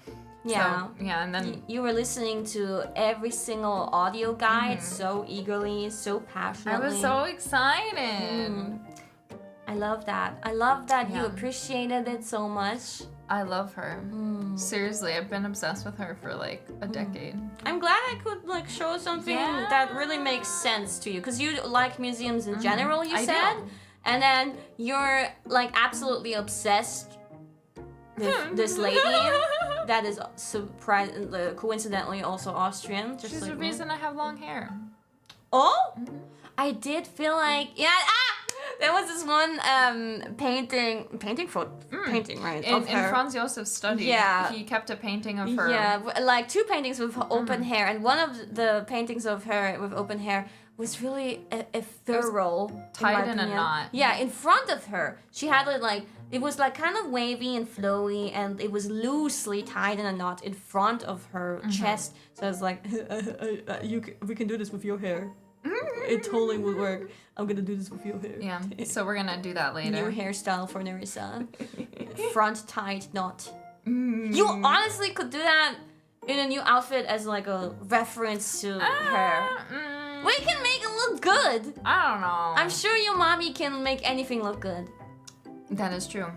Yeah. So, yeah, and then You were listening to every single audio guide so eagerly, so passionately. I was so excited. I love that. I love that you appreciated it so much. I love her. Seriously, I've been obsessed with her for like a decade. I'm glad I could like show something that really makes sense to you, because you like museums in general, you said, and then you're like absolutely obsessed with this lady that is coincidentally also Austrian. Just She's like the reason I have long hair. Oh, I did feel like there was this one painting, right? In Franz Josef's study, he kept a painting of her. Yeah, like 2 paintings with open hair, and one of the paintings of her with open hair was really ethereal. Tied in a knot. Yeah, in front of her, she had it like, it was like kind of wavy and flowy, and it was loosely tied in a knot in front of her chest. So I was like, we can do this with your hair. It totally would work. I'm gonna do this with your hair. Yeah, so we're gonna do that later. New hairstyle for Nerissa. Front tied knot. You honestly could do that in a new outfit as like a reference to her. We can make it look good. I don't know. I'm sure your mommy can make anything look good. That is true.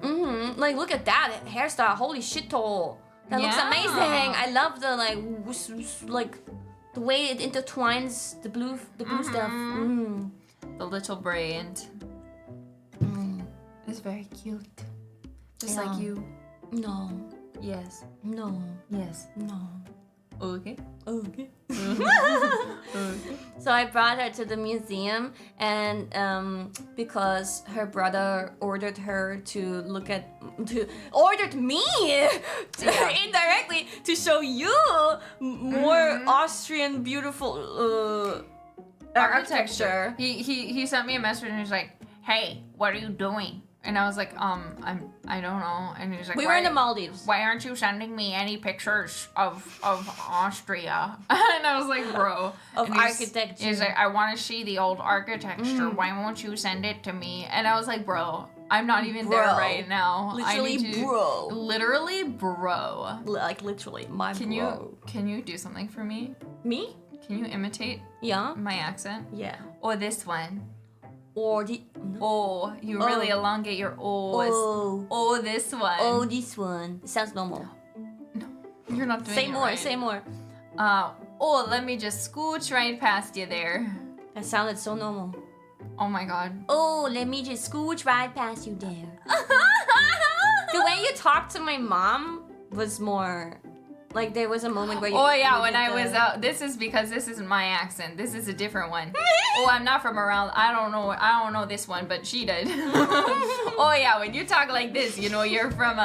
Like, look at that hairstyle. Holy shit-o. That looks amazing. I love the like the way it intertwines the blue stuff. The little braid. It's very cute. Just like you. No. Yes. No. Yes. No. Okay. Okay. So I brought her to the museum, and because her brother ordered her ordered me indirectly to show you more Austrian beautiful architecture. He sent me a message and he's like, "Hey, what are you doing?" And I was like, I don't know. And he's like, we were in the Maldives. Why aren't you sending me any pictures of Austria? And I was like, bro. Of architecture. He's like, I want to see the old architecture. Why won't you send it to me? And I was like, bro, I'm not even Bro. there right now. Literally, I need to, bro. Literally, bro. Like, literally, my bro. Can you do something for me? Me? Can you imitate Yeah? my accent? Yeah. Or this one. Or the... Oh, you really elongate your O's. Oh. Oh, this one. Oh, this one. It sounds normal. No, you're not doing Say it more, right. say more. Oh, let me just scooch right past you there. That sounded so normal. Oh my god. Oh, let me just scooch right past you there. The way you talked to my mom was more... Like, there was a moment where you... Oh yeah, when I was out... This is because this isn't my accent. This is a different one. Oh, I'm not from around... I don't know this one, but she did. Oh yeah, when you talk like this, you know, you're from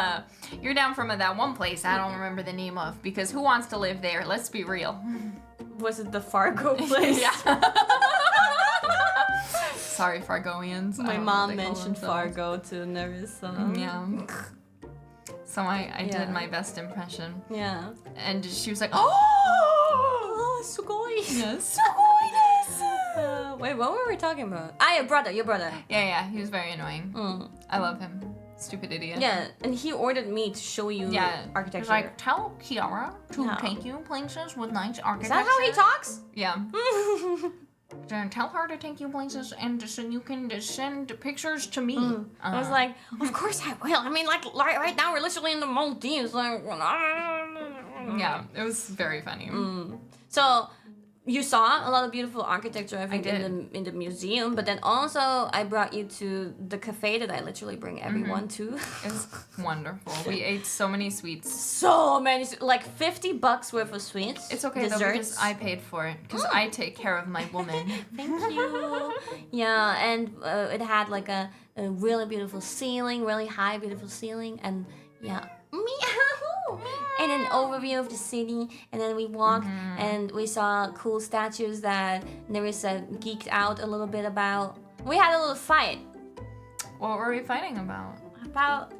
You're down from that one place I don't remember the name of. Because who wants to live there? Let's be real. Was it the Fargo place? Yeah. Sorry, Fargoians. My mom mentioned Fargo to Nerissa. Yeah. So I did my best impression. Yeah. And she was like, oh, sugoi. Yes. Wait, what were we talking about? Ah, your brother. Yeah, he was very annoying. I love him. Stupid idiot. Yeah, and he ordered me to show you architecture. He's like, tell Kiara to take you places with nice architecture. Is that how he talks? Yeah. Then tell her to take you places and so you can send pictures to me. I was like, of course I will. I mean, like right now we're literally in the Maldives. Like, yeah, it was very funny. So you saw a lot of beautiful architecture, I think, in the museum. But then also I brought you to the cafe that I literally bring everyone to. It was wonderful. We ate so many sweets. So many, like $50 worth of sweets. It's okay though because I paid for it because I take care of my woman. Thank you. Yeah, and it had like a really beautiful ceiling, really high, beautiful ceiling, and yeah. Meow! And an overview of the city, and then we walked and we saw cool statues that Nerissa geeked out a little bit about. We had a little fight. What were we fighting about? About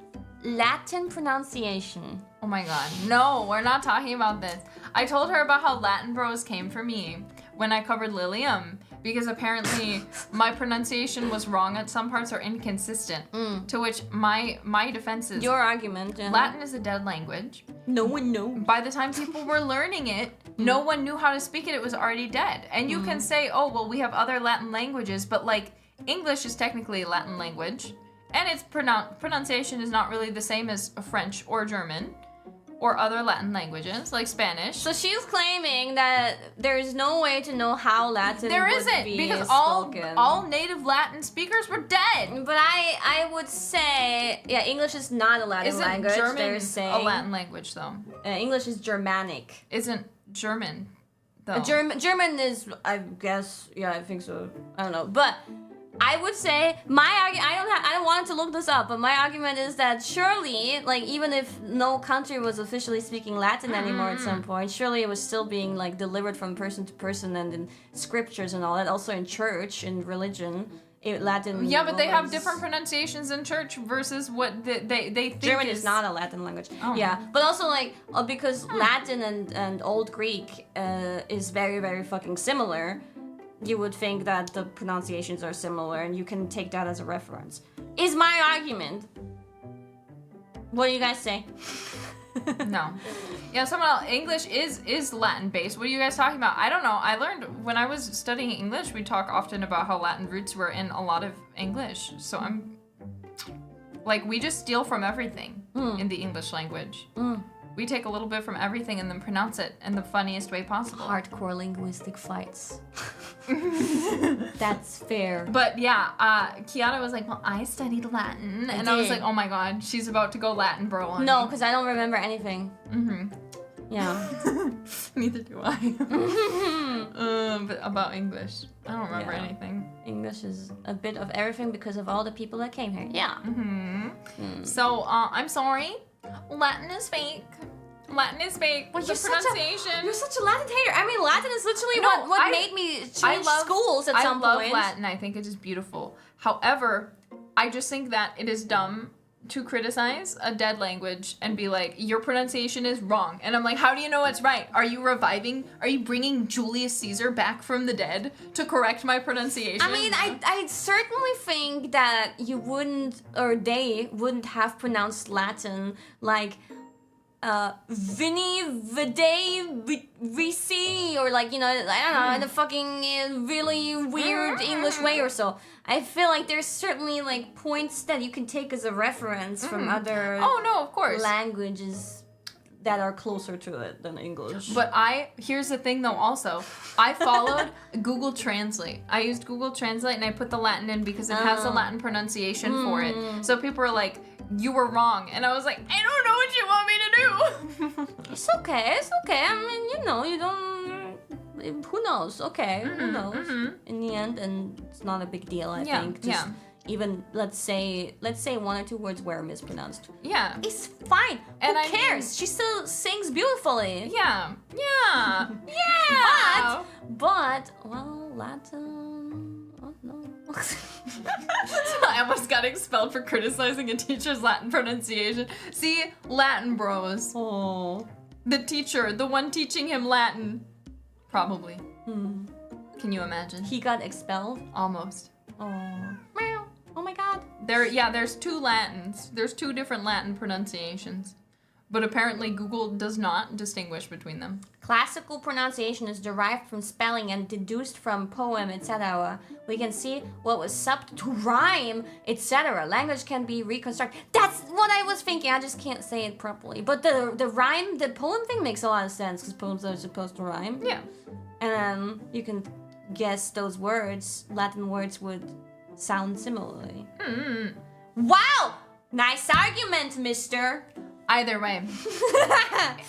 Latin pronunciation. Oh my god. No, we're not talking about this. I told her about how Latin bros came for me when I covered Lilium. Because apparently my pronunciation was wrong at some parts or inconsistent. To which my defense is... Your argument, Latin is a dead language. No one knows. By the time people were learning it, no one knew how to speak it. It was already dead. And you can say, oh, well, we have other Latin languages. But, like, English is technically a Latin language. And its pronunciation is not really the same as French or German. Or other Latin languages, like Spanish. So she's claiming that there is no way to know how Latin would be because spoken. all native Latin speakers were dead. But I would say, yeah, English is not a Latin language. Isn't German they're saying. a Latin language, though? English is Germanic. Isn't German, though? German is, I guess, yeah, I think so. I don't know, but I would say I don't want to look this up, but my argument is that surely, like, even if no country was officially speaking Latin anymore at some point, surely it was still being like delivered from person to person and in scriptures and all that, also in church, in religion. Latin. Yeah, but they have different pronunciations in church versus what they think German is not a Latin language. Oh. Yeah, but also like because Latin and Old Greek is very, very fucking similar, you would think that the pronunciations are similar and you can take that as a reference. Is my argument. What do you guys say? No. Yeah, someone else. English is Latin based. What are you guys talking about? I don't know. I learned when I was studying English, we talk often about how Latin roots were in a lot of English. So I'm like, we just steal from everything in the English language. We take a little bit from everything and then pronounce it in the funniest way possible. Hardcore linguistic fights. That's fair. But yeah, Kiara was like, well, I studied Latin. I was like, oh my god, she's about to go Latin bro on No, me. because I don't remember anything. Yeah. Neither do I. But about English, I don't remember anything. English is a bit of everything because of all the people that came here. Yeah. So, I'm sorry. Latin is fake. Latin is fake. Well, the pronunciation. You're such a Latin hater. I mean, Latin is literally what made me change schools at some point. I love Latin. I think it is beautiful. However, I just think that it is dumb to criticize a dead language and be like, your pronunciation is wrong. And I'm like, how do you know it's right? Are you bringing Julius Caesar back from the dead to correct my pronunciation? I mean, I certainly think that you wouldn't, or they wouldn't have pronounced Latin like Vini, Vide, Visi, or like, you know, I don't know, in a fucking really weird English way or so. I feel like there's certainly like points that you can take as a reference from other of course. languages that are closer to it than English. But here's the thing though also, I followed Google Translate. I used Google Translate and I put the Latin in because it has a Latin pronunciation for it. So people are like, you were wrong. And I was like, I don't know what you want me to do. It's okay. I mean, you know, you don't... Who knows? Okay, who knows? In the end, and it's not a big deal, I think. Just even, let's say 1 or 2 words were mispronounced. Yeah. It's fine. Who cares? She still sings beautifully. Yeah. But, well, Latin... Oh, no. I almost got expelled for criticizing a teacher's Latin pronunciation. See, Latin bros. Oh. The teacher, the one teaching him Latin. Probably. Can you imagine? He got expelled? Almost. Oh. Oh my god. There's 2 Latins. There's 2 different Latin pronunciations. But apparently Google does not distinguish between them. Classical pronunciation is derived from spelling and deduced from poem, etc. We can see what was subbed to rhyme, etc. Language can be reconstructed. That's what I was thinking. I just can't say it properly. But the rhyme, the poem thing makes a lot of sense because poems are supposed to rhyme. Yeah. And then you can guess those words, Latin words would sound similarly. Wow! Nice argument, mister. Either way,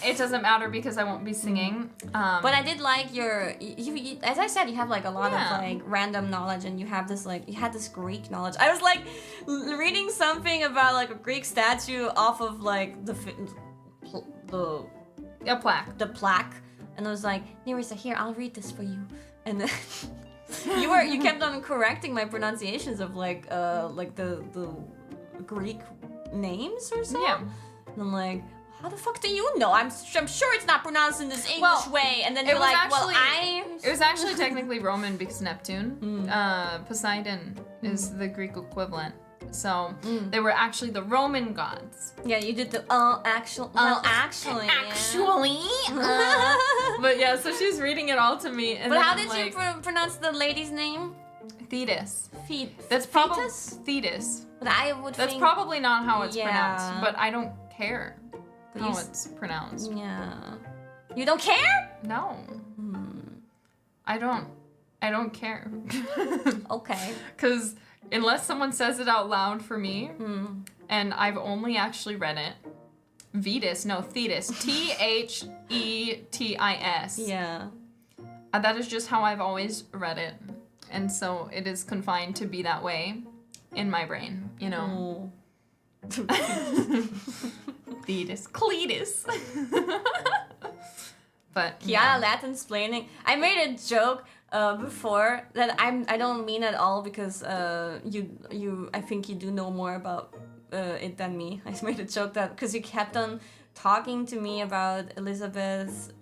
it doesn't matter because I won't be singing. But I did like your, you, as I said, you have like a lot of like random knowledge, and you have this like, you had this Greek knowledge. I was like reading something about like a Greek statue off of like the plaque. The plaque, and I was like, Nerissa, here, I'll read this for you. And then you kept on correcting my pronunciations of like the Greek names or so. Yeah. And I'm like, how the fuck do you know? I'm sure it's not pronounced in this English way. And then you're like, It was actually technically Roman because Neptune. Poseidon is the Greek equivalent. So they were actually the Roman gods. Yeah, you did the actually. But yeah, so she's reading it all to me. And but how did you pronounce the lady's name? Thetis. That's probably Thetis. But I would That's think, probably not how it's pronounced, but I don't care how it's pronounced. Yeah. You don't care? No. I don't care. Okay. Because unless someone says it out loud for me, and I've only actually read it, Thetis. Thetis. Yeah. That is just how I've always read it. And so it is confined to be that way in my brain, you know. Thetis. Cletus. But Kiara Latin explaining. I made a joke before that I don't mean at all because you I think you do know more about it than me. I made a joke that because you kept on talking to me about Elizabeth's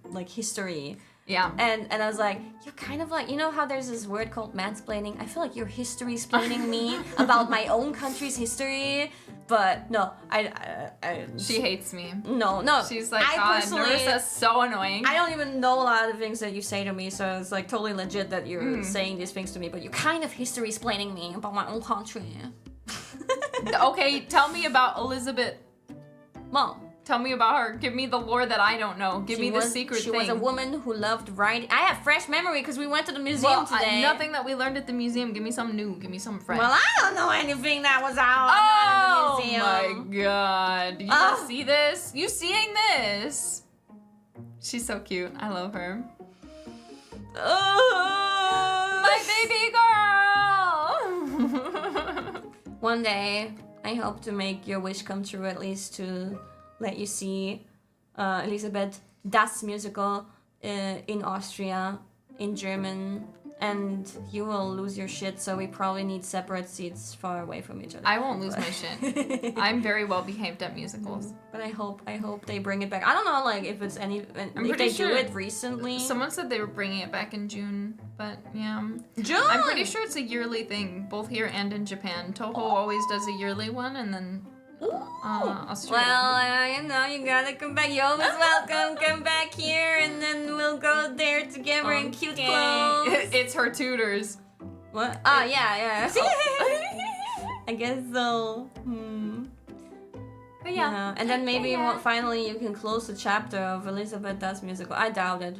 like history. Yeah. And I was like, you're kind of like, you know how there's this word called mansplaining? I feel like you're history-splaining me about my own country's history. But no, she hates me. No. She's like, God, Nerissa's so annoying. I don't even know a lot of the things that you say to me, so it's like totally legit that you're saying these things to me, but you're kind of history-splaining me about my own country. Okay, tell me about Elizabeth. Mom. Tell me about her. Give me the lore that I don't know. Give me the secret thing. She was a woman who loved writing. I have fresh memory because we went to the museum today. Nothing that we learned at the museum. Give me something new. Give me something fresh. Well, I don't know anything that was out at the museum. Oh my god. You guys see this? You seeing this? She's so cute. I love her. My baby girl! One day, I hope to make your wish come true, at least to let you see Elisabeth Das Musical in Austria, in German, and you will lose your shit, so we probably need separate seats far away from each other. I won't lose my shit. I'm very well behaved at musicals. But I hope they bring it back. I don't know, like, if it's if they do it recently. Someone said they were bringing it back in June, but yeah. June! I'm pretty sure it's a yearly thing, both here and in Japan. Toho always does a yearly one, and then Australia. Well, you know, you gotta come back. You're always welcome. Come back here, and then we'll go there together in cute clothes. It's her tutors. What? Oh, yeah. I guess so. But yeah. And then maybe finally you can close the chapter of Elizabeth Does Musical. I doubt it.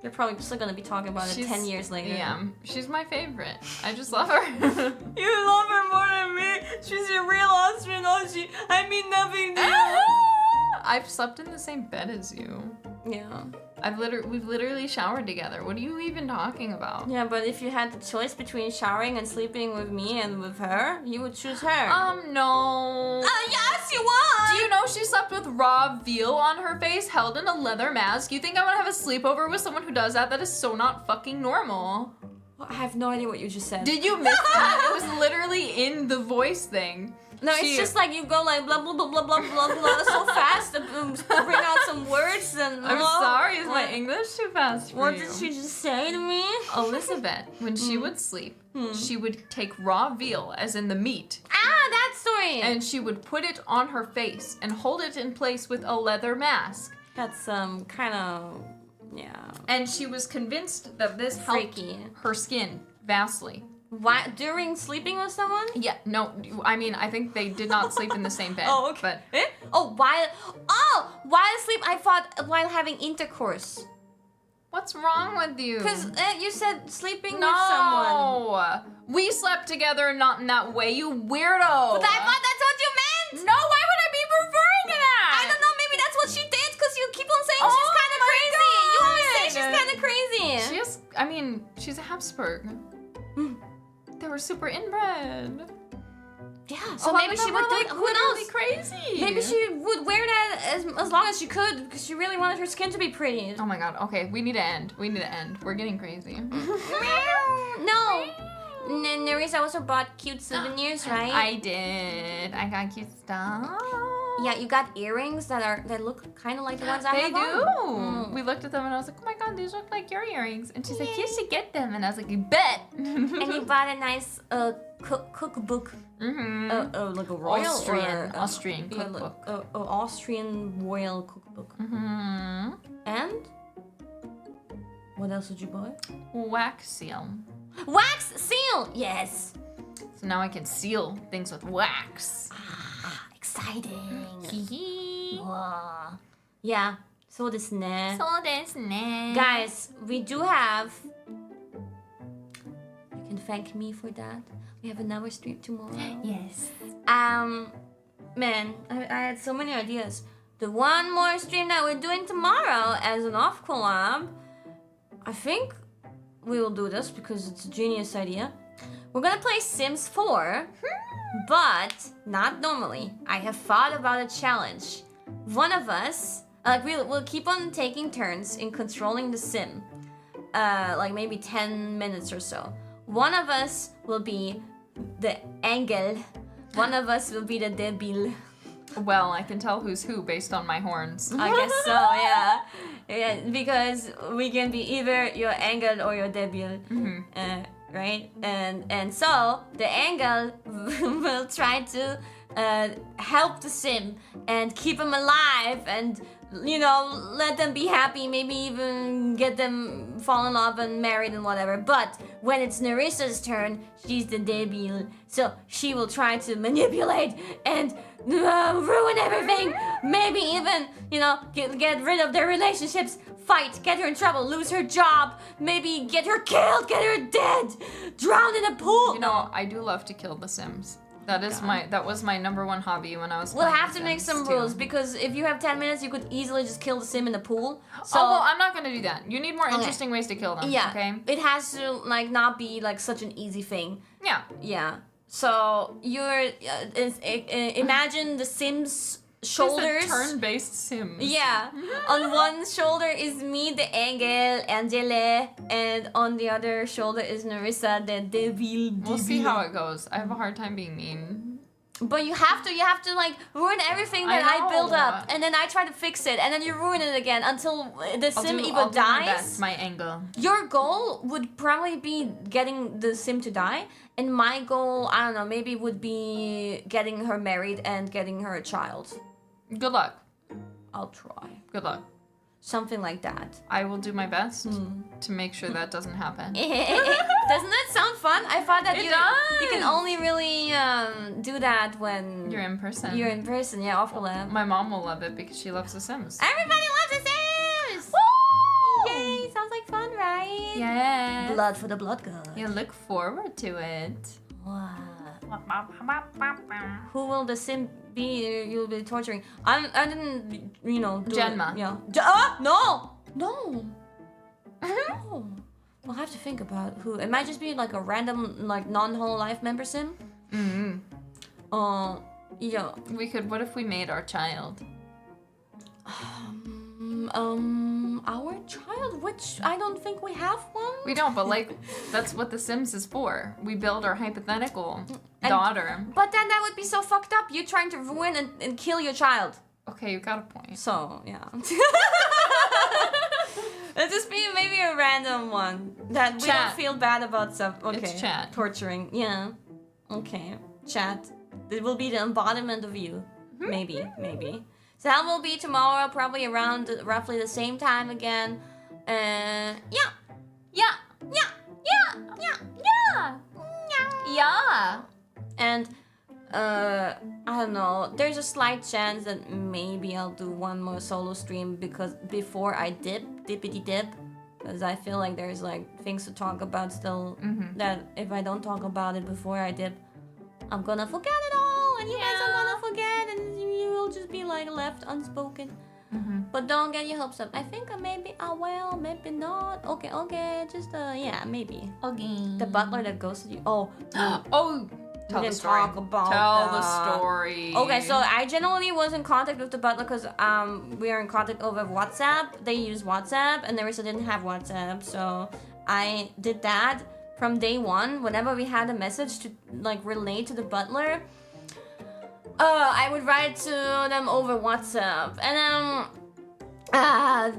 You're probably still gonna be talking about it 10 years later. Yeah, she's my favorite. I just love her. You love her more than me. She's a real Austrian Aussie. I mean nothing to you. I've slept in the same bed as you. Yeah. We've literally showered together. What are you even talking about? Yeah, but if you had the choice between showering and sleeping with me and with her, you would choose her. No. Yes, you would! Do you know she slept with raw veal on her face, held in a leather mask? You think I want to have a sleepover with someone who does that? That is so not fucking normal. I have no idea what you just said. Did you miss that? It was literally in the voice thing. No, it's just like you go like blah blah blah blah blah blah blah so fast to bring out some words and. I'm sorry, is my English too fast for What you? did she just say to me? Elizabeth, when she would sleep, she would take raw veal, as in the meat. That story. And she would put it on her face and hold it in place with a leather mask. That's kind of And she was convinced that this helped her skin vastly. Why, during sleeping with someone? Yeah, no, I mean, I think they did not sleep in the same bed. Oh, okay. But while asleep, I thought while having intercourse. What's wrong with you? Because you said sleeping with someone. No, we slept together, not in that way, you weirdo. But I thought that's what you meant. No, why would I be referring to that? I don't know, maybe that's what she did, because you keep on saying she's kind of crazy. God. You always say she's kind of crazy. She is, I mean, she's a Habsburg. They were super inbred. Yeah, so maybe she would do it. Who knows? Crazy. Maybe she would wear that as long as she could because she really wanted her skin to be pretty. Oh my god. Okay, we need to end. We're getting crazy. No. Nerissa also bought cute souvenirs, right? I did. I got cute stuff. Yeah, you got earrings that look kind of like the ones I have on. They do. We looked at them and I was like, oh my god, these look like your earrings. And she's like, you should get them. And I was like, you bet. And you bought a nice cookbook. Like a royal Austrian cookbook. Austrian royal cookbook. And what else did you buy? Wax seal. Wax seal. Yes. So now I can seal things with wax. Exciting. Wow. Yeah. そうですね. そうですね. Guys, we do have. You can thank me for that. We have another stream tomorrow. Yes. Man, I had so many ideas. The one more stream that we're doing tomorrow as an off collab, I think we will do this because it's a genius idea. We're gonna play Sims 4, but not normally. I have thought about a challenge. One of us, we'll keep on taking turns in controlling the sim, like maybe 10 minutes or so. One of us will be the Engel. One of us will be the Debil. Well, I can tell who's who based on my horns. I guess so, yeah. Yeah, because we can be either your Engel or your Debil. Right? And so the Engel will try to help the sim and keep them alive and, you know, let them be happy, maybe even get them fall in love and married and whatever. But when it's Nerissa's turn, she's the Debil, so she will try to manipulate and ruin everything, maybe even, you know, get rid of their relationships, fight, get her in trouble, lose her job, maybe get her killed, get her dead, drowned in a pool. You know, I do love to kill the Sims. That was my number one hobby when I was We'll playing have to make some rules because if you have 10 minutes, you could easily just kill the sim in the pool. So, well, I'm not gonna do that. You need more interesting ways to kill them. Yeah. Okay. It has to like not be like such an easy thing. Yeah. Yeah. So you're imagine the Sims shoulders. It's a turn-based Sims. Yeah. On one shoulder is me, the Angele, and on the other shoulder is Narissa, the devil. We'll see how it goes. I have a hard time being mean. But you have to like ruin everything that I build up, and then I try to fix it, and then you ruin it again until the sim either dies. My angle. Your goal would probably be getting the sim to die, and my goal, I don't know, maybe would be getting her married and getting her a child. Good luck. I'll try. Good luck. Something like that. I will do my best to make sure that doesn't happen. Doesn't that sound fun? I thought that you does. can only really do that when You're in person. You're in person, yeah, OFFCOLLAB. My mom will love it because she loves The Sims. Everybody loves The Sims! Woo! Yay! Sounds like fun, right? Yeah. Blood for the blood god. You look forward to it. Wow. Who will the sim be you'll be torturing? I didn't, you know, do Genma. It. Yeah. No! No! No. We'll have to think about who. It might just be like a random, like, non-hololive member sim. Yeah. We could, what if we made our child? Our child? Which, I don't think we have one. We don't, but like, that's what The Sims is for. We build our hypothetical daughter. But then that would be so fucked up. You trying to ruin and kill your child. Okay, you got a point. So, yeah. It'll just be maybe a random one that we don't feel bad about stuff. Okay. It's chat. Torturing. Yeah. Okay. Chat. It will be the embodiment of you. Maybe. So that will be tomorrow, probably around roughly the same time again. Yeah. And I don't know. There's a slight chance that maybe I'll do one more solo stream because before I dippity dip, because I feel like there's like things to talk about still. That if I don't talk about it before I dip, I'm gonna forget it all, and you guys are gonna forget, and you will just be like left unspoken. But don't get your hopes up. I think maybe I will, maybe not. Okay, just yeah, maybe. Okay. The butler that goes to you. Oh. Tell we the didn't story. talk about Tell the that. story. Okay, so I generally was in contact with the butler because we are in contact over WhatsApp. They use WhatsApp, and Narissa didn't have WhatsApp, so I did that from day one. Whenever we had a message to like relate to the butler, I would write to them over WhatsApp, and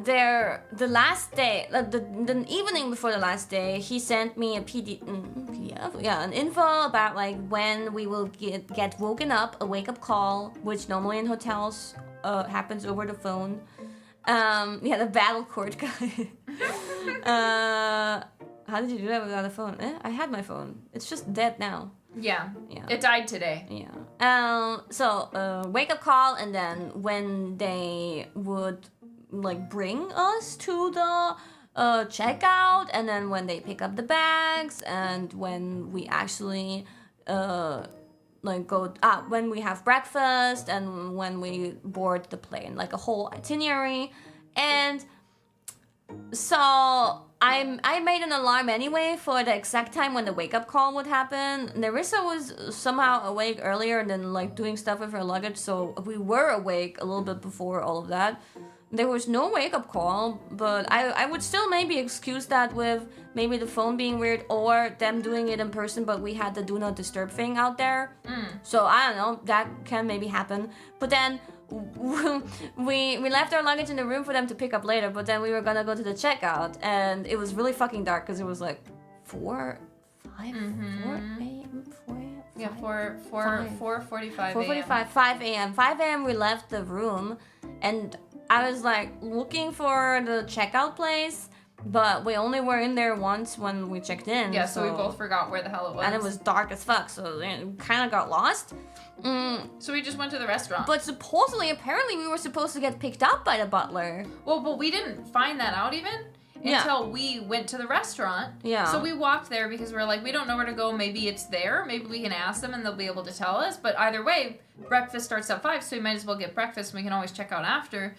then the last day, the evening before the last day, he sent me a PDF, an info about like when we will get woken up, a wake-up call, which normally in hotels happens over the phone. The battle court guy. How did you do that without a phone? I had my phone. It's just dead now. Yeah. It died today. Yeah. So wake-up call, and then when they would like bring us to the checkout, and then when they pick up the bags, and when we actually like go when we have breakfast, and when we board the plane, like a whole itinerary. And so I made an alarm anyway for the exact time when the wake-up call would happen. Narissa was somehow awake earlier and then like doing stuff with her luggage, so we were awake a little bit before all of that. There was no wake-up call, but I would still maybe excuse that with maybe the phone being weird or them doing it in person, but we had the do not disturb thing out there. So I don't know, that can maybe happen. But then we left our luggage in the room for them to pick up later, but then we were gonna go to the checkout, and it was really fucking dark because it was like 4 a.m. Yeah, 4:45 5 a.m. 5 a.m. we left the room, and I was like looking for the checkout place, but we only were in there once when we checked in. Yeah, so we both forgot where the hell it was. And it was dark as fuck, so we kind of got lost. So we just went to the restaurant. But apparently we were supposed to get picked up by the butler. Well, but we didn't find that out even until we went to the restaurant. Yeah. So we walked there because we're like, we don't know where to go. Maybe it's there. Maybe we can ask them and they'll be able to tell us. But either way, breakfast starts at 5, so we might as well get breakfast and we can always check out after.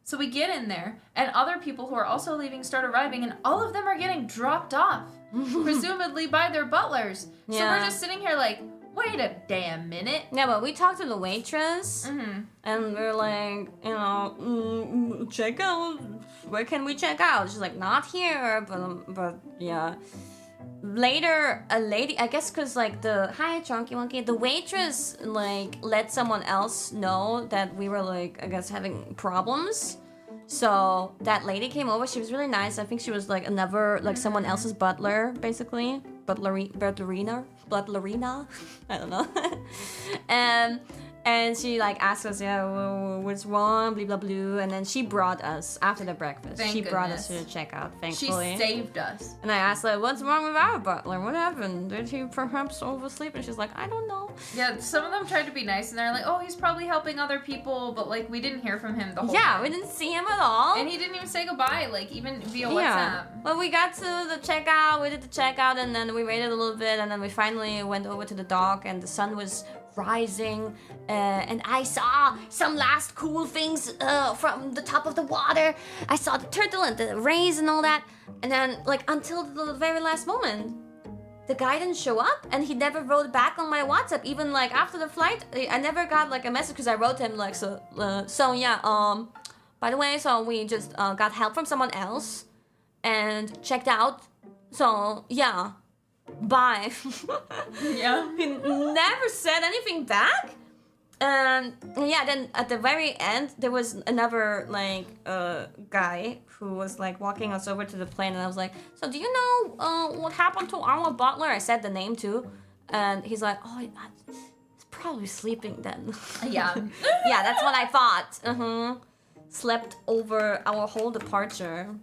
So we get in there, and other people who are also leaving start arriving, and all of them are getting dropped off, presumably by their butlers. So we're just sitting here like, wait a damn minute. Yeah, but we talked to the waitress, and we're like, you know, check out. Where can we check out? She's like, not here, but yeah. Later, a lady, I guess, cause like hi, Chunky Monkey, the waitress like let someone else know that we were like, I guess, having problems. So that lady came over. She was really nice. I think she was like another, like someone else's butler, basically. Butlerina. I don't know. And she like asked us, what's wrong, blah blah blah, and then she brought us after the breakfast. Thank she brought goodness. us to the checkout, thankfully. She saved us. And I asked like, what's wrong with our butler? What happened? Did he perhaps oversleep? And she's like, I don't know. Yeah, some of them tried to be nice, and they're like, oh, he's probably helping other people, but like we didn't hear from him the whole time. Yeah, we didn't see him at all. And he didn't even say goodbye, like even via WhatsApp. Yeah. Well, we got to the checkout, we did the checkout, and then we waited a little bit, and then we finally went over to the dock, and the sun was rising, and I saw some last cool things from the top of the water. I saw the turtle and the rays and all that, and then like until the very last moment, the guy didn't show up, and he never wrote back on my WhatsApp. Even like after the flight, I never got like a message because I wrote him like so yeah, by the way, so we just got help from someone else and checked out, so yeah, bye. Yeah. He never said anything back. And yeah, then at the very end, there was another like guy who was like walking us over to the plane, and I was like, so do you know what happened to our butler? I said the name too, and he's like, oh, he's probably sleeping then. Yeah. Yeah, that's what I thought. Slept over our whole departure.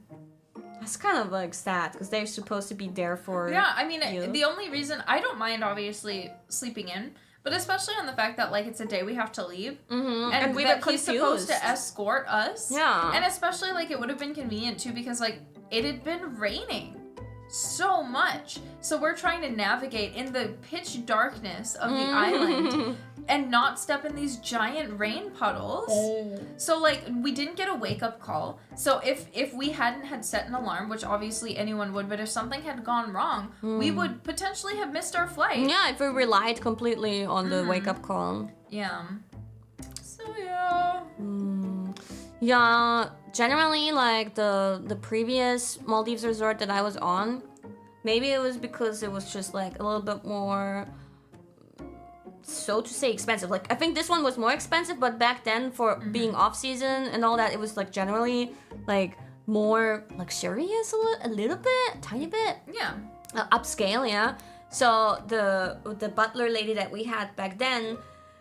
That's kind of like sad because they're supposed to be there for I mean, you. the only reason I don't mind obviously sleeping in, but especially on the fact that like it's a day we have to leave, and we that were confused. he's supposed to escort us. Yeah. And especially like it would have been convenient too because like it had been raining so much, so we're trying to navigate in the pitch darkness of the island and not step in these giant rain puddles. So like we didn't get a wake-up call. So if we hadn't had set an alarm, which obviously anyone would, but if something had gone wrong, we would potentially have missed our flight. Yeah, if we relied completely on the wake-up call. Yeah. So yeah. Yeah, generally like the previous Maldives resort that I was on, maybe it was because it was just like a little bit more, so to say, expensive. Like I think this one was more expensive, but back then for being off season and all that, it was like generally like more luxurious a little bit, tiny bit. Yeah. Upscale, yeah. So the butler lady that we had back then,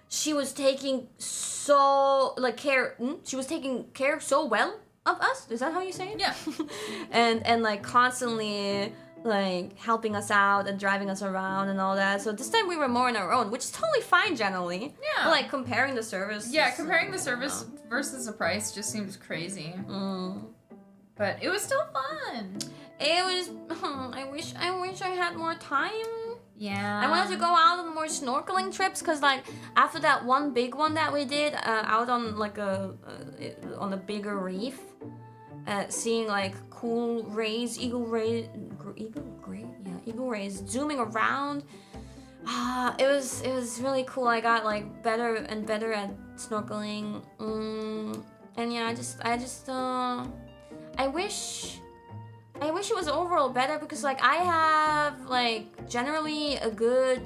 she was taking so like care. She was taking care so well of us. Is that how you say it? Yeah. and like constantly like helping us out and driving us around and all that. So this time we were more on our own, which is totally fine generally. Yeah. But like comparing the service. Yeah, comparing the service versus the price just seems crazy. But it was still fun. It was. I wish I had more time. Yeah. I wanted to go out on more snorkeling trips because, like, after that one big one that we did out on like on a bigger reef, seeing like cool rays, eagle rays zooming around. It was really cool. I got like better and better at snorkeling. And yeah, I wish it was overall better because like I have like generally a good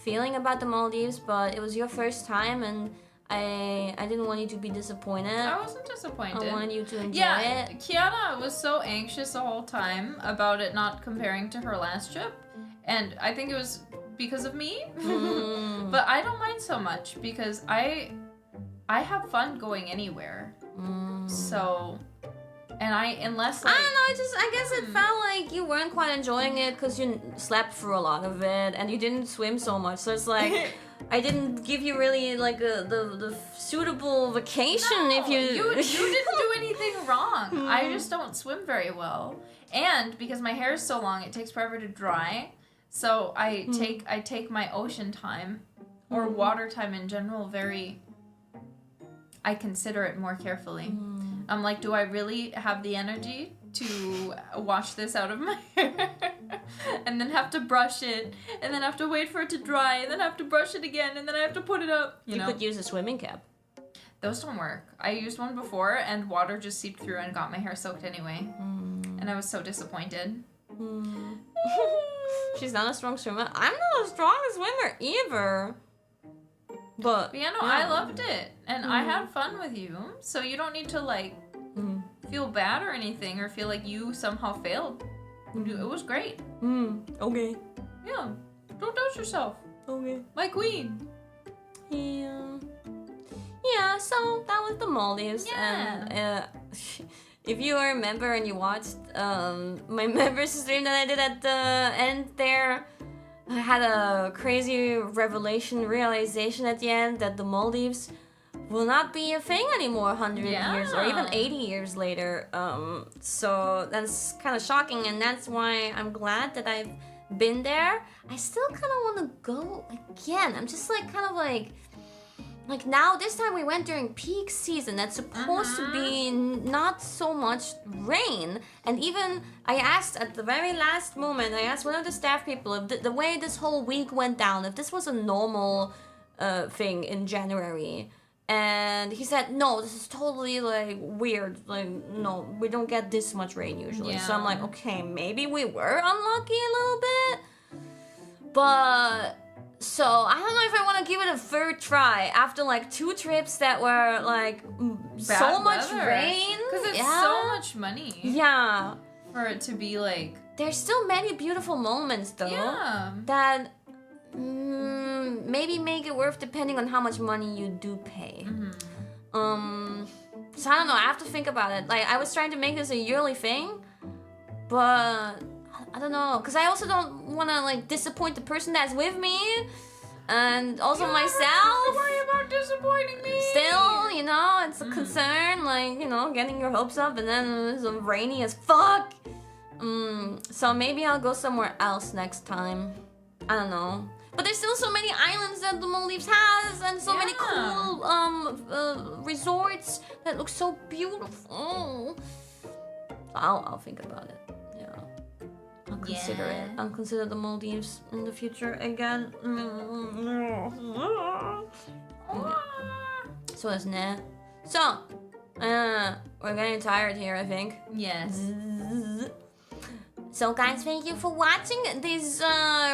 feeling about the Maldives, but it was your first time and I didn't want you to be disappointed. I wasn't disappointed. I wanted you to enjoy it. Kiara was so anxious the whole time about it not comparing to her last trip, and I think it was because of me. But I don't mind so much because I have fun going anywhere. So. And unless like... I don't know, I guess it felt like you weren't quite enjoying it because you slept through a lot of it and you didn't swim so much. So it's like, I didn't give you really like the suitable vacation if you... You didn't do anything wrong. I just don't swim very well. And because my hair is so long, it takes forever to dry. So I take my ocean time or water time in general I consider it more carefully. I'm like, do I really have the energy to wash this out of my hair? and then have to brush it, and then have to wait for it to dry, and then have to brush it again, and then I have to put it up. You know? could use a swimming cap. Those don't work. I used one before, and water just seeped through and got my hair soaked anyway. And I was so disappointed. She's not a strong swimmer. I'm not a strong swimmer either. But yeah, no, I loved it. And I had fun with you. So you don't need to, like, feel bad or anything or feel like you somehow failed. It was great. Okay. Yeah. Don't doubt yourself. Okay. My queen. Yeah. Yeah, so that was the Maldives. Yeah. And if you are a member and you watched my members stream that I did at the end there, I had a crazy realization at the end that the Maldives will not be a thing anymore 100 years or even 80 years later. So that's kind of shocking, and that's why I'm glad that I've been there. I still kind of want to go again. I'm just like kind of like now this time we went during peak season. That's supposed to be not so much rain. And even I asked at the very last moment, I asked one of the staff people if the way this whole week went down, if this was a normal thing in January. And he said, no, this is totally like weird. Like, no, we don't get this much rain usually. So I'm like, okay, maybe we were unlucky a little bit. But so I don't know if I want to give it a third try after like 2 trips that were like so much rain. Because it's so much money. Yeah. For it to be like. There's still many beautiful moments though. Yeah. That maybe make it worth depending on how much money you do pay. So I don't know. I have to think about it. Like I was trying to make this a yearly thing, but I don't know, because I also don't want to like disappoint the person that's with me, and also myself. Don't worry about disappointing me. Still, you know, it's a concern, like, you know, getting your hopes up and then it's rainy as fuck. So maybe I'll go somewhere else next time. I don't know. But there's still so many islands that the Maldives has, and so many cool resorts that look so beautiful. I'll think about it. I'll consider it. I'll consider the Maldives in the future again. So that's nah. So, we're getting tired here, I think. Yes. So guys, thank you for watching this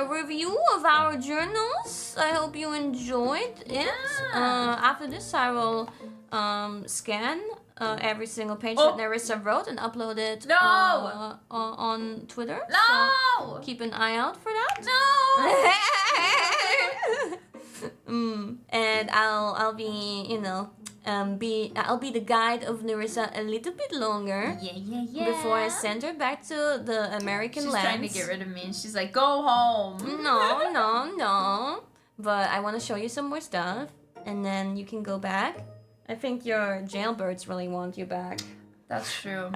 review of our journals. I hope you enjoyed it. After this, I will scan every single page that Nerissa wrote and upload it on Twitter. No! So keep an eye out for that. No! And I'll be, you know, I'll be the guide of Nerissa a little bit longer. Yeah. Before I send her back to the American lands. She's trying to get rid of me, and she's like, go home. No. But I want to show you some more stuff, and then you can go back. I think your jailbirds really want you back. That's true.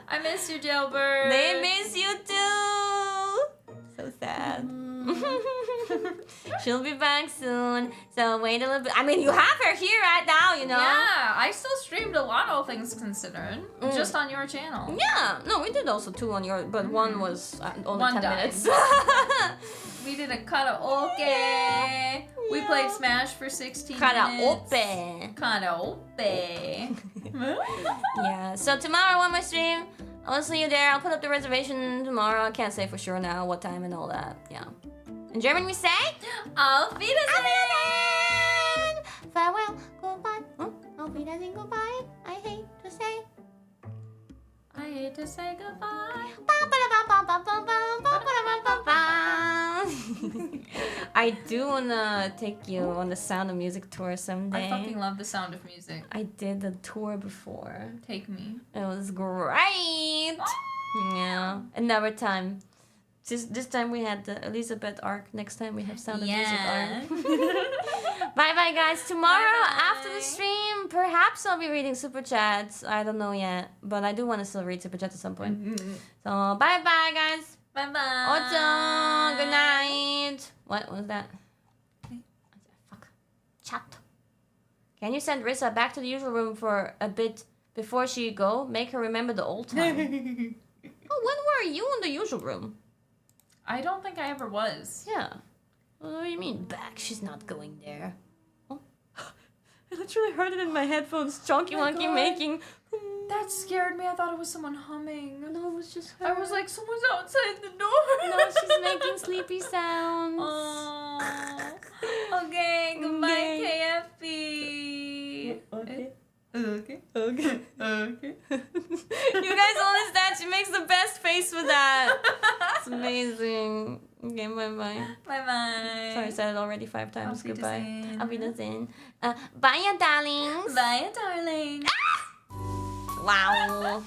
I miss you, jailbird. They miss you too. So sad. She'll be back soon. So wait a little bit. I mean, you have her here right now, you know. Yeah, I still streamed a lot, all things considered, just on your channel. Yeah, no, we did also 2 on your, but one was only 10 minutes. We did a karaoke. We played Smash for 16 minutes. Karaoke. Yeah, so tomorrow on my stream, I'll see you there. I'll put up the reservation tomorrow. I can't say for sure now what time and all that. Yeah. In German we say, Auf Wiedersehen! Farewell, goodbye. Auf Wiedersehen, goodbye. I hate to say. I hate to say goodbye. I do wanna take you on the Sound of Music tour someday. I fucking love the sound of music. I did the tour before. Take me. It was great. Yeah, another time. This time we had the Elizabeth arc. Next time we have Sound of Music arc. Bye bye guys. Tomorrow after the stream, perhaps I'll be reading super chats. I don't know yet, but I do want to still read super chats at some point. So bye bye guys. Bye bye. Ocho. Good night. What was that? Fuck. Chat. Can you send Rissa back to the usual room for a bit before she go? Make her remember the old time. Oh, when were you in the usual room? I don't think I ever was. Yeah. What do you mean back? She's not going there. Oh. I literally heard it in my headphones. Chonky Wonky making. That scared me. I thought it was someone humming. No, it was just her. I was like, someone's outside the door. No, she's making sleepy sounds. Oh. Okay, goodbye, KFB. Okay. Okay. Okay. Okay. You guys all understand? She makes the best face with that. It's amazing. Okay, bye-bye. Bye-bye. Sorry, I said it already 5 times. Auf Goodbye. Wiedersehen. Auf Wiedersehen. Bye, darlings. Bye, darling. Wow.